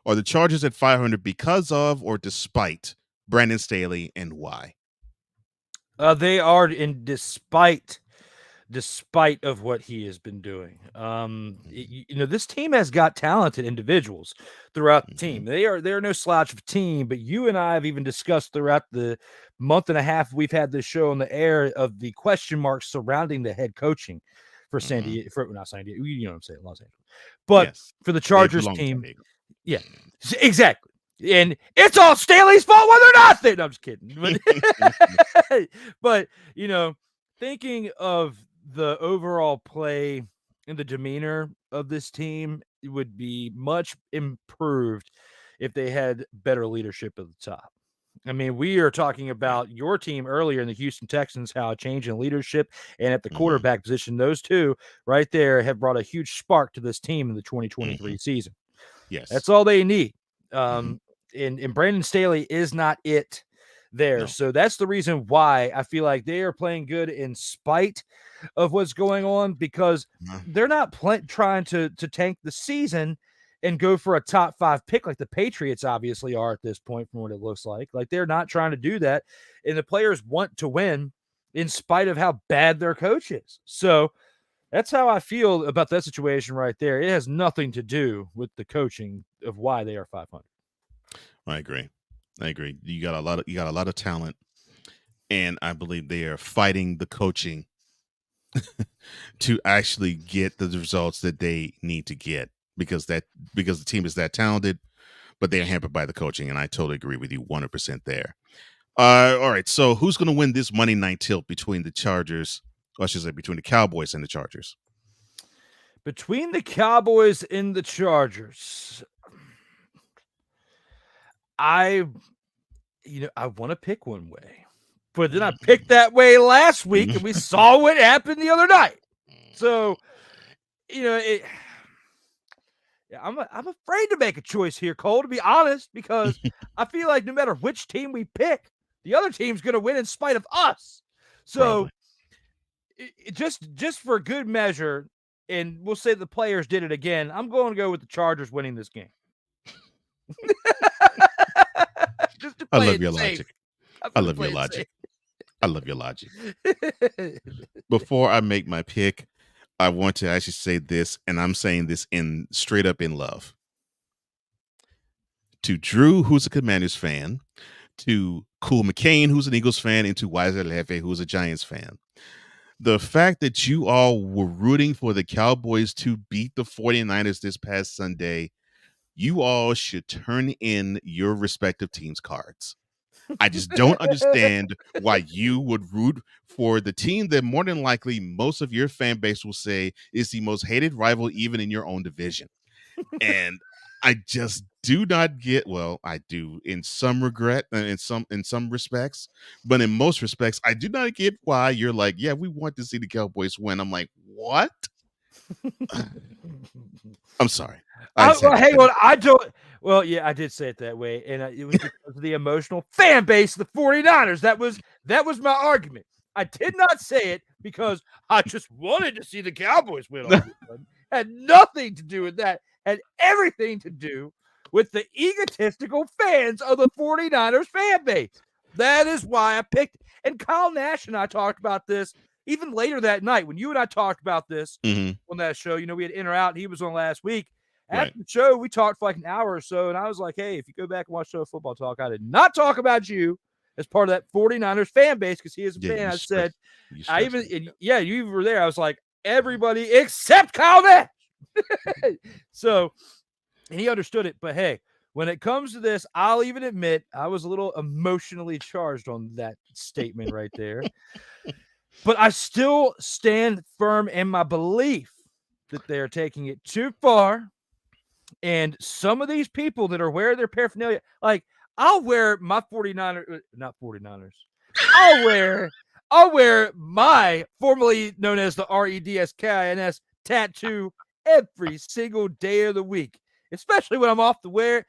Are the Chargers at 500 because of or despite Brandon Staley, and why? They are in despite of what he has been doing. This team has got talented individuals throughout the team. They're no slouch of a team, but you and I have even discussed throughout the month and a half we've had this show on the air of the question marks surrounding the head coaching. for San Diego, not San Diego, you know what I'm saying, Los Angeles. But for the Chargers team, yeah, exactly. And it's all Staley's fault when they're not there. No, I'm just kidding. But thinking of the overall play and the demeanor of this team, it would be much improved if they had better leadership at the top. I mean, we are talking about your team earlier in the Houston Texans, how a change in leadership and at the quarterback position, those two right there have brought a huge spark to this team in the 2023 season. Yes. That's all they need. And Brandon Staley is not it there. No. So that's the reason why I feel like they are playing good in spite of what's going on, because they're not trying to tank the season and go for a top 5 pick like the Patriots obviously are at this point from what it looks like. Like, they're not trying to do that. And the players want to win in spite of how bad their coach is. So that's how I feel about that situation right there. It has nothing to do with the coaching of why they are 500. I agree. You got a lot of talent, and I believe they are fighting the coaching to actually get the results that they need to get, because the team is that talented, but they are hampered by the coaching, and I totally agree with you 100% there. All right, so who's going to win this Monday night tilt between the Chargers, or I should say between the Cowboys and the Chargers? Between the Cowboys and the Chargers, I want to pick one way, but then I picked that way last week, and we saw what happened the other night. So, I'm afraid to make a choice here, Cole, to be honest, because I feel like no matter which team we pick, the other team's going to win in spite of us. So, just for good measure, and we'll say the players did it again, I'm going to go with the Chargers winning this game. Just to play I love your logic. I love your logic. Before I make my pick, I want to actually say this, and I'm saying this straight up in love. To Drew, who's a Commanders fan, to Cool McCain, who's an Eagles fan, and to Wiser Lefe, who's a Giants fan. The fact that you all were rooting for the Cowboys to beat the 49ers this past Sunday, you all should turn in your respective teams' cards. I just don't understand why you would root for the team that more than likely most of your fan base will say is the most hated rival even in your own division. And I just do not get, well, I do in some regret, in some respects, but in most respects, I do not get why you're like, yeah, we want to see the Cowboys win. I'm like, what? I'm sorry. Hang on. I don't. Well, yeah, I did say it that way, and it was because of the emotional fan base of the 49ers. That was my argument. I did not say it because I just wanted to see the Cowboys win. Had nothing to do with that. Had everything to do with the egotistical fans of the 49ers fan base. That is why I picked. And Kyle Nash and I talked about this even later that night when you and I talked about this on that show. We had in or out. He was on last week. After the show, we talked for like an hour or so, and I was like, hey, if you go back and watch Show Football Talk, I did not talk about you as part of that 49ers fan base because he is a fan. I said, you were there. I was like, everybody except Kyle Nash. So, and he understood it. But hey, when it comes to this, I'll even admit I was a little emotionally charged on that statement right there. But I still stand firm in my belief that they are taking it too far. And some of these people that are wearing their paraphernalia, like I'll wear my 49ers, not 49ers. I'll wear my formerly known as the REDSKINS tattoo every single day of the week, especially when I'm off the air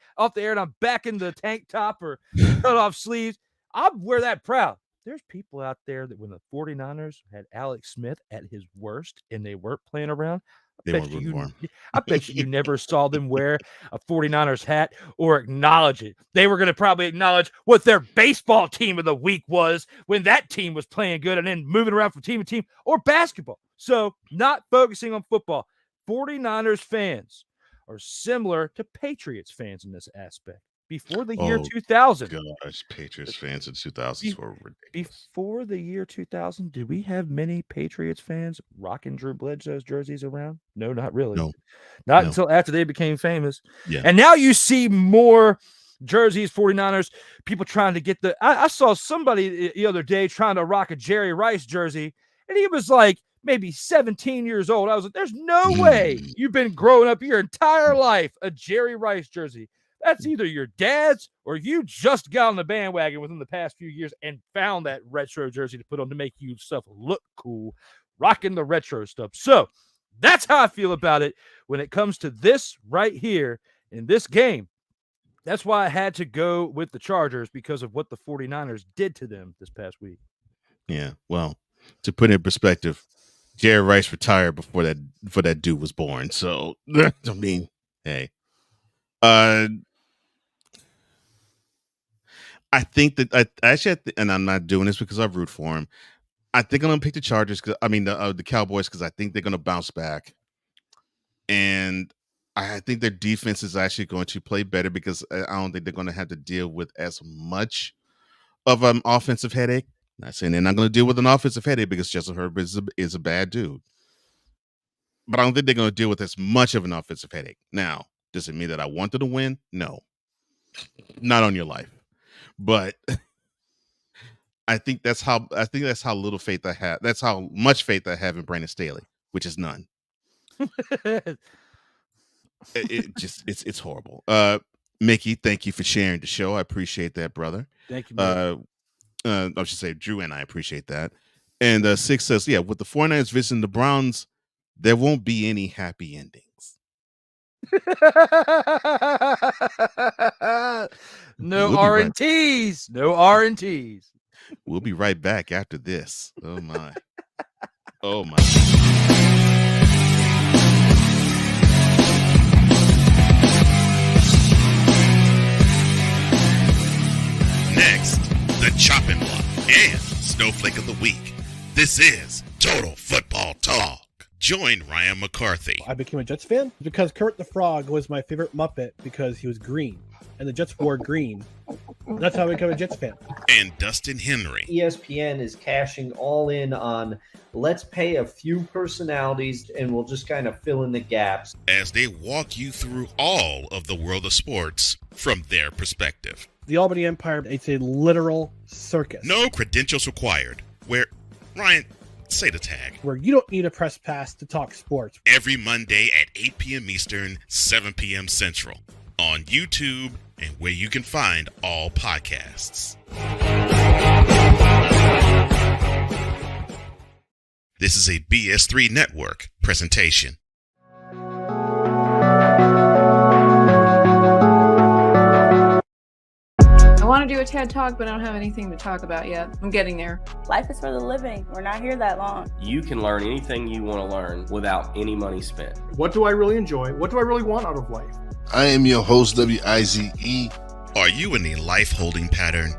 and I'm back in the tank top or cut off sleeves. I'll wear that proud. There's people out there that when the 49ers had Alex Smith at his worst and they weren't playing around, I bet you never saw them wear a 49ers hat or acknowledge it. They were going to probably acknowledge what their baseball team of the week was when that team was playing good and then moving around from team to team, or basketball. So not focusing on football. 49ers fans are similar to Patriots fans in this aspect. before the year 2000. Gosh, Patriots fans in 2000s were ridiculous. Before the year 2000, did we have many Patriots fans rocking Drew Bledsoe's jerseys around? No, not really. Not until after they became famous. Yeah. And now you see more jerseys, 49ers, people trying to get I saw somebody the other day trying to rock a Jerry Rice jersey, and he was like maybe 17 years old. I was like, there's no way you've been growing up your entire life a Jerry Rice jersey. That's either your dad's or you just got on the bandwagon within the past few years and found that retro jersey to put on to make you stuff look cool, rocking the retro stuff. So that's how I feel about it when it comes to this right here in this game. That's why I had to go with the Chargers because of what the 49ers did to them this past week. Yeah, well, to put it in perspective, Jerry Rice retired before that dude was born. So, I mean, hey. I think that and I'm not doing this because I root for him. I think I'm gonna pick the Chargers. The Cowboys, because I think they're gonna bounce back, and I think their defense is actually going to play better because I don't think they're going to have to deal with as much of an offensive headache. Not saying they're not going to deal with an offensive headache because Justin Herbert is a bad dude, but I don't think they're going to deal with as much of an offensive headache. Now, does it mean that I want them to win? No, not on your life. But I think that's how little faith I have. That's how much faith I have in Brandon Staley, which is none. It's horrible. Mickey, thank you for sharing the show. I appreciate that, brother. Thank you. I should say Drew and I appreciate that. And Six says, yeah, with the 49ers visiting the Browns, there won't be any happy endings. No R&Ts. No R&Ts. We'll be right back after this. Oh my. Oh my. Next, the chopping block and snowflake of the week. This is Total Football Talk. Join Ryan McCarthy. I became a Jets fan because Kermit the Frog was my favorite Muppet because he was green, and the Jets wore green. That's how I became a Jets fan. And Dustin Henry. ESPN is cashing all in on let's pay a few personalities and we'll just kind of fill in the gaps. As they walk you through all of the world of sports from their perspective. The Albany Empire, it's a literal circus. No credentials required. Where, Ryan, say the tag. Where you don't need a press pass to talk sports. Every Monday at 8 p.m. Eastern, 7 p.m. Central. On YouTube and where you can find all podcasts. This is a BS3 Network presentation. I want to do a TED Talk, but I don't have anything to talk about yet. I'm getting there. Life is for the living. We're not here that long. You can learn anything you want to learn without any money spent. What do I really enjoy? What do I really want out of life? I am your host, WIZE. Are you in a life holding pattern?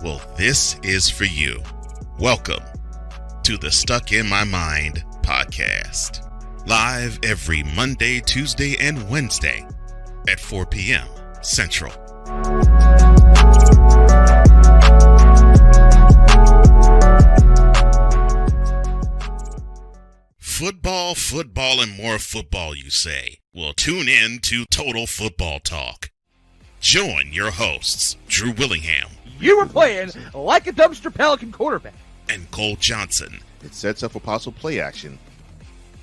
Well, this is for you. Welcome to the Stuck in My Mind podcast. Live every Monday, Tuesday, and Wednesday at 4 p.m. Central. Football, and more football, you say? Well, tune in to Total Football Talk. Join your hosts, Drew Willingham. You were playing like a dumpster Pelican quarterback. And Cole Johnson. It sets up for possible play action.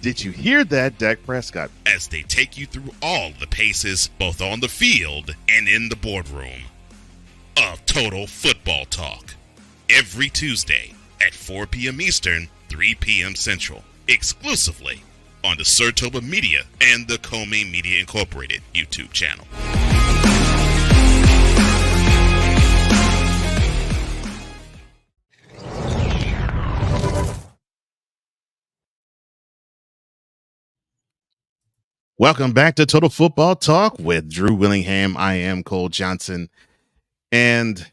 Did you hear that, Dak Prescott? As they take you through all the paces, both on the field and in the boardroom, of Total Football Talk. Every Tuesday at 4 p.m. Eastern, 3 p.m. Central. Exclusively on the Surtoba Media and the Comey Media Incorporated YouTube channel. Welcome back to Total Football Talk with Drew Willingham. I am Cole Johnson. And,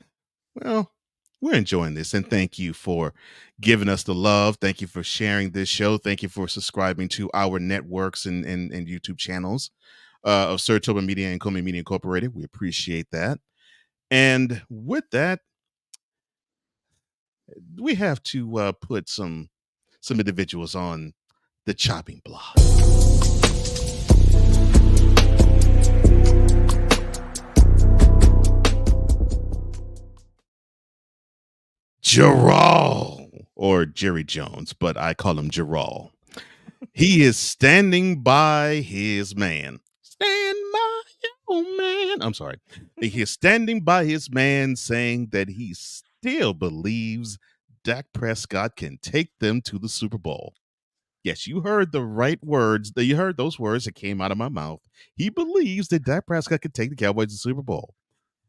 well, we're enjoying this. And thank you for giving us the love. Thank you for sharing this show. Thank you for subscribing to our networks and YouTube channels of Surtoba Media and Comey Media Incorporated. We appreciate that. And with that, we have to put some individuals on the chopping block. Gerald, or Jerry Jones, but I call him Gerald. He is standing by his man. Stand by your man. I'm sorry. He is standing by his man, saying that he still believes Dak Prescott can take them to the Super Bowl. Yes, you heard the right words. You heard those words that came out of my mouth. He believes that Dak Prescott can take the Cowboys to the Super Bowl.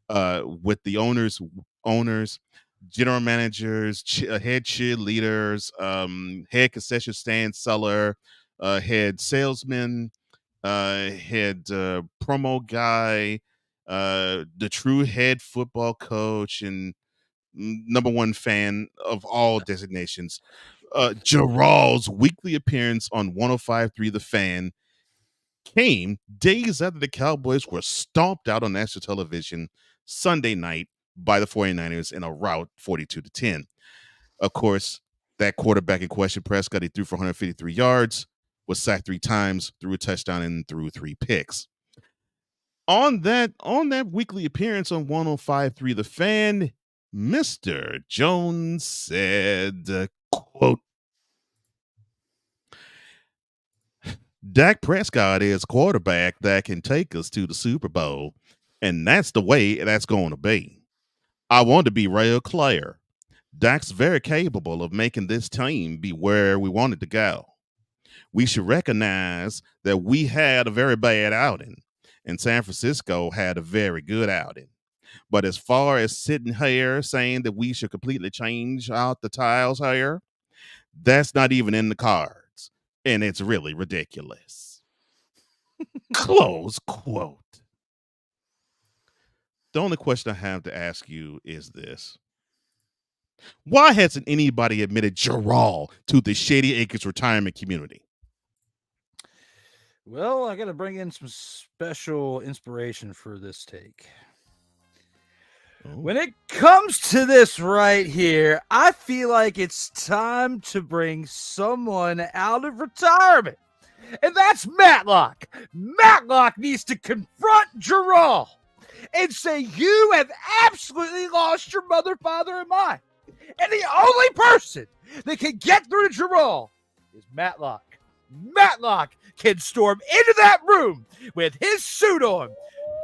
With the owners, general managers, head cheerleaders, head concession stand seller, head salesman, head promo guy, the true head football coach, and number one fan of all designations. Gerald's weekly appearance on 105.3 The Fan came days after the Cowboys were stomped out on national television Sunday night by the 49ers in a rout 42-10. Of course, that quarterback in question, Prescott, he threw for 153 yards, was sacked 3 times, threw a touchdown, and threw 3 picks. On that weekly appearance on 105.3 The Fan, Mr. Jones said, quote, Dak Prescott is quarterback that can take us to the Super Bowl, and that's the way that's going to be. I want to be real clear. Dak's very capable of making this team be where we want it to go. We should recognize that we had a very bad outing, and San Francisco had a very good outing. But as far as sitting here saying that we should completely change out the tiles here, that's not even in the cards, and it's really ridiculous. Close quote. The only question I have to ask you is this. Why hasn't anybody admitted Gerald to the Shady Acres retirement community? Well, I got to bring in some special inspiration for this take. When it comes to this right here, I feel like it's time to bring someone out of retirement. And that's Matlock. Matlock needs to confront Gerald and say, you have absolutely lost your mother, father, and mind. And the only person that can get through to Gerald is Matlock. Matlock can storm into that room with his suit on,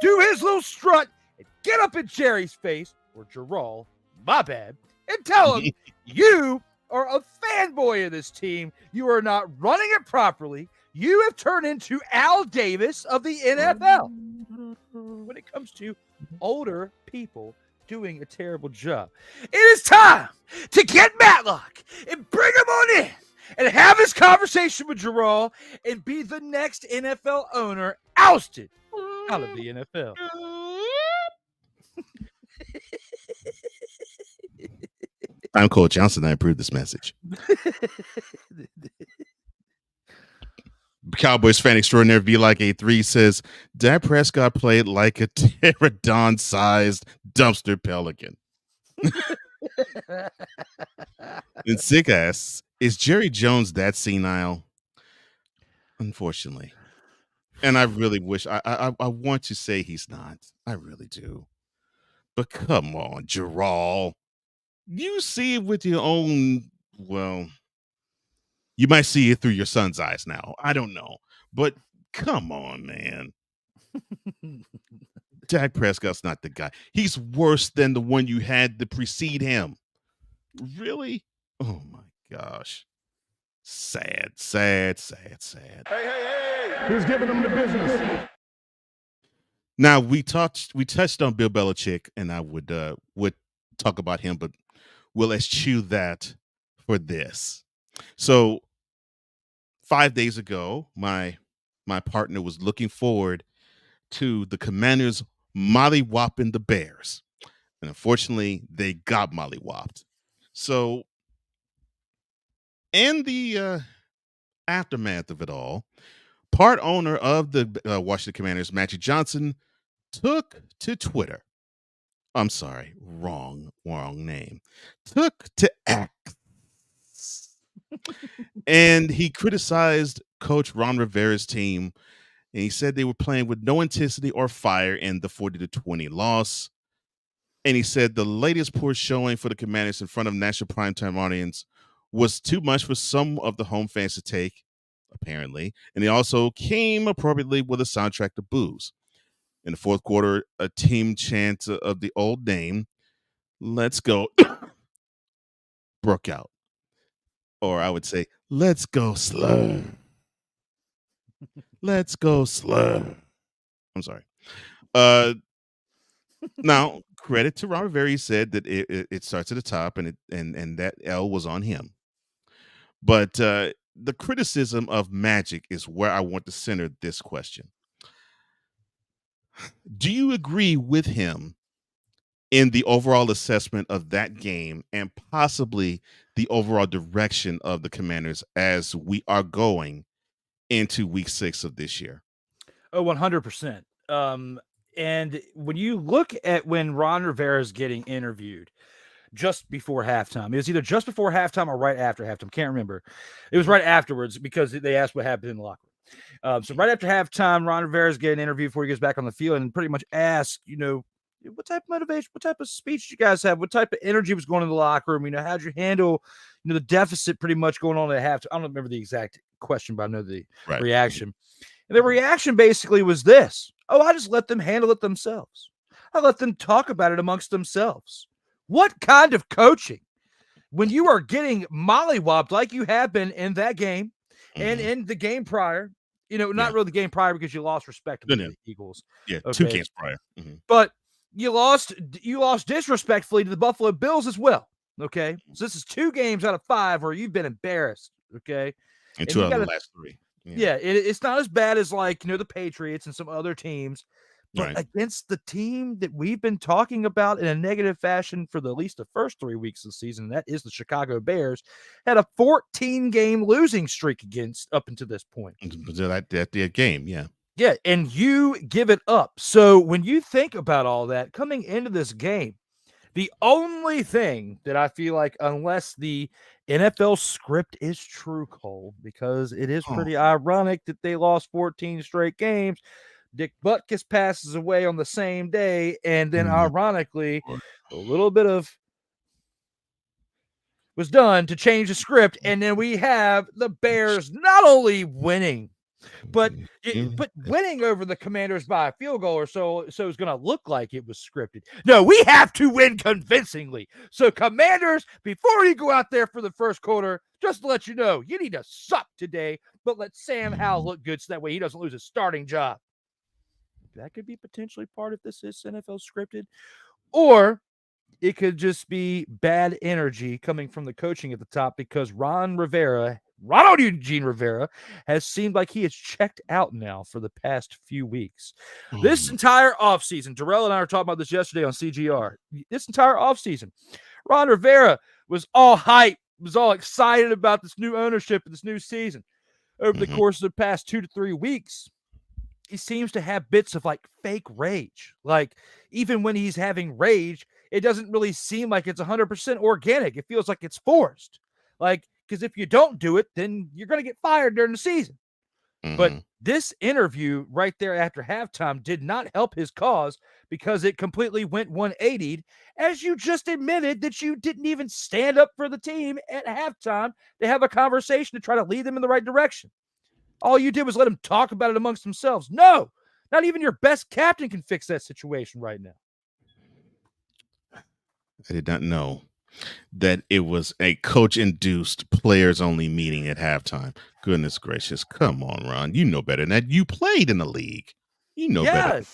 do his little strut, and get up in Jerry's face, or Gerald, my bad, and tell him you are a fanboy of this team. You are not running it properly. You have turned into Al Davis of the NFL when it comes to older people doing a terrible job. It is time to get Matlock and bring him on in and have this conversation with Gerald and be the next NFL owner ousted out of the NFL. I'm Cole Johnson. I approve this message. Cowboys fan extraordinaire V like A3 says Dak Prescott played like a pterodon-sized dumpster pelican. And Sick asks, is Jerry Jones that senile? Unfortunately. And I really wish I want to say he's not. I really do. But come on, Gerald. You see it with your own, well, you might see it through your son's eyes now. I don't know. But come on, man. Dak Prescott's not the guy. He's worse than the one you had to precede him. Really? Oh, my gosh. Sad, sad, sad, sad. Hey. Who's giving them the business? Now, we touched on Bill Belichick, and I would talk about him, but we'll eschew that for this. So 5 days ago, my partner was looking forward to the Commanders mollywopping the Bears. And unfortunately, they got mollywopped. So in the aftermath of it all, part owner of the Washington Commanders, Magic Johnson, took to Twitter I'm sorry, wrong name, took to X. And he criticized Coach Ron Rivera's team, and he said they were playing with no intensity or fire in the 40-20 loss. And he said the latest poor showing for the Commanders in front of national primetime audience was too much for some of the home fans to take, apparently. And he also came appropriately with a soundtrack to boos. In the fourth quarter, a team chant of the old name, "Let's go," broke out. Or I would say, "Let's go slur. Let's go slur." I'm sorry. Now, credit to Ron Rivera, he said that it starts at the top, and that L was on him. But the criticism of Magic is where I want to center this question. Do you agree with him in the overall assessment of that game and possibly the overall direction of the Commanders as we are going into week 6 of this year? Oh, 100%. And when you look at when Ron Rivera is getting interviewed just before halftime, it was either just before halftime or right after halftime. Can't remember. It was right afterwards because they asked what happened in the locker room. So right after halftime, Ron Rivera is getting interviewed before he gets back on the field and pretty much asked, what type of motivation, what type of speech you guys have, what type of energy was going in the locker room, how'd you handle, the deficit pretty much going on at halftime. I don't remember the exact question, but I know the reaction. And the reaction basically was this: "Oh, I just let them handle it themselves. I let them talk about it amongst themselves." What kind of coaching when you are getting mollywopped like you have been in that game and in the game prior? Not really the game prior because you lost respect to the Eagles. Yeah, okay. 2 games prior. Mm-hmm. But you lost disrespectfully to the Buffalo Bills as well. Okay, so this is 2 games out of 5 where you've been embarrassed. Okay, and 2 out of the last 3. Yeah, it's not as bad as the Patriots and some other teams, but against the team that we've been talking about in a negative fashion for at least the first 3 weeks of the season, that is the Chicago Bears, had a 14-game losing streak against up until this point. That game, yeah. Yeah, and you give it up. So when you think about all that coming into this game, the only thing that I feel like, unless the NFL script is true, Cole, because it is pretty ironic that they lost 14 straight games. Dick Butkus passes away on the same day, and then ironically, a little bit of was done to change the script, and then we have the Bears not only winning, but winning over the Commanders by a field goal or so it's going to look like it was scripted. No, we have to win convincingly. So Commanders, before you go out there for the first quarter, just to let you know, you need to suck today, but let Sam Howell look good so that way he doesn't lose his starting job. That could be potentially part of this is NFL scripted, or it could just be bad energy coming from the coaching at the top because Ronald Eugene Rivera has seemed like he has checked out now for the past few weeks. This entire offseason, Darrell and I were talking about this yesterday on CGR. This entire offseason, Ron Rivera was all hype, was all excited about this new ownership and this new season. Over the course of the past 2 to 3 weeks, he seems to have bits of fake rage. Even when he's having rage, it doesn't really seem like it's 100% organic. It feels like it's forced. Because if you don't do it, then you're going to get fired during the season. But this interview right there after halftime did not help his cause because it completely went 180'd, as you just admitted that you didn't even stand up for the team at halftime to have a conversation to try to lead them in the right direction. All you did was let them talk about it amongst themselves. No, not even your best captain can fix that situation right now. I did not know that it was a coach-induced players-only meeting at halftime. Goodness gracious. Come on, Ron. You know better than that. You played in the league. You know better.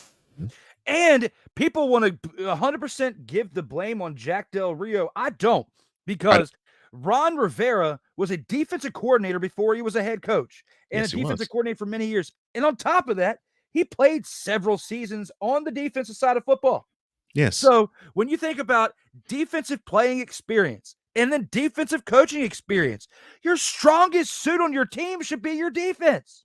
And people want to 100% give the blame on Jack Del Rio. I don't, because Ron Rivera was a defensive coordinator before he was a head coach and a defensive coordinator for many years. And on top of that, he played several seasons on the defensive side of football. Yes. So when you think about defensive playing experience and then defensive coaching experience, your strongest suit on your team should be your defense.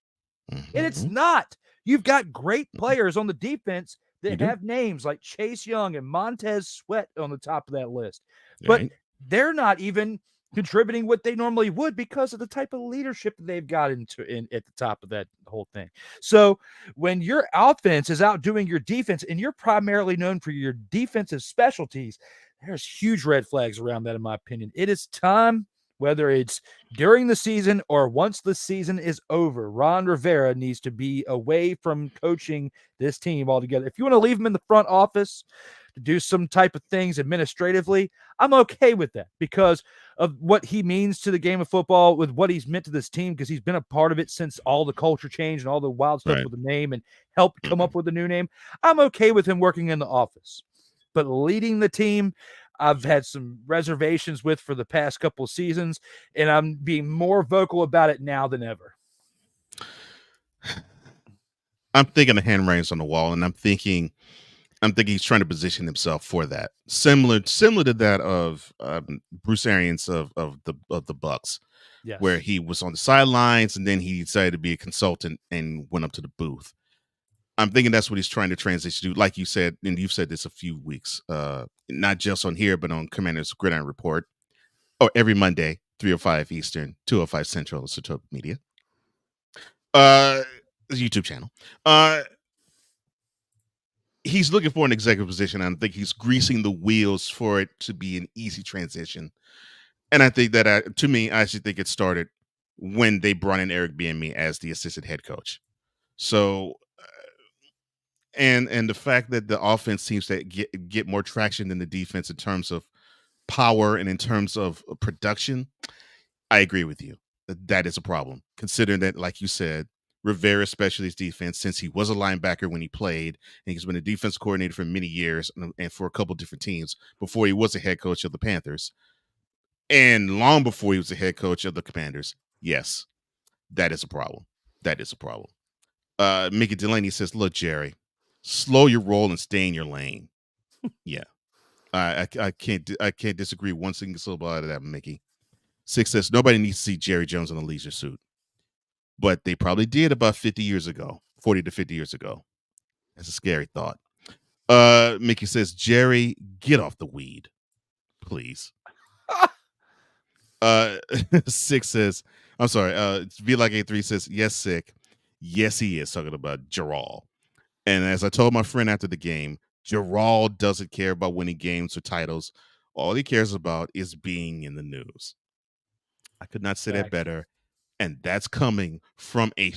And it's not. You've got great players on the defense, that do. have names like Chase Young and Montez Sweat on the top of that list. But Right. they're not even contributing what they normally would because of the type of leadership that they've got at the top of that whole thing. So when your offense is outdoing your defense and you're primarily known for your defensive specialties, there's huge red flags around that, in my opinion. It is time, whether it's during the season or once the season is over, Ron Rivera needs to be away from coaching this team altogether. If you want to leave him in the front office to do some type of things administratively, I'm okay with that because of what he means to the game of football, with what he's meant to this team, because he's been a part of it since all the culture change and all the wild stuff with the name and helped come up with a new name. I'm okay with him working in the office, but leading the team, I've had some reservations with for the past couple of seasons, and I'm being more vocal about it now than ever. I'm thinking the handwriting's on the wall, and I'm thinking he's trying to position himself for that. Similar to that of Bruce Arians of the Bucks, Yes. where he was on the sidelines and then he decided to be a consultant and went up to the booth. I'm thinking that's what he's trying to transition to, like you said, and you've said this a few weeks, not just on here, but on Commander's Gridiron Report, or every Monday, 3:05 Eastern, 2:05 Central, Sartoga Media, YouTube channel. He's looking for an executive position. And I think he's greasing the wheels for it to be an easy transition. And I think that, I actually think it started when they brought in Eric Bieniemy as the assistant head coach. So, and the fact that the offense seems to get more traction than the defense in terms of power and in terms of production, I agree with you. That is a problem, considering that, like you said, Rivera specialist defense, since he was a linebacker when he played, and he's been a defense coordinator for many years and for a couple different teams before he was a head coach of the Panthers, and long before he was a head coach of the Commanders. Yes, that is a problem. That is a problem. Mickey Delaney says, "Look, Jerry, slow your roll and stay in your lane." Yeah, I can't disagree one single syllable out of that, Mickey. Six says, "Nobody needs to see Jerry Jones in a leisure suit." But they probably did about 40 to 50 years ago. That's a scary thought. Mickey says, "Jerry, get off the weed, please." Six says, I'm sorry, V like A3 says, "Yes, sick. Yes, he is," talking about Gerald. And as I told my friend after the game, Gerald doesn't care about winning games or titles. All he cares about is being in the news. I could not say that better. And that's coming from a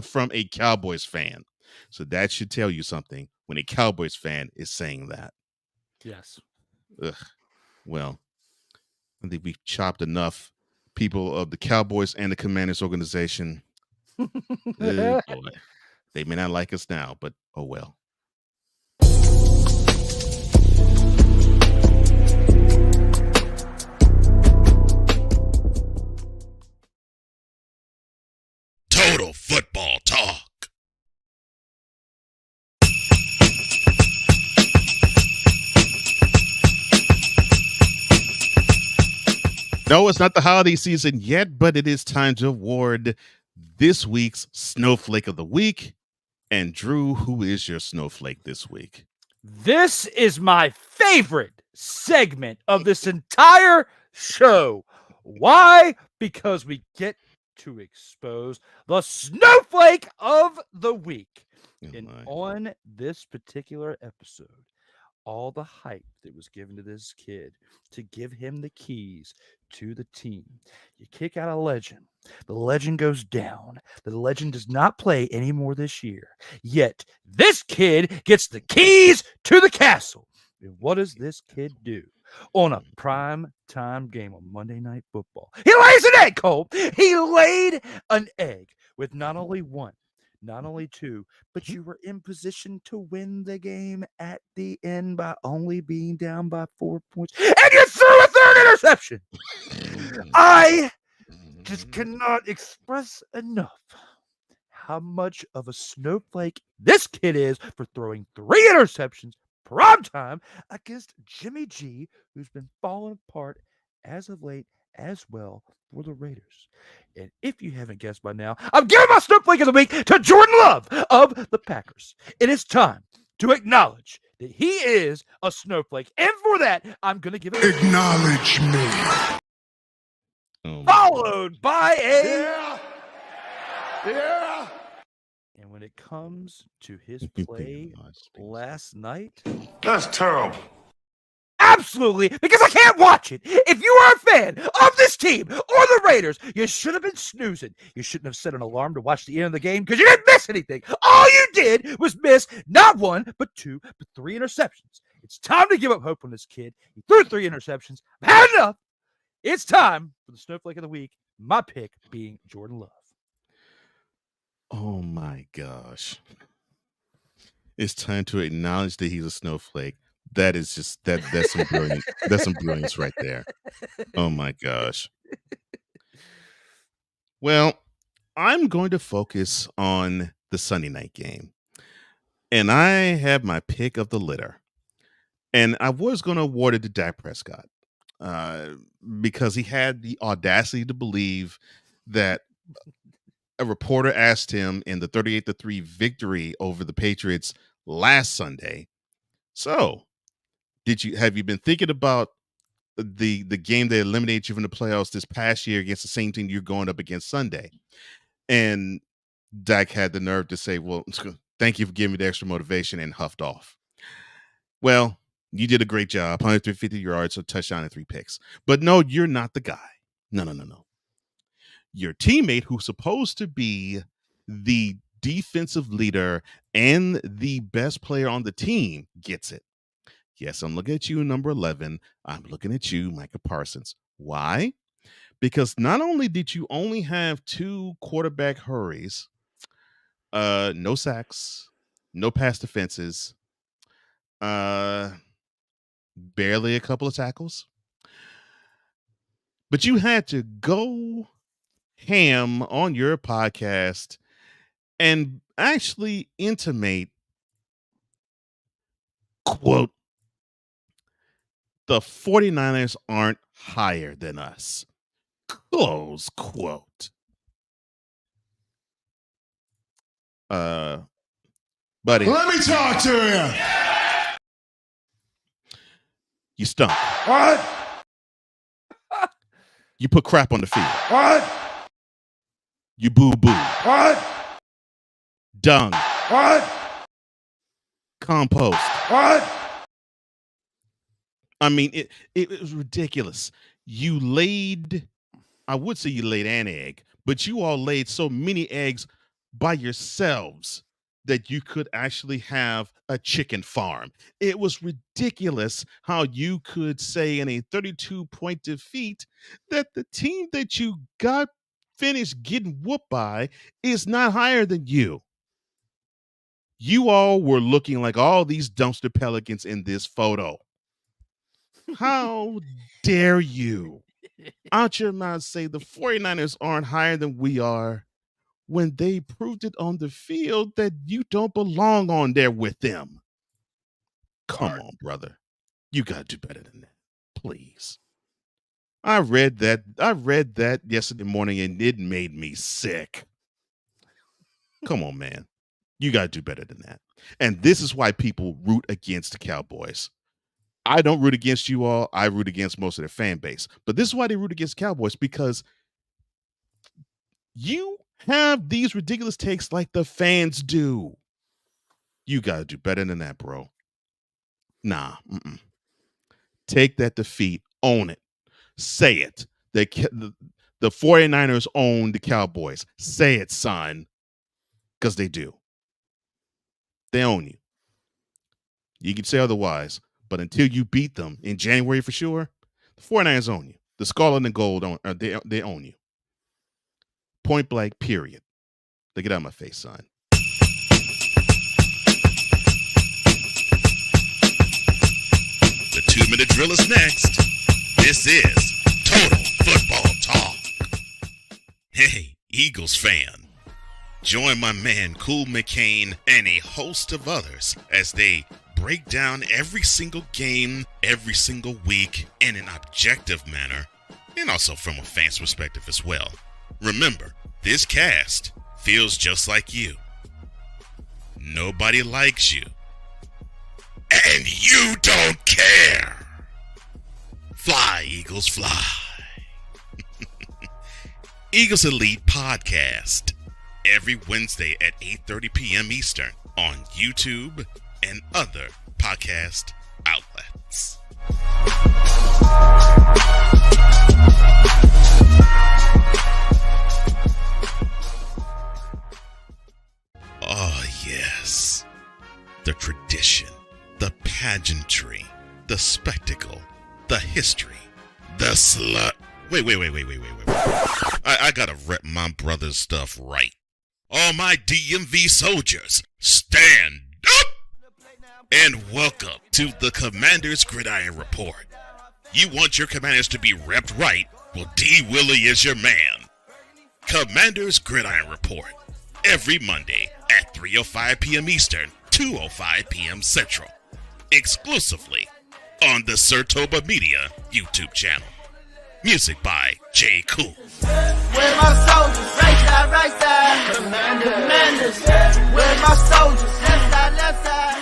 from a Cowboys fan. So that should tell you something when a Cowboys fan is saying that. Yes. Ugh. Well, I think we've chopped enough people of the Cowboys and the Commanders organization. Boy. They may not like us now, but oh well. Total Football Talk. No, it's not the holiday season yet, but it is time to award this week's Snowflake of the Week. And Drew, who is your snowflake this week? This is my favorite segment of this entire show. Why? Because we get to expose the snowflake of the week. And on this particular episode, all the hype that was given to this kid to give him the keys to the team. You kick out a legend. The legend goes down. The legend does not play anymore this year. Yet this kid gets the keys to the castle. And what does this kid do on a prime time game on Monday Night Football? He lays an egg, Cole. He laid an egg with not only one, not only two, but you were in position to win the game at the end by only being down by 4 points. And you threw a third interception. I just cannot express enough how much of a snowflake this kid is for throwing 3 interceptions prime time against Jimmy G, who's been falling apart as of late as well for the Raiders. And if you haven't guessed by now, I'm giving my Snowflake of the Week to Jordan Love of the Packers. It is time to acknowledge that he is a snowflake. And for that, I'm going to give it... Acknowledge me. Followed by a... Yeah. And when it comes to his play last night... That's terrible. Absolutely, because I can't watch it. If you are a fan of this team or the Raiders, you should have been snoozing. You shouldn't have set an alarm to watch the end of the game because you didn't miss anything. All you did was miss not one, but two, but three interceptions. It's time to give up hope on this kid. He threw 3 interceptions. I've had enough. It's time for the Snowflake of the Week, my pick being Jordan Love. Oh my gosh. It's time to acknowledge that he's a snowflake. That is just that's some brilliant. That's some brilliance right there. Oh my gosh. Well, I'm going to focus on the Sunday night game. And I have my pick of the litter. And I was going to award it to Dak Prescott because he had the audacity to believe that a reporter asked him in the 38-3 victory over the Patriots last Sunday. So, have you been thinking about the game that eliminated you from the playoffs this past year against the same team you're going up against Sunday? And Dak had the nerve to say, well, thank you for giving me the extra motivation, and huffed off. Well, you did a great job. 150 yards, a touchdown, and 3 picks. But no, you're not the guy. No. Your teammate, who's supposed to be the defensive leader and the best player on the team, gets it. Yes, I'm looking at you, number 11. I'm looking at you, Micah Parsons. Why? Because not only did you only have 2 quarterback hurries, no sacks, no pass defenses, barely a couple of tackles, but you had to go ham on your podcast and actually intimate, quote, the 49ers aren't higher than us, close quote. Buddy, Let me talk to you. You stunk. What? You put crap on the field. What? You boo-boo. What? Dung. What? Compost. What? I mean, it was ridiculous. You laid, I would say you laid an egg, but you all laid so many eggs by yourselves that you could actually have a chicken farm. It was ridiculous how you could say in a 32-point defeat that the team that you got finished getting whooped by is not higher than you. You all were looking like all these dumpster pelicans in this photo. How dare you out your mouth say the 49ers aren't higher than we are when they proved it on the field that you don't belong on there with them? Come on, brother. You got to do better than that. Please. I read that yesterday morning and it made me sick. Come on, man. You got to do better than that. And this is why people root against the Cowboys. I don't root against you all. I root against most of their fan base. But this is why they root against Cowboys, because you have these ridiculous takes like the fans do. You got to do better than that, bro. Nah. Take that defeat. Own it. Say it. The 49ers own the Cowboys. Say it, son. Because they do. They own you. You can say otherwise, but until you beat them in January for sure, the 49ers own you. The Scarlet and the Gold, they own you. Point blank, period. They get out of my face, son. The 2-minute drill is next. This is Total Football Talk. Hey, Eagles fan. Join my man Cool McCain and a host of others as they break down every single game, every single week in an objective manner and also from a fan's perspective as well. Remember, this cast feels just like you. Nobody likes you. And you don't care. Fly, Eagles, fly. Eagles Elite Podcast. Every Wednesday at 8:30 p.m. Eastern on YouTube and other podcast outlets. Oh, yes. The tradition, the pageantry, the spectacle, the history, the slut. Wait. I gotta rep my brother's stuff right. All my DMV soldiers, stand up! And welcome to the Commander's Gridiron Report. You want your commanders to be repped right? Well, D. Willie is your man. Commander's Gridiron Report. Every Monday at 3:05 p.m. Eastern, 2:05 p.m. Central. Exclusively on the Sertoba Media YouTube channel. Music by J. Cool. Where my soldiers, right side, commanders. Where my soldiers, left side.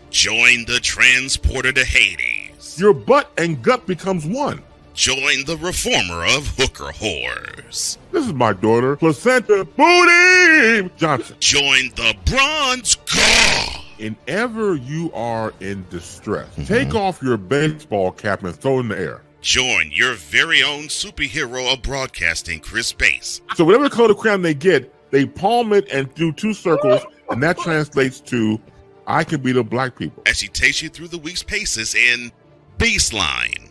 Join the transporter to Hades. Your butt and gut becomes one. Join the reformer of hooker whores. This is my daughter, Placenta Booty Johnson. Join the bronze god. Whenever you are in distress, take off your baseball cap and throw it in the air. Join your very own superhero of broadcasting, Chris Bass. So whatever color crayon they get, they palm it and do 2 circles, and that translates to, I can be the black people. As she takes you through the week's paces in Baseline.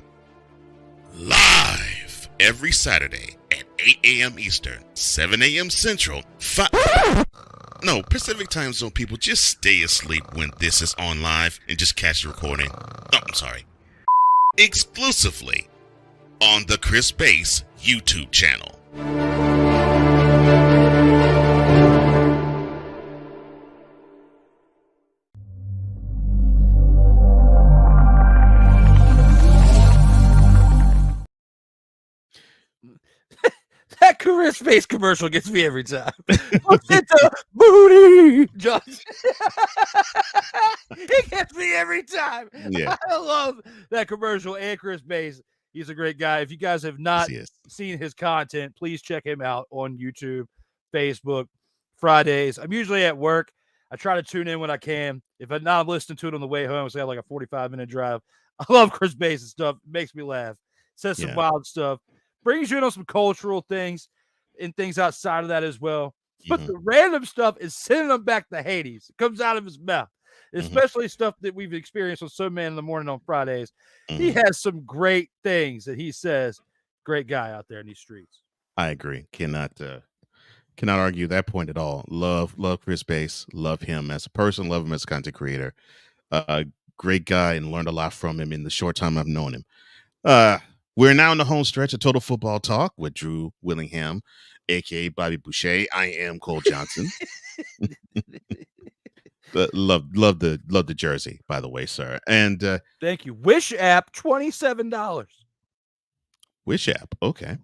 Live every Saturday at 8 a.m. Eastern, 7 a.m. Central, Pacific time zone people, just stay asleep when this is on live and just catch the recording. Oh, I'm sorry. Exclusively on the Chris Bass YouTube channel. That career space commercial gets me every time. Placenta Booty Johnson. It gets me every time. Yeah. I love that commercial. And Chris Bass, he's a great guy. If you guys have not seen his content, please check him out on YouTube, Facebook, Fridays. I'm usually at work. I try to tune in when I can. If I'm not listening to it on the way home, say I have like a 45-minute drive. I love Chris Bass and stuff. It makes me laugh. Says some wild stuff. Brings you in on some cultural things and things outside of that as well. But the random stuff is sending them back to Hades. It comes out of his mouth, especially stuff that we've experienced on So Man in the Morning on Fridays. He has some great things that he says. Great guy out there in these streets. I agree. Cannot argue that point at all. Love Chris Bass. Love him as a person. Love him as a content creator. Great guy, and learned a lot from him in the short time I've known him. We're now in the home stretch of Total Football Talk with Drew Willingham, a.k.a. Bobby Boucher. I am Cole Johnson. Love the jersey, by the way, sir. And thank you. Wish app, $27. Wish app, okay.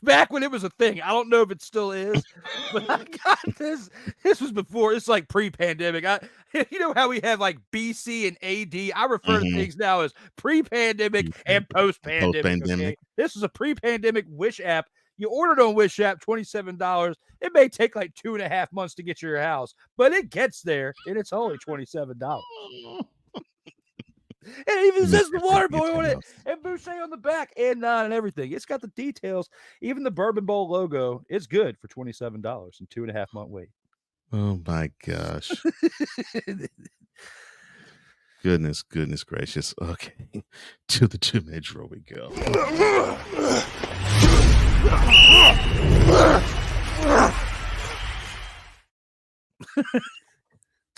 Back when it was a thing. I don't know if it still is, but I got this. This was before. It's like pre-pandemic. You know how we have like BC and AD? I refer to things now as pre-pandemic and post-pandemic. Okay? This is a pre-pandemic Wish app. You ordered on Wish app, $27. It may take like 2.5 months to get to your house, but it gets there, and it's only $27. And it even says the water boy on it, and Boucher on the back, and everything. It's got the details. Even the Bourbon Bowl logo is good for $27 and 2.5 month wait. Oh my gosh. Goodness gracious. Okay. To the 2-minute drill we go.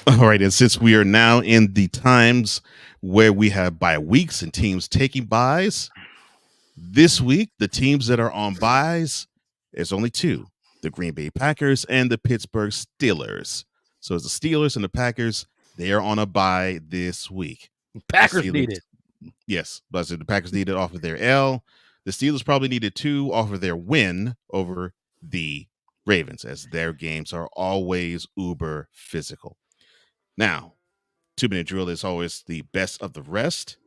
All right, and since we are now in the times where we have bye weeks and teams taking byes, this week the teams that are on byes, there's only 2: the Green Bay Packers and the Pittsburgh Steelers. So it's the Steelers and the Packers. They are on a bye this week. Packers need it. Yes, but the Packers needed off of their L. The Steelers probably needed 2 off of their win over the Ravens, as their games are always uber physical. Now, 2-minute drill is always the best of the rest.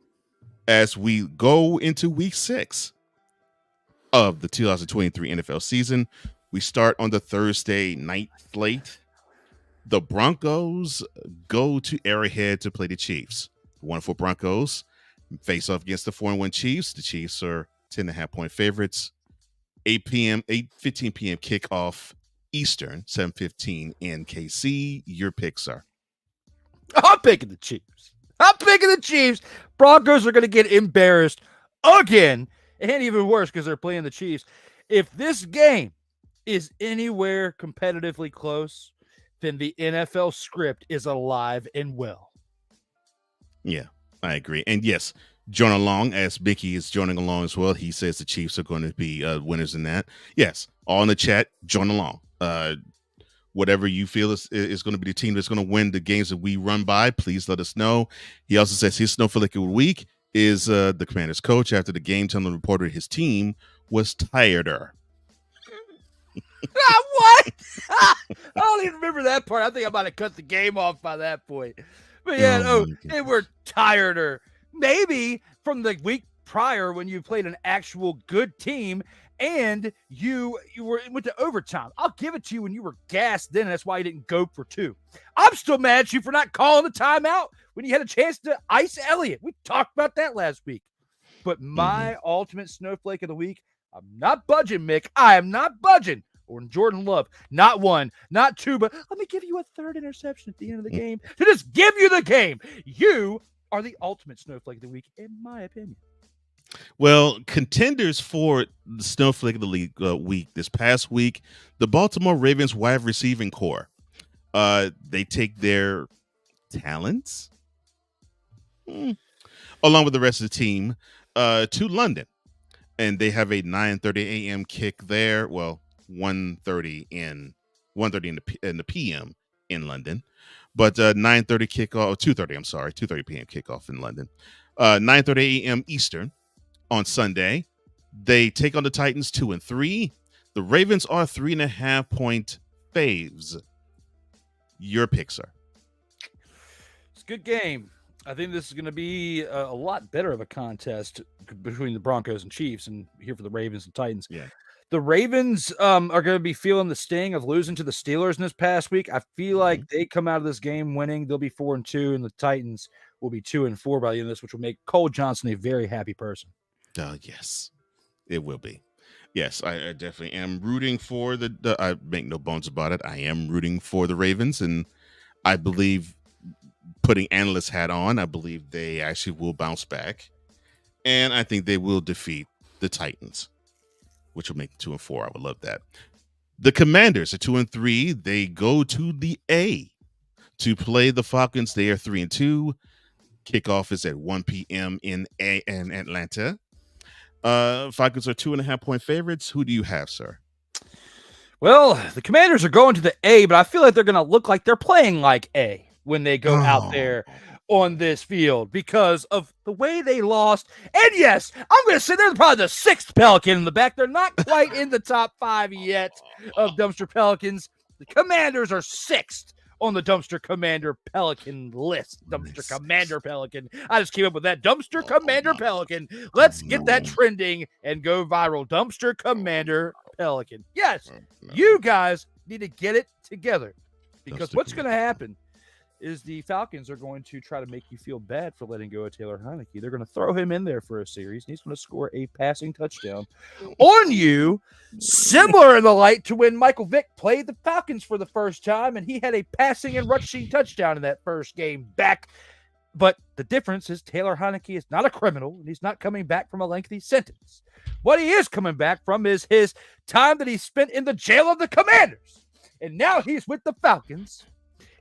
As we go into week 6 of the 2023 NFL season, we start on the Thursday night slate. The Broncos go to Arrowhead to play the Chiefs. 1-4 Broncos face off against the 4-1 Chiefs. The Chiefs are 10.5-point favorites. 8:15 p.m. kickoff Eastern, 7:15 in KC. Your picks are? I'm picking the Chiefs. Broncos are going to get embarrassed again, and even worse because they're playing the Chiefs. If this game is anywhere competitively close, then the NFL script is alive and well. Yeah, I agree. And yes, join along, as Mickey is joining along as well. He says the Chiefs are going to be winners in that. Yes, all in the chat, join along. Whatever you feel is going to be the team that's going to win the games that we run by, please let us know. He also says his snowflake of the week is the Commanders coach after the game telling the reporter his team was tireder. What? I don't even remember that part. I think I might have cut the game off by that point. But yeah, they were tired, or maybe from the week prior when you played an actual good team and you went to overtime. I'll give it to you when you were gassed then. That's why you didn't go for 2. I'm still mad at you for not calling the timeout when you had a chance to ice Elliott. We talked about that last week. But my ultimate snowflake of the week, I'm not budging, Mick. I am not budging. Or Jordan Love, not 1, not 2, but let me give you a 3rd interception at the end of the game to just give you the game. You are the ultimate snowflake of the week, in my opinion. Well, contenders for the snowflake of the league week this past week, the Baltimore Ravens wide receiving core. They take their talents along with the rest of the team to London, and they have a 9:30 a.m. kick there. Well, 1:30 in the PM in London, but 9:30 kickoff, 2:30. I'm sorry, 2:30 p.m. kickoff in London. 9:30 a.m. Eastern on Sunday. They take on the Titans 2-3. The Ravens are 3.5-point faves. Your picks are? It's a good game. I think this is going to be a lot better of a contest between the Broncos and Chiefs, and here for the Ravens and Titans. Yeah. The Ravens are going to be feeling the sting of losing to the Steelers in this past week. I feel like they come out of this game winning. They'll be 4-2, and the Titans will be 2-4 by the end of this, which will make Cole Johnson a very happy person. Yes, it will be. Yes, I definitely am rooting for the I make no bones about it. I am rooting for the Ravens, and I believe, putting analyst hat on, I believe they actually will bounce back, and I think they will defeat the Titans, which will make 2-4. I would love that. The Commanders are 2-3. They go to the A to play the Falcons. They are 3-2. Kickoff is at 1 p.m. in Atlanta. Falcons are 2.5-point favorites. Who do you have, sir? Well, the Commanders are going to the A, but I feel like they're going to look like they're playing like A when they go out there on this field because of the way they lost. And yes, I'm going to say they're probably the 6th Pelican in the back. They're not quite in the top 5 yet of Dumpster Pelicans. The Commanders are 6th on the Dumpster Commander Pelican list. Dumpster Commander Pelican. I just came up with that. Dumpster Commander Pelican. Let's get that trending and go viral. Dumpster Commander Pelican. Yes, you guys need to get it together because what's going to happen is the Falcons are going to try to make you feel bad for letting go of Taylor Heineke. They're going to throw him in there for a series, and he's going to score a passing touchdown on you, similar in the light to when Michael Vick played the Falcons for the first time, and he had a passing and rushing touchdown in that first game back. But the difference is Taylor Heineke is not a criminal, and he's not coming back from a lengthy sentence. What he is coming back from is his time that he spent in the jail of the Commanders. And now he's with the Falcons.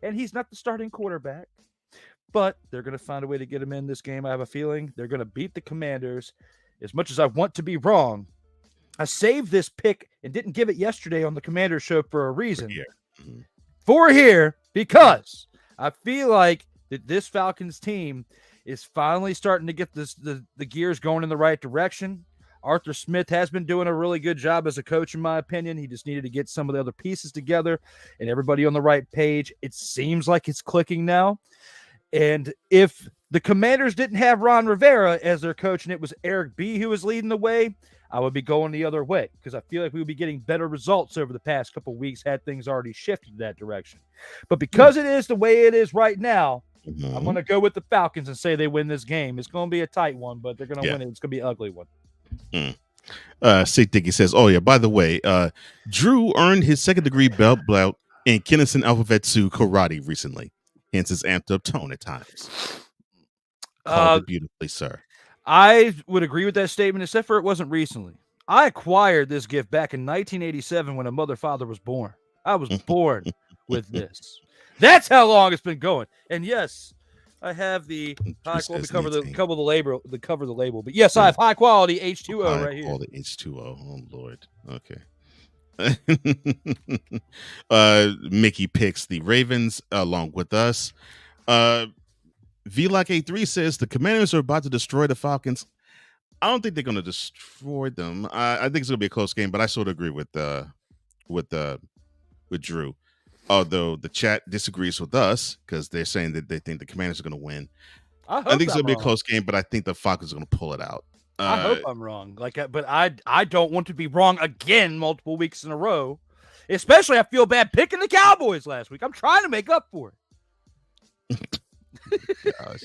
And he's not the starting quarterback, but they're going to find a way to get him in this game. I have a feeling they're going to beat the Commanders. As much as I want to be wrong, I saved this pick and didn't give it yesterday on the Commanders show for a reason. For here, because I feel like that this Falcons team is finally starting to get the gears going in the right direction. Arthur Smith has been doing a really good job as a coach, in my opinion. He just needed to get some of the other pieces together and everybody on the right page. It seems like it's clicking now. And if the Commanders didn't have Ron Rivera as their coach and it was Eric B. who was leading the way, I would be going the other way because I feel like we would be getting better results over the past couple of weeks had things already shifted that direction. But because it is the way it is right now, I'm going to go with the Falcons and say they win this game. It's going to be a tight one, but they're going to win it. It's going to be an ugly one. Sid Dickey says, oh yeah, by the way, Drew earned his second-degree belt in Kinnison Alphabet 2 karate recently, hence his amped up tone at times. Called it beautifully, sir. I would agree with that statement, except for it wasn't recently. I acquired this gift back in 1987 when a mother-father was born. I was born with this. That's how long it's been going. And yes, I have the high quality cover the label. But yes, I have high quality H2O right here. All the H2O. Oh Lord. Okay. Mickey picks the Ravens along with us. VLOC83 says the Commanders are about to destroy the Falcons. I don't think they're going to destroy them. I think it's going to be a close game, but I sort of agree with Drew. Although the chat disagrees with us because they're saying that they think the Commanders are going to win. I think it's going to be a close game, but I think the Falcons are going to pull it out. I hope I'm wrong. But I don't want to be wrong again multiple weeks in a row. Especially I feel bad picking the Cowboys last week. I'm trying to make up for it. Gosh.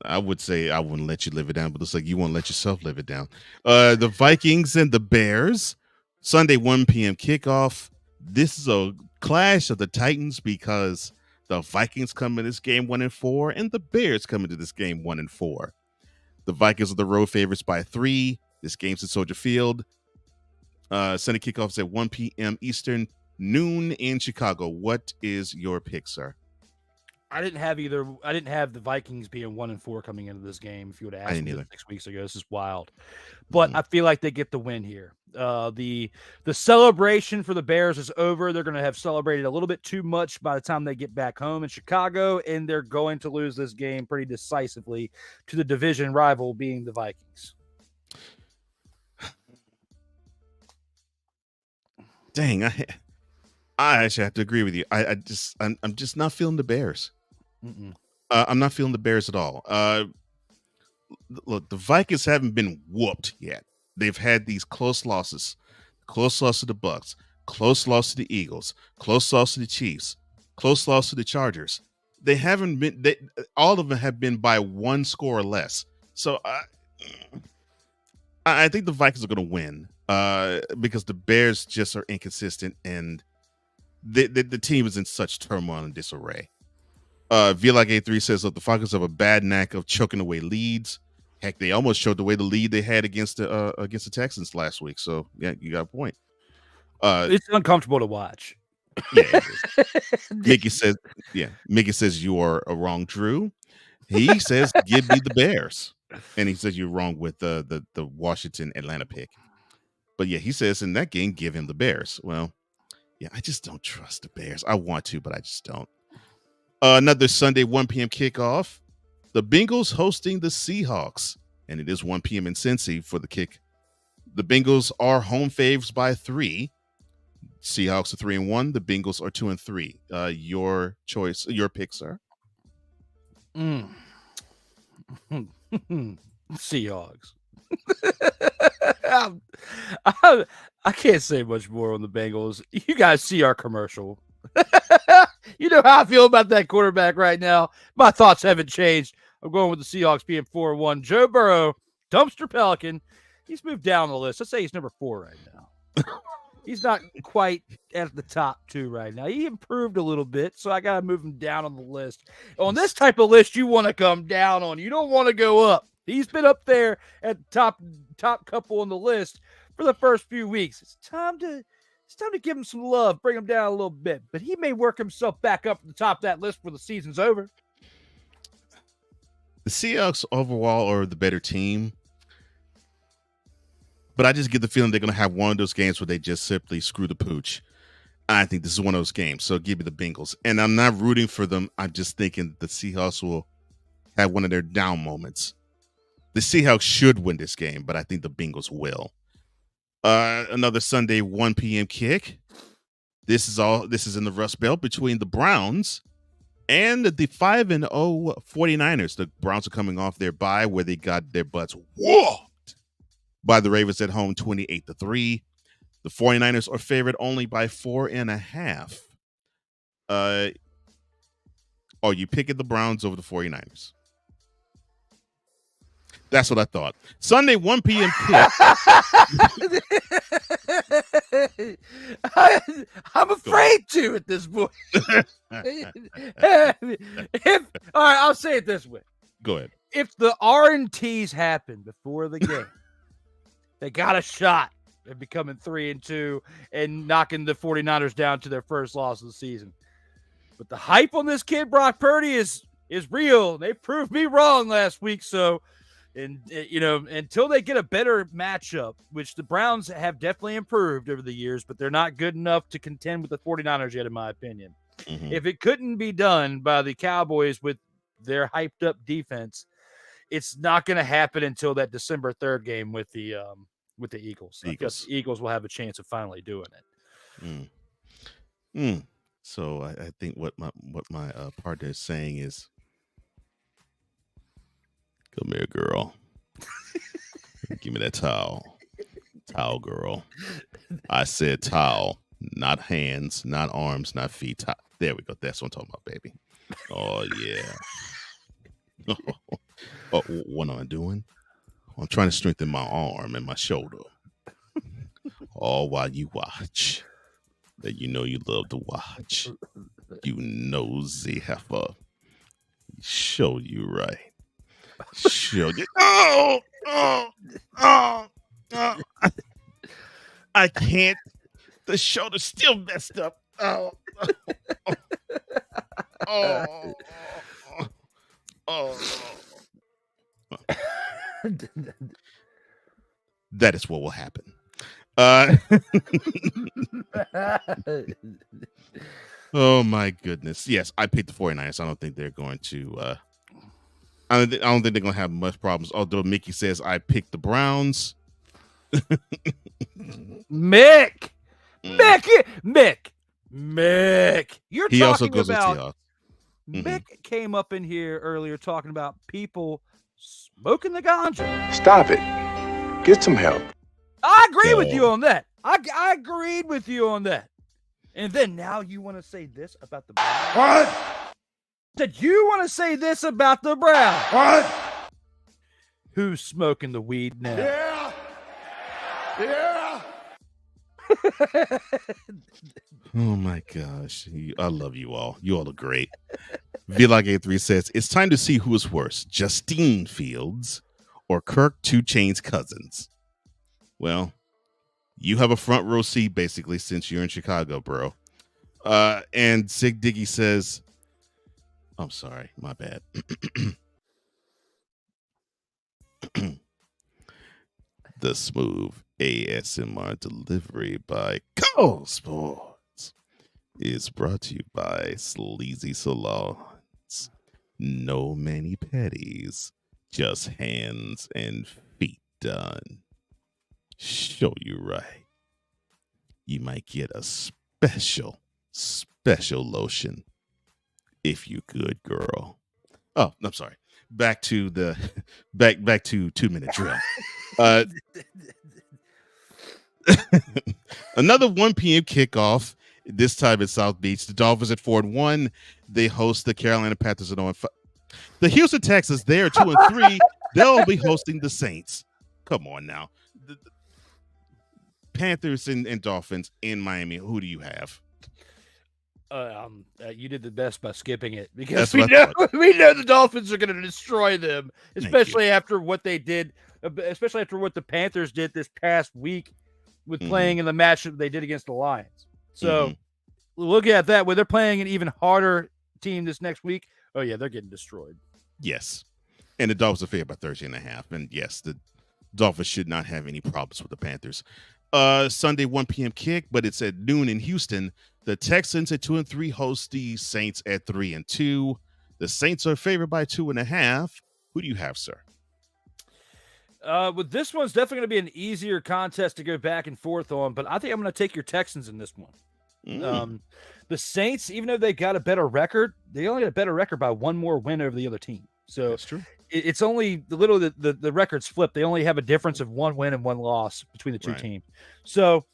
I would say I wouldn't let you live it down, but it's like you won't let yourself live it down. The Vikings and the Bears, Sunday 1 p.m. kickoff. This is a clash of the Titans because the Vikings come in this game 1-4, and the Bears come into this game 1-4. The Vikings are the road favorites by 3. This game's at Soldier Field. Sunday kickoff is at 1 p.m. Eastern, noon in Chicago. What is your pick, sir? I didn't have the Vikings being 1-4 coming into this game. If you would have asked me 6 weeks ago, this is wild. But I feel like they get the win here. The celebration for the Bears is over. They're going to have celebrated a little bit too much by the time they get back home in Chicago, and they're going to lose this game pretty decisively to the division rival being the Vikings. Dang, I actually have to agree with you. I'm just not feeling the Bears. I'm not feeling the Bears at all. Look, the Vikings haven't been whooped yet. They've had these close losses to the Bucks, close loss to the Eagles, close loss to the Chiefs, close loss to the Chargers. They haven't been. All of them have been by one score or less. So I think the Vikings are going to win because the Bears just are inconsistent and the team is in such turmoil and disarray. VLOG83 says that the Falcons have a bad knack of choking away leads. Heck, they almost showed away the lead they had against the Texans last week. So yeah, you got a point. It's uncomfortable to watch. Yeah, Mickey says you are wrong, Drew. He says give me the Bears, and he says you're wrong with the Washington Atlanta pick. But yeah, he says in that game give him the Bears. Well, yeah, I just don't trust the Bears. I want to, but I just don't. Another Sunday 1 p.m. kickoff. The Bengals hosting the Seahawks, and it is 1 p.m. in Cincy for the kick. The Bengals are home faves by 3. Seahawks are 3-1. The Bengals are 2-3. Your choice, your pick, sir. Seahawks. I can't say much more on the Bengals. You guys see our commercial. You know how I feel about that quarterback right now. My thoughts haven't changed. I'm going with the Seahawks being 4-1. Joe Burrow, dumpster Pelican. He's moved down the list. Let's say he's number 4 right now. He's not quite at the top 2 right now. He improved a little bit, so I got to move him down on the list. On this type of list, you want to come down on. You don't want to go up. He's been up there at the top couple on the list for the first few weeks. It's time to give him some love, bring him down a little bit. But he may work himself back up to the top of that list when the season's over. The Seahawks overall are the better team. But I just get the feeling they're going to have one of those games where they just simply screw the pooch. I think this is one of those games. So give me the Bengals. And I'm not rooting for them. I'm just thinking the Seahawks will have one of their down moments. The Seahawks should win this game, but I think the Bengals will. Another Sunday 1 p.m. kick. This is in the Rust Belt between the Browns and the 5-0 49ers. The Browns are coming off their bye where they got their butts whooped by the Ravens at home 28-3. The 49ers are favored only by 4.5. Are you picking the Browns over the 49ers? That's what I thought. Sunday, 1 p.m. kick. I'm afraid to at this point. All right, I'll say it this way. Go ahead. If the R&Ts happen before the game, they got a shot at becoming 3-2 and knocking the 49ers down to their first loss of the season. But the hype on this kid, Brock Purdy, is real. They proved me wrong last week, so... And, until they get a better matchup, which the Browns have definitely improved over the years, but they're not good enough to contend with the 49ers yet, in my opinion. Mm-hmm. If it couldn't be done by the Cowboys with their hyped-up defense, it's not going to happen until that December 3rd game with the Eagles. I guess the Eagles will have a chance of finally doing it. So I think what my partner is saying is, come here, girl. Give me that towel. Towel, girl. I said towel, not hands, not arms, not feet. There we go. That's what I'm talking about, baby. Oh, yeah. Oh, what am I doing? I'm trying to strengthen my arm and my shoulder. All while you watch. That you know you love to watch. You nosy heifer. Show you right. Show you. I can't. The shoulder's still messed up. That is what will happen. Oh my goodness. Yes, I picked the 49ers. I don't think they're going to I don't think they're gonna have much problems. Although Mickey says I picked the Browns. Mick. You're he talking also goes about. with Seahawks. Mick came up in here earlier talking about people smoking the ganja. Stop it. Get some help. I agree with you on that. I agreed with you on that. And then now you want to say this about the Browns? What? Did you want to say this about the Browns? What? Who's smoking the weed now? Yeah. Oh my gosh. I love you all. You all are great. Vlog83 says it's time to see who is worse, Justine Fields or Kirk 2 Chainz Cousins. Well, you have a front row seat basically since you're in Chicago, bro. And Sig Diggy says, I'm sorry, my bad. The smooth ASMR delivery by Cole Sports is brought to you by Sleazy Salons. No mani petties, just hands and feet done. Show you right. You might get a special lotion if you good, girl. Oh, I'm sorry. Back to 2-minute drill. Another 1 p.m. kickoff. This time at South Beach. The Dolphins at 4-1. They host the Carolina Panthers at 0-5. The Houston Texans, they are 2-3. They'll be hosting the Saints. Come on now. The Panthers and Dolphins in Miami. Who do you have? You did the best by skipping it because we know the Dolphins are going to destroy them, especially after what they did, especially after what the Panthers did this past week with playing in the matchup they did against the Lions. So looking at that, where they're playing an even harder team this next week, oh yeah, they're getting destroyed. Yes, and the Dolphins are favored by 13.5, and yes, the Dolphins should not have any problems with the Panthers. Sunday 1 p.m. kick, but it's at noon in Houston. The Texans at 2-3 host the Saints at 3-2. The Saints are favored by 2.5. Who do you have, sir? With this one's definitely going to be an easier contest to go back and forth on, but I think I'm going to take your Texans in this one. The Saints, even though they got a better record, they only got a better record by one more win over the other team. So that's true. It's only the records flip. They only have a difference of one win and one loss between the two teams. So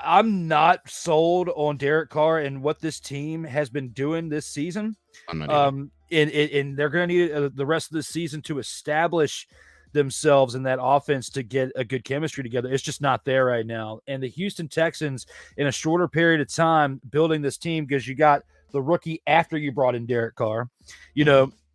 I'm not sold on Derek Carr and what this team has been doing this season. I'm not and they're going to need the rest of the season to establish themselves in that offense to get a good chemistry together. It's just not there right now. And the Houston Texans, in a shorter period of time, building this team, because you got the rookie after you brought in Derek Carr,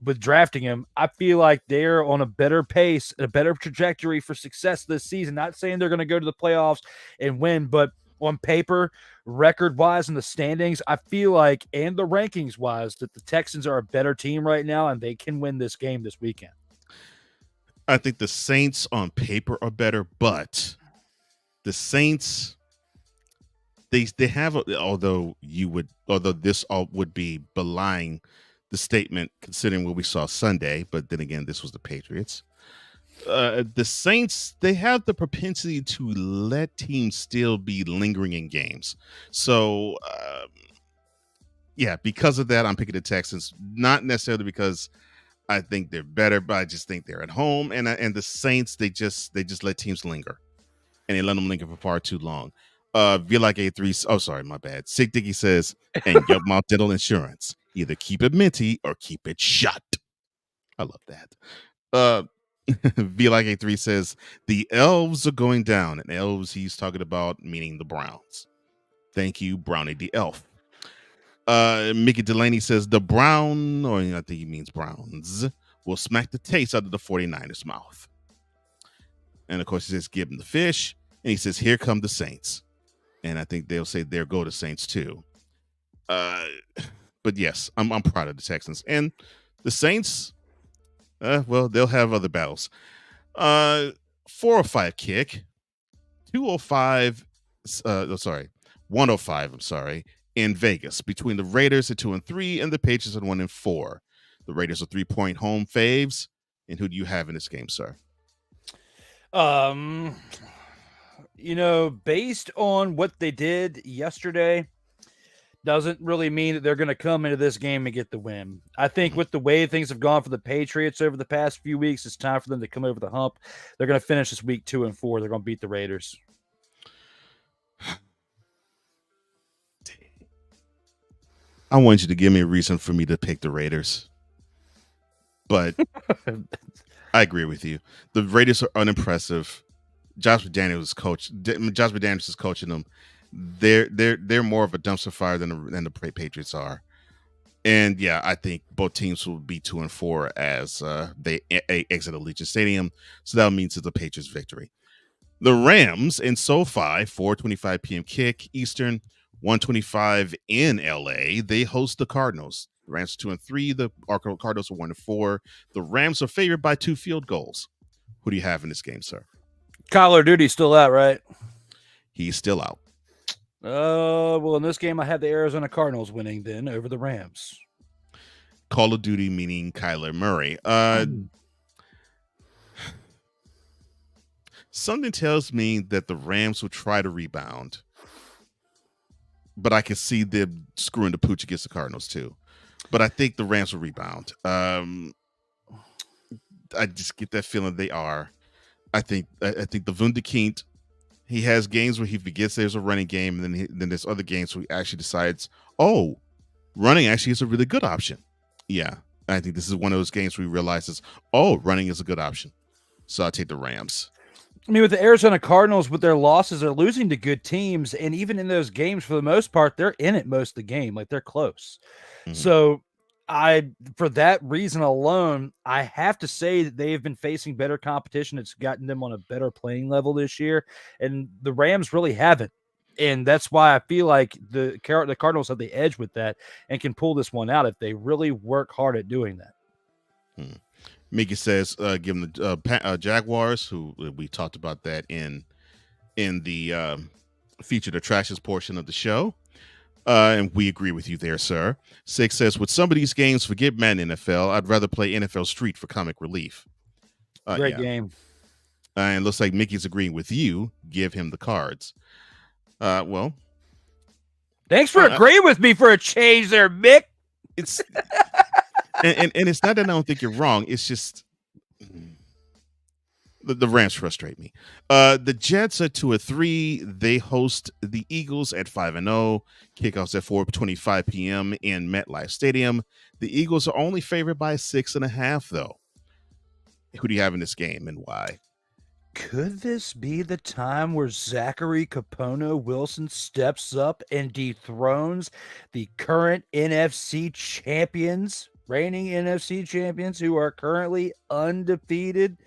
with drafting him, I feel like they're on a better pace, a better trajectory for success this season. Not saying they're going to go to the playoffs and win, but on paper, record-wise in the standings, I feel like, and the rankings-wise, that the Texans are a better team right now, and they can win this game this weekend. I think the Saints on paper are better, but the Saints, they have, although this all would be belying the statement considering what we saw Sunday, but then again, this was the Patriots. The Saints, they have the propensity to let teams still be lingering in games. So, because of that, I'm picking the Texans. Not necessarily because I think they're better, but I just think they're at home. And the Saints, they just let teams linger, and they let them linger for far too long. Like A3, oh sorry, my bad. Sick Dicky says, and Yup Mouth Dental Insurance. Either keep it minty or keep it shut. I love that. Like A3 says, the elves are going down. And elves he's talking about meaning the Browns. Thank you, Brownie the Elf. Mickey Delaney says the Brown, or I think he means Browns, will smack the taste out of the 49ers mouth. And of course he says, give him the fish. And he says, here come the Saints. And I think they'll say there go the Saints too. But yes, I'm proud of the Texans. And the Saints, they'll have other battles. 405 kick, 205, 105, I'm sorry, in Vegas between the Raiders at 2-3 and the Patriots at 1-4. The Raiders are 3-point home faves. And who do you have in this game, sir? Based on what they did yesterday, doesn't really mean that they're going to come into this game and get the win. I think with the way things have gone for the Patriots over the past few weeks, it's time for them to come over the hump. They're going to finish this week 2-4. They're going to beat the Raiders. I want you to give me a reason for me to pick the Raiders. But I agree with you. The Raiders are unimpressive. Josh McDaniels is coaching them. They're more of a dumpster fire than the Patriots are. And yeah, I think both teams will be 2-4 as they exit Allegiant Stadium. So that means it's the Patriots' victory. The Rams in SoFi, 4:25 p.m. kick Eastern, 1:25 in LA. They host the Cardinals. The Rams are 2-3. The Cardinals are 1-4. The Rams are favored by 2 field goals. Who do you have in this game, sir? Kyler Duty's still out, right? He's still out. Well, in this game, I have the Arizona Cardinals winning then over the Rams. Call of Duty meaning Kyler Murray. Something tells me that the Rams will try to rebound, but I can see them screwing the pooch against the Cardinals too. But I think the Rams will rebound. I just get that feeling they are. I think the Wunderkind, he has games where he forgets there's a running game, and then there's other games where he actually decides, oh, running actually is a really good option. Yeah, I think this is one of those games where he realizes, oh, running is a good option. So I'll take the Rams. I mean, with the Arizona Cardinals, with their losses, they're losing to good teams. And even in those games, for the most part, they're in it most of the game. Like, they're close. Mm-hmm. So for that reason alone, I have to say that they have been facing better competition. It's gotten them on a better playing level this year. And the Rams really haven't. And that's why I feel like the Cardinals have the edge with that and can pull this one out if they really work hard at doing that. Mickey says, give them the Jaguars, who we talked about that in in the featured attractions portion of the show. And we agree with you there, sir. 6 says, with some of these games, forget Madden NFL. I'd rather play NFL Street for comic relief. Great game. And looks like Mickey's agreeing with you. Give him the cards. Well, thanks for agreeing with me for a change there, Mick. It's and it's not that I don't think you're wrong. It's just the Rams frustrate me. The Jets are 2-3. They host the Eagles at 5-0. Kickoffs at 4:25 p.m. in MetLife Stadium. The Eagles are only favored by 6.5, though. Who do you have in this game and why? Could this be the time where Zachary Capono Wilson steps up and dethrones the current NFC champions, reigning NFC champions, who are currently undefeated?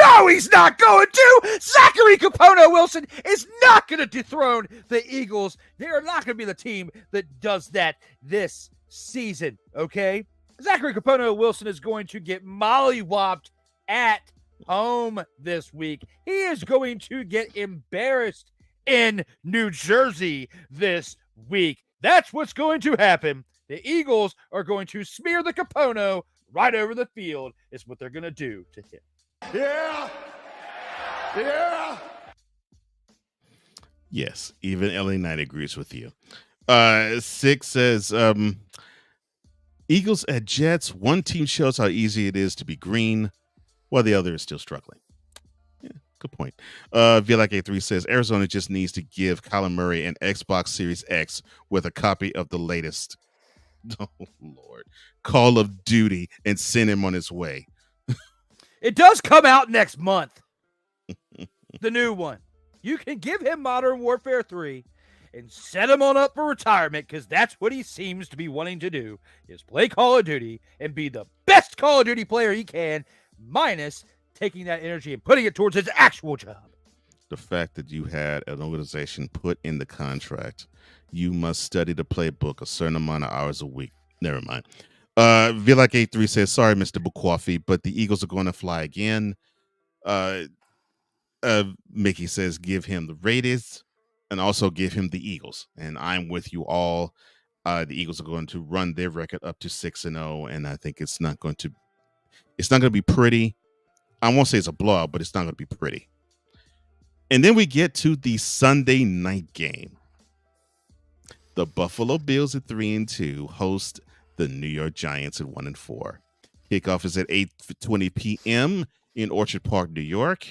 No, he's not going to. Zachary Capono Wilson is not going to dethrone the Eagles. They are not going to be the team that does that this season, okay? Zachary Capono Wilson is going to get mollywopped at home this week. He is going to get embarrassed in New Jersey this week. That's what's going to happen. The Eagles are going to smear the Capono right over the field, is what they're going to do to him. Yeah. Yeah. Yes, even LA Knight agrees with you. 6 says, Eagles at Jets. One team shows how easy it is to be green, while the other is still struggling. Yeah, good point. Like A3 says, Arizona just needs to give Kyler Murray an Xbox Series X with a copy of the latest, oh Lord, Call of Duty and send him on his way. It does come out next month. The new one. You can give him Modern Warfare 3 and set him on up for retirement, because that's what he seems to be wanting to do, is play Call of Duty and be the best Call of Duty player he can, minus taking that energy and putting it towards his actual job. The fact that you had an organization put in the contract, you must study the playbook a certain amount of hours a week. Never mind. Like A3 says, sorry, Mr. Bukwafi, but the Eagles are going to fly again. Mickey says, give him the Raiders and also give him the Eagles. And I'm with you all. The Eagles are going to run their record up to 6-0, and I think it's not going to be pretty. I won't say it's a blowout, but it's not going to be pretty. And then we get to the Sunday night game. The Buffalo Bills at 3-2 host the New York Giants at 1-4. Kickoff is at 8:20 p.m. in Orchard Park, New York.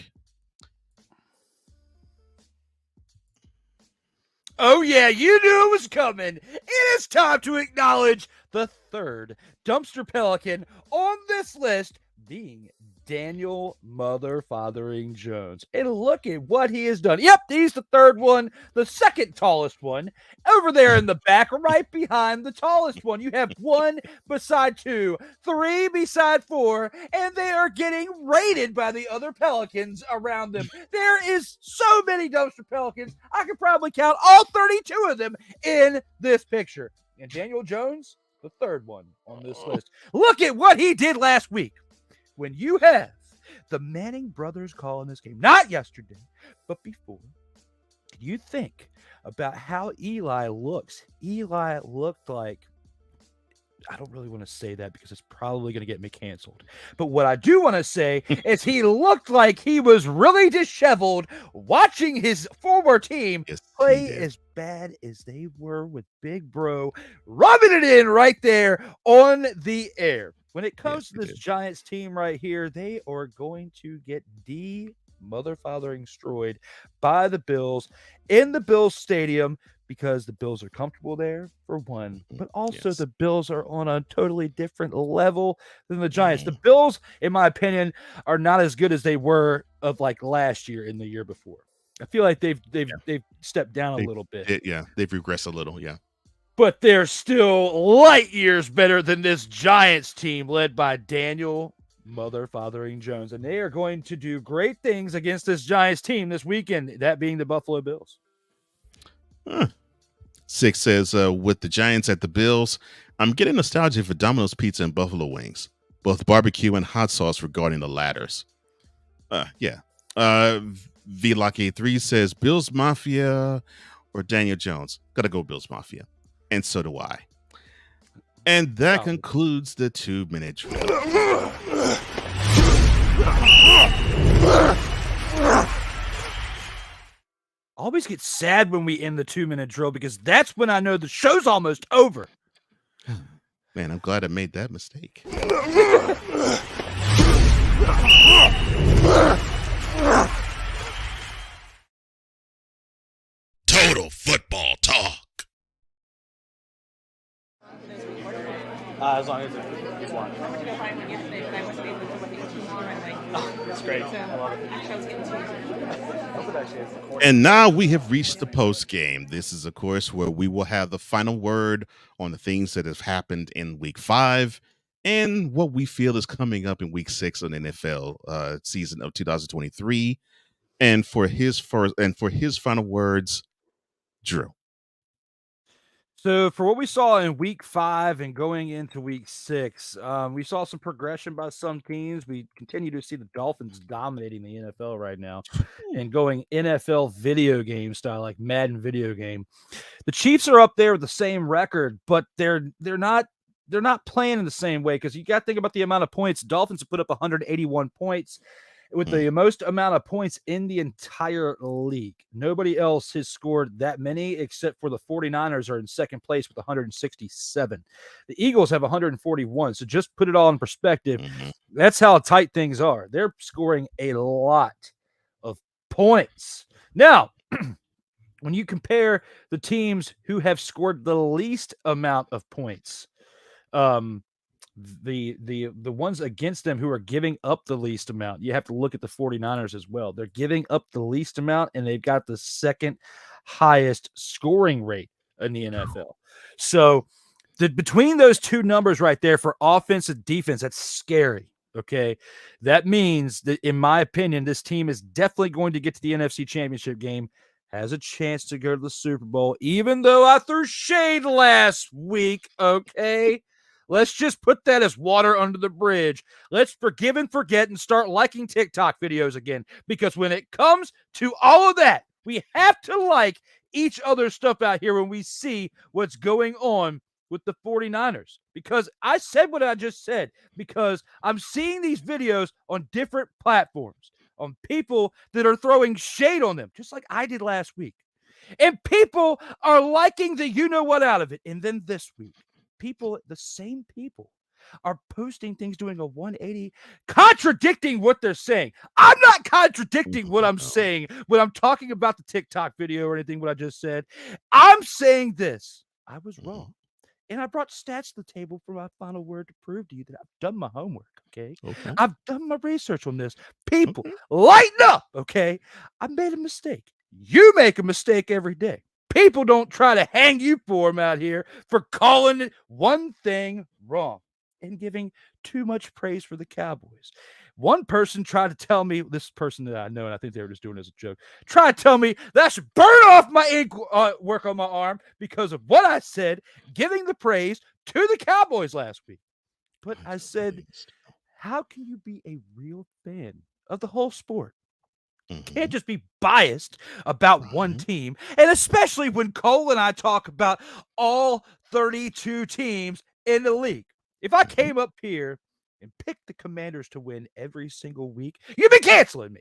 Oh, yeah, you knew it was coming. It is time to acknowledge the third dumpster pelican on this list, being Daniel Mother-Fathering Jones. And look at what he has done. Yep, he's the third one, the second tallest one, over there in the back, right behind the tallest one. You have 1 beside 2, 3 beside 4, and they are getting raided by the other pelicans around them. There is so many dumpster pelicans, I could probably count all 32 of them in this picture. And Daniel Jones, the third one on this list. Look at what he did last week. When you have the Manning brothers calling this game, not yesterday, but before, can you think about how Eli looks? Eli looked like, I don't really want to say that because it's probably going to get me canceled. But what I do want to say is he looked like he was really disheveled watching his former team play as bad as they were with Big Bro, rubbing it in right there on the air. When it comes to this Giants team right here, they are going to get mother-fathering destroyed by the Bills in the Bills Stadium, because the Bills are comfortable there, for one, but also the Bills are on a totally different level than the Giants. The Bills, in my opinion, are not as good as they were of like last year and the year before. I feel like they've stepped down a little bit. They've regressed a little, But they're still light years better than this Giants team led by Daniel Mother-Fathering Jones. And they are going to do great things against this Giants team this weekend, that being the Buffalo Bills. 6 says, with the Giants at the Bills, I'm getting nostalgia for Domino's Pizza and Buffalo Wings, both barbecue and hot sauce regarding the ladders. VLock83 says Bills Mafia or Daniel Jones. Gotta go Bills Mafia. And so do I. And that concludes the 2-minute drill. Always get sad when we end the 2-minute drill because that's when I know the show's almost over. Man, I'm glad I made that mistake. Total football talk. As long as it's one. Oh, that's great. I love it. And now we have reached the post game. This is, of course, where we will have the final word on the things that have happened in week 5 and what we feel is coming up in week 6 on the NFL season of 2023. And for his final words, Drew. So for what we saw in week 5 and going into week 6, we saw some progression by some teams. We continue to see the Dolphins dominating the NFL right now and going NFL video game style, like Madden video game. The Chiefs are up there with the same record, but they're not playing in the same way because you got to think about the amount of points. Dolphins have put up 181 points. With the most amount of points in the entire league. Nobody else has scored that many except for the 49ers are in second place with 167. The Eagles have 141. So just put it all in perspective. That's how tight things are. They're scoring a lot of points. Now, when you compare the teams who have scored the least amount of points, the ones against them who are giving up the least amount, you have to look at the 49ers as well. They're giving up the least amount, and they've got the second highest scoring rate in the NFL. So between those two numbers right there for offense and defense, that's scary. Okay. That means that, in my opinion, this team is definitely going to get to the NFC Championship game, has a chance to go to the Super Bowl, even though I threw shade last week. Okay. Let's just put that as water under the bridge. Let's forgive and forget and start liking TikTok videos again. Because when it comes to all of that, we have to like each other's stuff out here when we see what's going on with the 49ers. Because I said what I just said. Because I'm seeing these videos on different platforms, on people that are throwing shade on them, just like I did last week. And people are liking the you-know-what out of it. And then this week, the same people are posting things, doing a 180, contradicting what they're saying. I'm not contradicting what I'm saying when I'm talking about the TikTok video or anything, what I just said. I'm saying this. I was wrong. And I brought stats to the table for my final word to prove to you that I've done my homework, okay? I've done my research on this. People, lighten up, okay? I made a mistake. You make a mistake every day. People don't try to hang you for them out here for calling one thing wrong and giving too much praise for the Cowboys. One person tried to tell me, this person that I know, and I think they were just doing it as a joke, tried to tell me that I should burn off my ink work on my arm because of what I said, giving the praise to the Cowboys last week. But I said, how can you be a real fan of the whole sport? Can't just be biased about one team, and especially when Cole and I talk about all 32 teams in the league. If I came up here and picked the Commanders to win every single week, you'd be canceling me.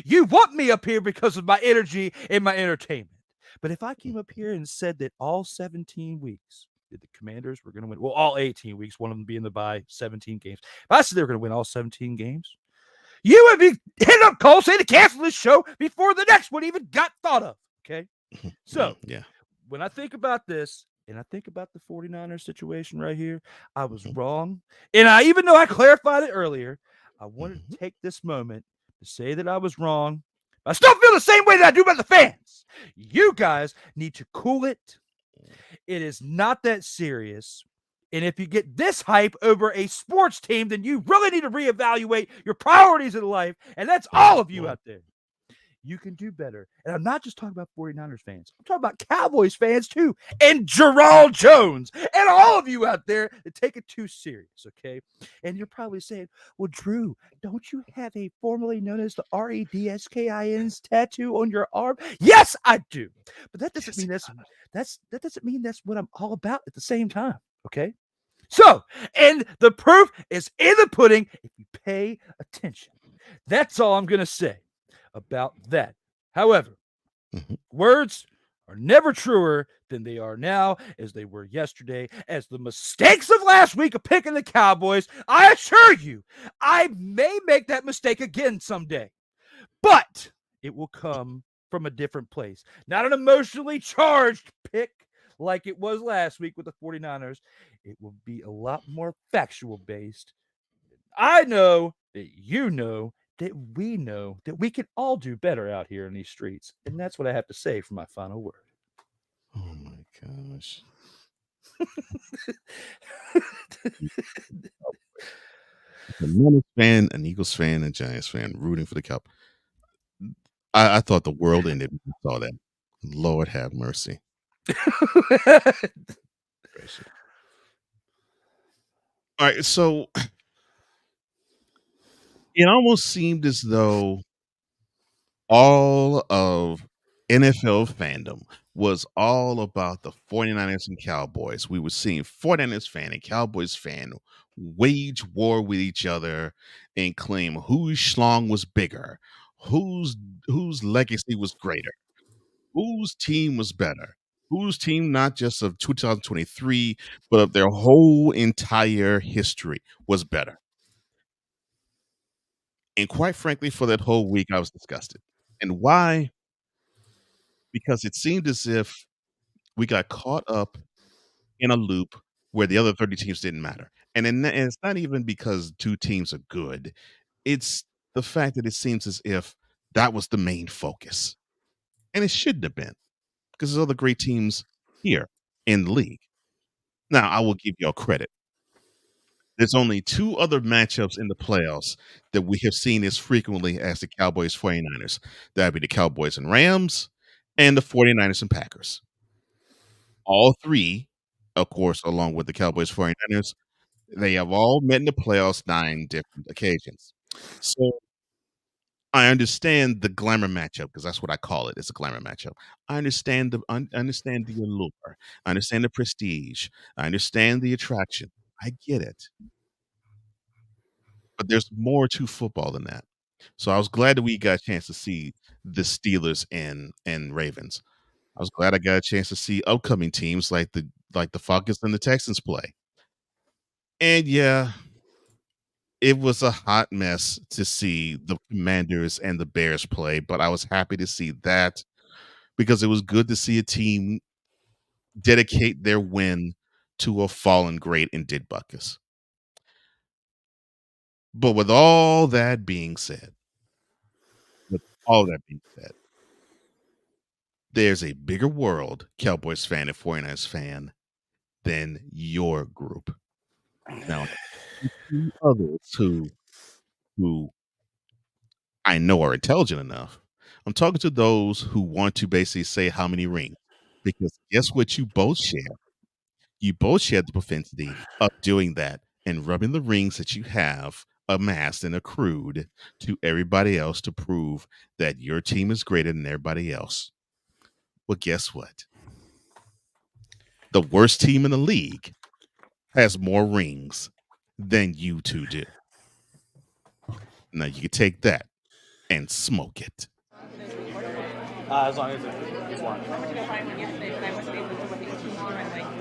You want me up here because of my energy and my entertainment. But if I came up here and said that all 17 weeks that the Commanders were going to win, well, all 18 weeks, one of them being the bye, 17 games. If I said they were going to win all 17 games, you would be hitting up Cole saying to cancel this show before the next one even got thought of. Okay. So when I think about this and I think about the 49ers situation right here, I was wrong. And even though I clarified it earlier, I wanted to take this moment to say that I was wrong. I still feel the same way that I do about the fans. You guys need to cool it. It is not that serious. And if you get this hype over a sports team, then you really need to reevaluate your priorities in life. And that's all of you out there. you can do better. And I'm not just talking about 49ers fans. I'm talking about Cowboys fans too. And Gerald Jones and all of you out there that take it too serious, okay? And you're probably saying, well, Drew, don't you have a formerly known as the REDSKIN's tattoo on your arm? Yes, I do. But that doesn't mean that doesn't mean that's what I'm all about at the same time, okay? So, and the proof is in the pudding if you pay attention. That's all I'm going to say about that. However, words are never truer than they are now, as they were yesterday, as the mistakes of last week of picking the Cowboys. I assure you, I may make that mistake again someday, but it will come from a different place. Not an emotionally charged pick like it was last week with the 49ers. It will be a lot more factual based. I know that you know that we know that we can all do better out here in these streets. And that's what I have to say for my final word. Oh my gosh. A Niners fan, an Eagles fan, a Giants fan rooting for the Cowboys. I thought the world ended when I saw that. Lord have mercy. All right, so it almost seemed as though all of NFL fandom was all about the 49ers and Cowboys. We were seeing 49ers fan and Cowboys fan wage war with each other and claim whose schlong was bigger, whose legacy was greater, whose team was better, whose team not just of 2023, but of their whole entire history was better. And quite frankly, for that whole week, I was disgusted. And why? Because it seemed as if we got caught up in a loop where the other 30 teams didn't matter. And it's not even because two teams are good. It's the fact that it seems as if that was the main focus. And it shouldn't have been, because there's other great teams here in the league. Now, I will give y'all credit. There's only two other matchups in the playoffs that we have seen as frequently as the Cowboys 49ers. That'd be the Cowboys and Rams and the 49ers and Packers. All three, of course, along with the Cowboys 49ers, they have all met in the playoffs 9 different occasions. So I understand the glamour matchup, because that's what I call it. It's a glamour matchup. I understand the allure. I understand the prestige. I understand the attraction. I get it. But there's more to football than that. So I was glad that we got a chance to see the Steelers and Ravens. I was glad I got a chance to see upcoming teams like the Falcons and the Texans play. And yeah, it was a hot mess to see the Commanders and the Bears play, but I was happy to see that, because it was good to see a team dedicate their win to a fallen great in Did Buckus. But with all that being said, there's a bigger world, Cowboys fan and 49ers fan, than your group. Now, others who I know are intelligent enough. I'm talking to those who want to basically say how many rings, because guess what you both share? You both share the propensity of doing that and rubbing the rings that you have amassed and accrued to everybody else to prove that your team is greater than everybody else. Well, guess what? The worst team in the league has more rings than you two do. Now you can take that and smoke it. As long as it's one.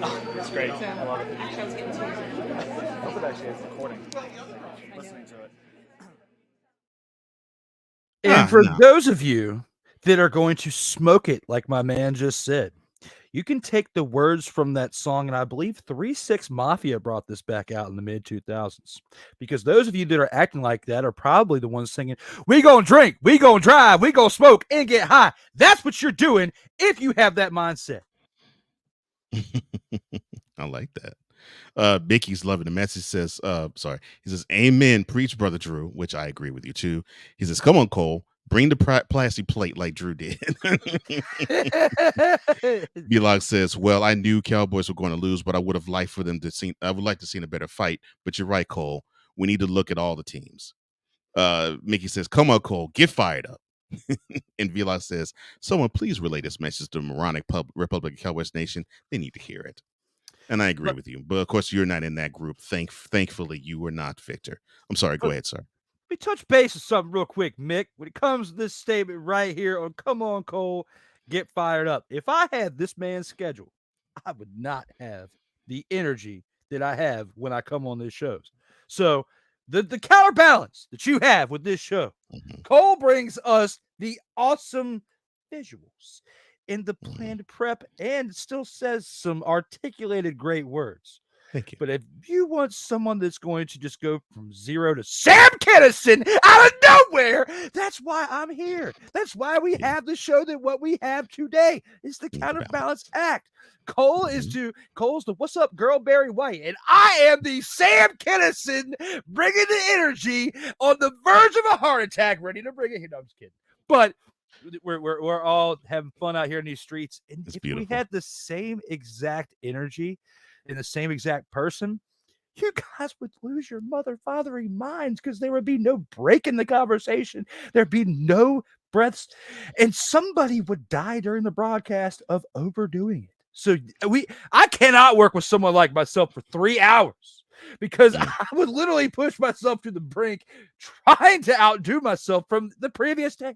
Oh, it's great. I love it. I hope it actually is recording. Listening to it. And for those of you that are going to smoke it, like my man just said, you can take the words from that song, and I believe 3-6 Mafia brought this back out in the mid-2000s. Because those of you that are acting like that are probably the ones singing, we gonna drink, we gonna drive, we gonna smoke, and get high. That's what you're doing if you have that mindset. I like that. Mickey's loving the message. Says, he says, amen, preach, Brother Drew, which I agree with you too. He says, come on, Cole, Bring the plastic plate like Drew did. B-Log says, well, I knew Cowboys were going to lose, but I would have liked for them to see. I would like to see a better fight. But you're right, Cole. We need to look at all the teams. Mickey says, come on, Cole, get fired up. And V-Log says, someone please relay this message to the moronic Republic of Cowboys Nation. They need to hear it. And I agree with you. But of course, you're not in that group. Thankfully, you were not, Victor. I'm sorry. Go ahead, sir. We touch base with something real quick, Mick. When it comes to this statement right here on Come On, Cole, get fired up. If I had this man's schedule, I would not have the energy that I have when I come on these shows. So the counterbalance that you have with this show, Cole brings us the awesome visuals in the planned prep and still says some articulated great words. Thank you. But if you want someone that's going to just go from 0 to Sam Kinison out of nowhere, that's why I'm here. That's why we have the show that what we have today is the counterbalance act. Cole is Cole's the what's up girl Barry White, and I am the Sam Kinison bringing the energy on the verge of a heart attack, ready to bring it here. No, I'm just kidding. But we're all having fun out here in these streets, and if we had the same exact energy in the same exact person, you guys would lose your mother-fathering minds because there would be no break in the conversation. There'd be no breaths, and somebody would die during the broadcast of overdoing it. So I cannot work with someone like myself for 3 hours because I would literally push myself to the brink trying to outdo myself from the previous take.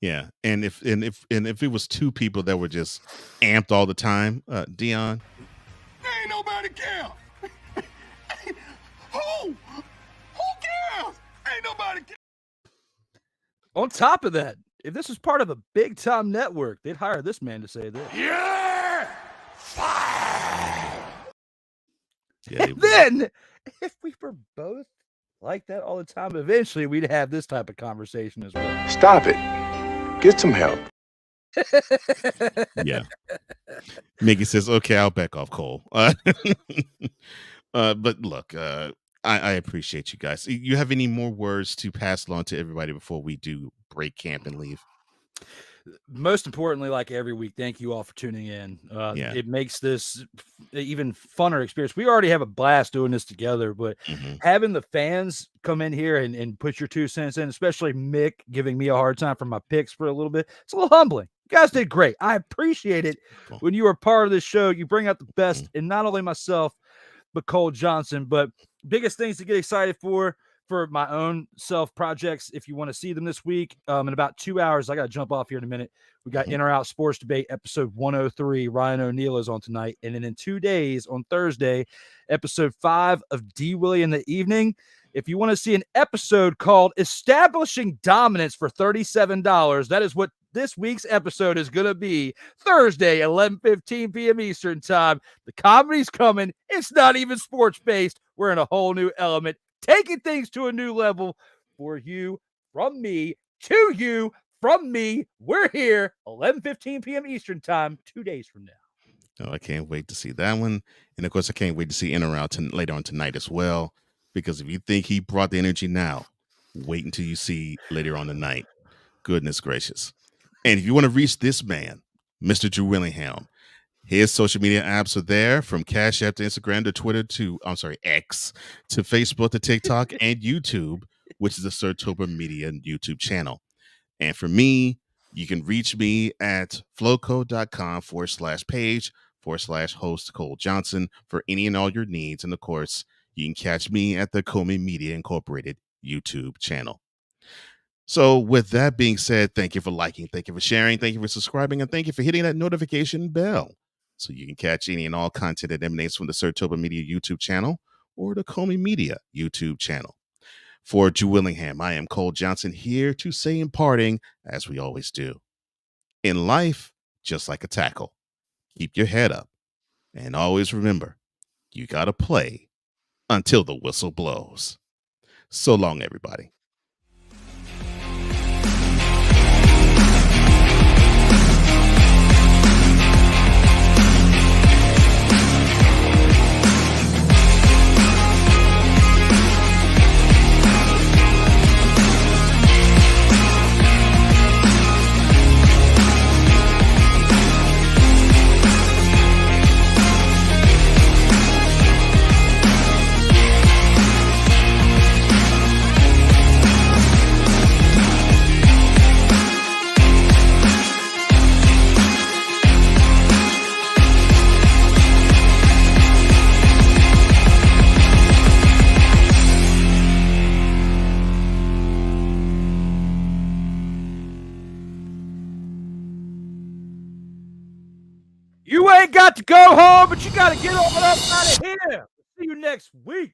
Yeah, and if it was two people that were just amped all the time, Dion. Ain't nobody care. Who cares? Ain't nobody care. On top of that, if this was part of a big time network, they'd hire this man to say this. Yeah. And then, if we were both like that all the time, eventually we'd have this type of conversation as well. Stop it. Get some help. Yeah. Mickey says, okay, I'll back off, Cole. But look, I appreciate you guys. You have any more words to pass along to everybody before we do break camp and leave? Most importantly, like every week, thank you all for tuning in. It makes this even funner experience. We already have a blast doing this together, but having the fans come in here and put your 2 cents in, especially Mick giving me a hard time for my picks for a little bit, it's a little humbling. You guys did great. I appreciate it. When you are part of this show, you bring out the best in not only myself, but Cole Johnson. But biggest things to get excited for my own self projects, if you want to see them this week, in about 2 hours, I got to jump off here in a minute. We got In or Out Sports Debate, episode 103. Ryan O'Neal is on tonight. And then in 2 days, on Thursday, episode 5 of D. Willie in the Evening. If you want to see an episode called Establishing Dominance for $37, that is what this week's episode is going to be. Thursday, 11:15 p.m. Eastern time. The comedy's coming. It's not even sports-based. We're in a whole new element, taking things to a new level for you, from me, to you, from me. We're here, 11:15 p.m. Eastern time, 2 days from now. Oh, I can't wait to see that one. And of course, I can't wait to see In or Out later on tonight as well. Because if you think he brought the energy now, wait until you see later on tonight. Goodness gracious. And if you want to reach this man, Mr. Drew Willingham, his social media apps are there, from Cash App to Instagram to Twitter to, X, to Facebook to TikTok and YouTube, which is the Surtoba Media YouTube channel. And for me, you can reach me at flowcode.com/page/host Cole Johnson for any and all your needs. And of course, you can catch me at the Comey Media Incorporated YouTube channel. So with that being said, thank you for liking, thank you for sharing, thank you for subscribing, and thank you for hitting that notification bell so you can catch any and all content that emanates from the Surtoba Media YouTube channel or the Comey Media YouTube channel. For Drew Willingham, I am Cole Johnson, here to say in parting, as we always do, in life, just like a tackle, keep your head up, and always remember, you gotta play until the whistle blows. So long, everybody. You ain't got to go home, but you got to get on up out of here. See you next week.